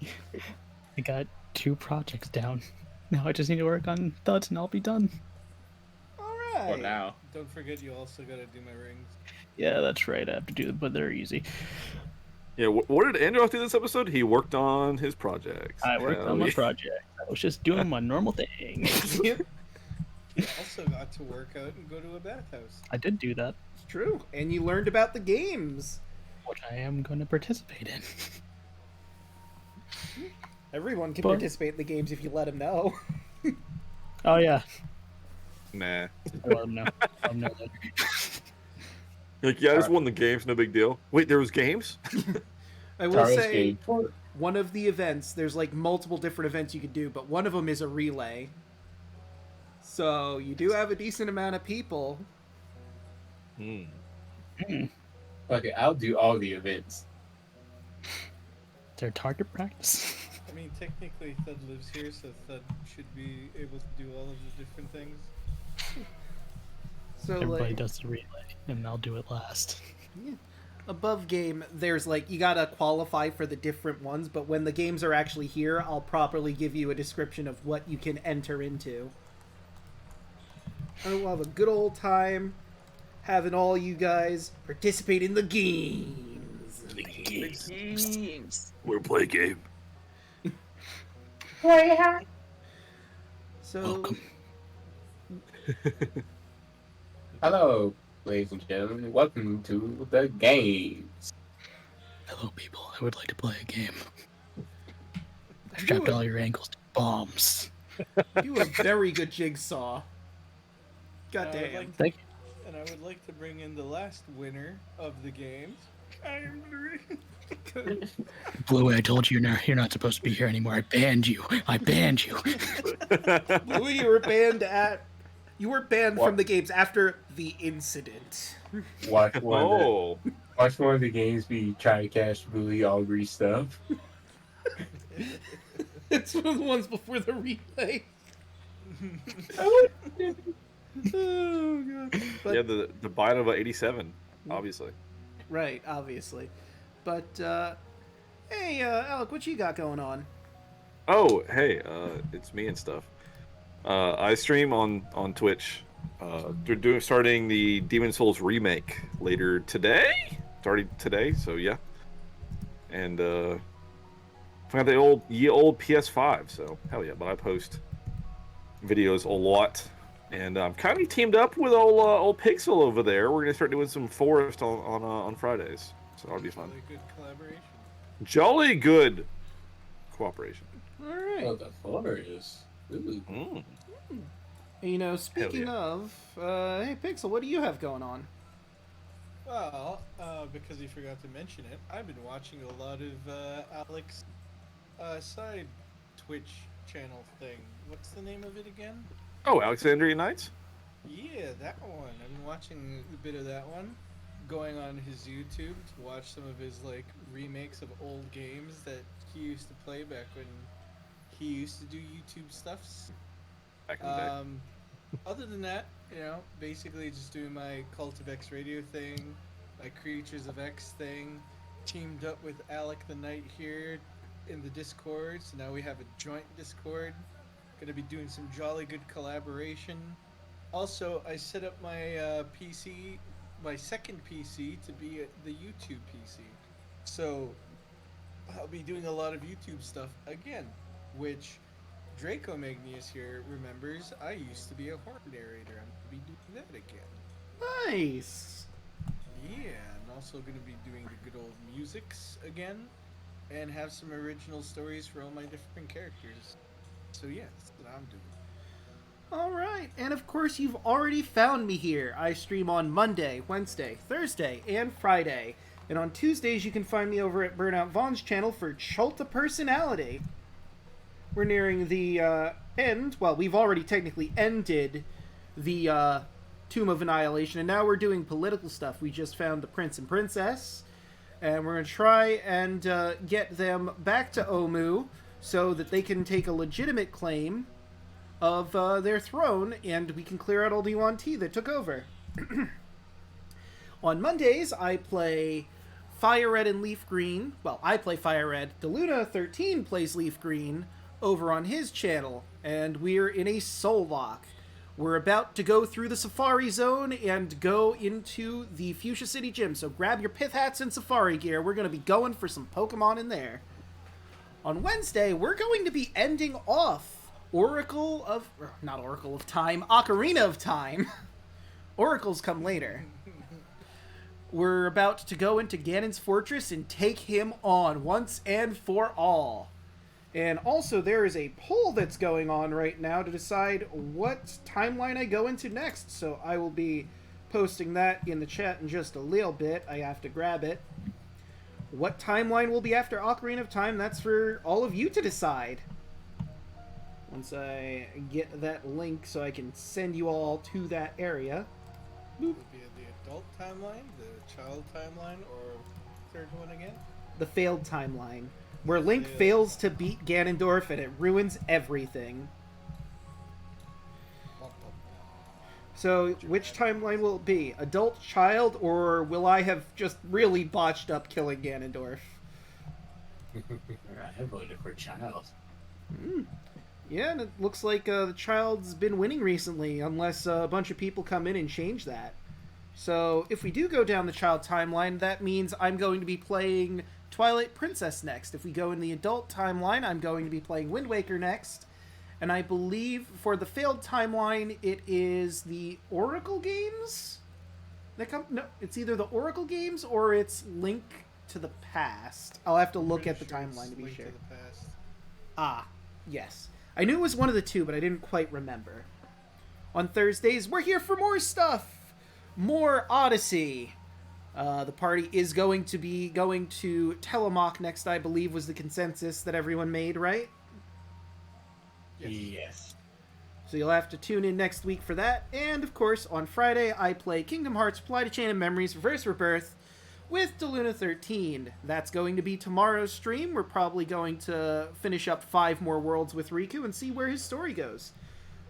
D: I got 2 projects down. Now I just need to work on Thuds and I'll be done.
A: All right.
F: Well, now.
B: Don't forget, you also gotta do my rings.
D: Yeah, that's right. I have to do them, but they're easy.
C: Yeah, what did Andrew do this episode? He worked on his projects.
D: I worked
C: Hell
D: on my
C: yeah.
D: project. I was just doing my normal thing.
A: Yep,
B: You also got to work out and go to a bathhouse.
D: I did do that,
A: it's true. And you learned about the games.
D: which I am going to participate in.
A: Everyone can
D: But-
A: participate in the games if you let them know.
D: Oh yeah,
C: Nah.
D: I'll let them know. Let 'em know later.
C: Like, yeah, I just won the games, no big deal. Wait, there was games?
A: I will
E: Taro's
A: say,
E: game.
A: one of the events, there's like multiple different events you could do, but one of them is a relay. So you do have a decent amount of people.
C: Hmm.
E: Okay, I'll do all the events.
D: Is there target practice?
B: I mean, technically, Thud lives here, so Thud should be able to do all of the different things.
A: So
D: Everybody
A: like
D: does the relay, and I'll do it last.
A: above game, there's like you gotta qualify for the different ones, but when the games are actually here, I'll properly give you a description of what you can enter into. And we'll have a good old time. having all you guys participate in the games.
F: The games.
C: We're play a game.
A: So,
D: Welcome.
E: Hello, ladies and gentlemen. Welcome to the games.
D: Hello, people. I would like to play a game. Strapped all your ankles to bombs.
A: do a very good jigsaw. God
B: I would
A: damn.
B: like to-
D: Thank you.
B: And I would like to bring in the last winner of the games.
D: Bloouey, I told you you're not supposed to be here anymore. I banned you.
A: Bloouey, you were banned
E: What?
A: from the games after the incident.
E: Watch
C: Oh,
E: watch one of the games be try to catch Bloouey all greased up.
A: It's one of the ones before the replay. Oh god. But,
C: yeah, the bite of a 87, obviously.
A: right, obviously. But hey, Alek, what you got going on?
C: Oh, hey, it's me and stuff. I stream on Twitch. They're starting the Demon Souls remake later today. Starting today, so yeah. And I got the old PS5, so hell yeah. But I post videos a lot, and I'm kind of teamed up with old Pixel over there. We're gonna start doing some Forest on Fridays, so that'll be fun.
B: Really good collaboration.
C: Jolly good cooperation.
A: All right.
E: Oh, the forest. Ooh.
C: Mm.
A: You know, speaking of, hey Pixel, what do you have going on?
B: Well, because you forgot to mention it, I've been watching a lot of Alek's side Twitch channel thing. What's the name of it again?
C: Oh, Alexandria Nights.
B: Yeah, that one. I've been watching a bit of that one. Going on his YouTube to watch some of his like remakes of old games that he used to play back when he used to do YouTube stuffs.
C: Back in the day.
B: Other than that, you know, basically just doing my Cult of X radio thing, my Creatures of X thing, teamed up with Alek the Knight here in the Discord, so now we have a joint Discord. Gonna be doing some jolly good collaboration. Also, I set up my PC, my second PC, to be the YouTube PC. So, I'll be doing a lot of YouTube stuff again, which Draco Magnius here remembers I used to be a horror narrator. I'm going to be doing that again.
A: Nice.
B: Yeah, I'm also going to be doing the good old musics again, and have some original stories for all my different characters. So yeah, that's what I'm doing.
A: All right, and of course you've already found me here. I stream on Monday, Wednesday, Thursday, and Friday. And on Tuesdays you can find me over at Burnout Vaughn's channel for Cholta Personality. We're nearing the end. Well, we've already technically ended the Tomb of Annihilation, and now we're doing political stuff. We just found the Prince and Princess, and we're going to try and get them back to Omu so that they can take a legitimate claim of their throne, and we can clear out all the Yuan-Ti that took over. On Mondays, I play Fire Red and Leaf Green. Well, I play Fire Red. DeLuna13 plays Leaf Green over on his channel, and we're in a soul lock. We're about to go through the Safari Zone and go into the Fuchsia City Gym, so grab your pith hats and safari gear. We're going to be going for some Pokemon in there. On Wednesday, we're going to be ending off Ocarina of Time. Oracles come later. We're about to go into Ganon's fortress and take him on once and for all. And also, there is a poll that's going on right now to decide what timeline I go into next. So I will be posting that in the chat in just a little bit. I have to grab it. What timeline will be after Ocarina of Time, that's for all of you to decide. Once I get that link so I can send you all to that area.
B: Would it be the adult timeline, the child timeline, or third one again?
A: The failed timeline, where Link fails to beat Ganondorf and it ruins everything. So, which timeline will it be? Adult, child, or will I have just really botched up killing Ganondorf?
E: I voted for child.
A: Yeah, and it looks like the child's been winning recently, unless a bunch of people come in and change that. So if we do go down the child timeline, that means I'm going to be playing Twilight Princess next. If we go in the adult timeline, I'm going to be playing Wind Waker next. And I believe for the failed timeline, it is the Oracle games that come. No, it's either the Oracle games or it's Link to the Past. I'll have to look at the timeline to be sure. Ah, yes. I knew it was one of the two, but I didn't quite remember. On Thursdays, we're here for more stuff. More Odyssey. The party is going to be going to Telemok next, I believe, was the consensus that everyone made, right?
E: Yes.
A: So you'll have to tune in next week for that. And, of course, on Friday, I play Kingdom Hearts Reply to Chain of Memories Reverse Rebirth with Deluna 13. That's going to be tomorrow's stream. We're probably going to finish up 5 more worlds with Riku and see where his story goes.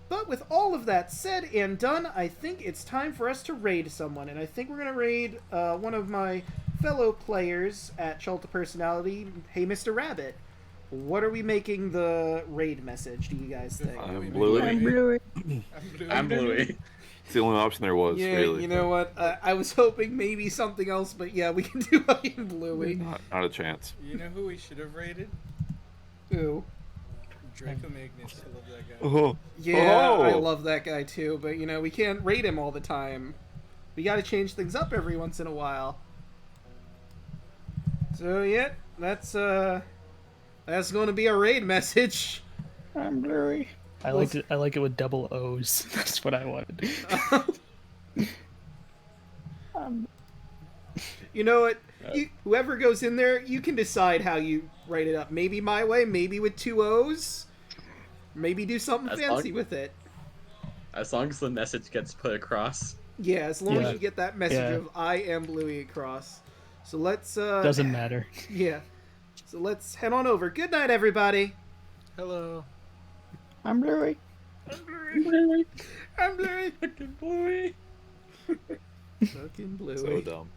A: But with all of that said and done, I think it's time for us to raid someone. And I think we're going to raid one of my fellow players at Shelter Personality. Hey, Mr. Rabbit. What are we making the raid message, do you guys think?
C: I'm Bloouey.
F: I'm Bloouey.
C: It's the only option there was,
A: Yeah,
C: really.
A: you know what? I was hoping maybe something else, but yeah, we can do I am Bloouey.
C: Not a chance.
B: You know who we should have raided?
A: Ooh.
B: Draco Magnius. I love that guy.
C: Oh.
A: Yeah,
C: Oh.
A: I love that guy too, but you know, we can't raid him all the time. We gotta change things up every once in a while. So yeah, that's going to be a raid message.
D: I'm blurry. I like it with double O's. That's what I wanted.
A: You know what? Whoever goes in there, you can decide how you write it up. Maybe my way, maybe with 2 O's. Maybe do something
F: As
A: fancy
F: long-
A: with it.
F: As long as the message gets put across.
A: Yeah, as long
D: Yeah.
A: as you get that message
D: Yeah.
A: of I am Bloouey across. So let's
D: Doesn't matter.
A: Yeah. So let's head on over. Good night, everybody.
B: Hello.
D: I'm blurry.
A: I'm Bloouey.
F: Fucking Bloouey.
A: Fucking Bloouey.
C: So dumb.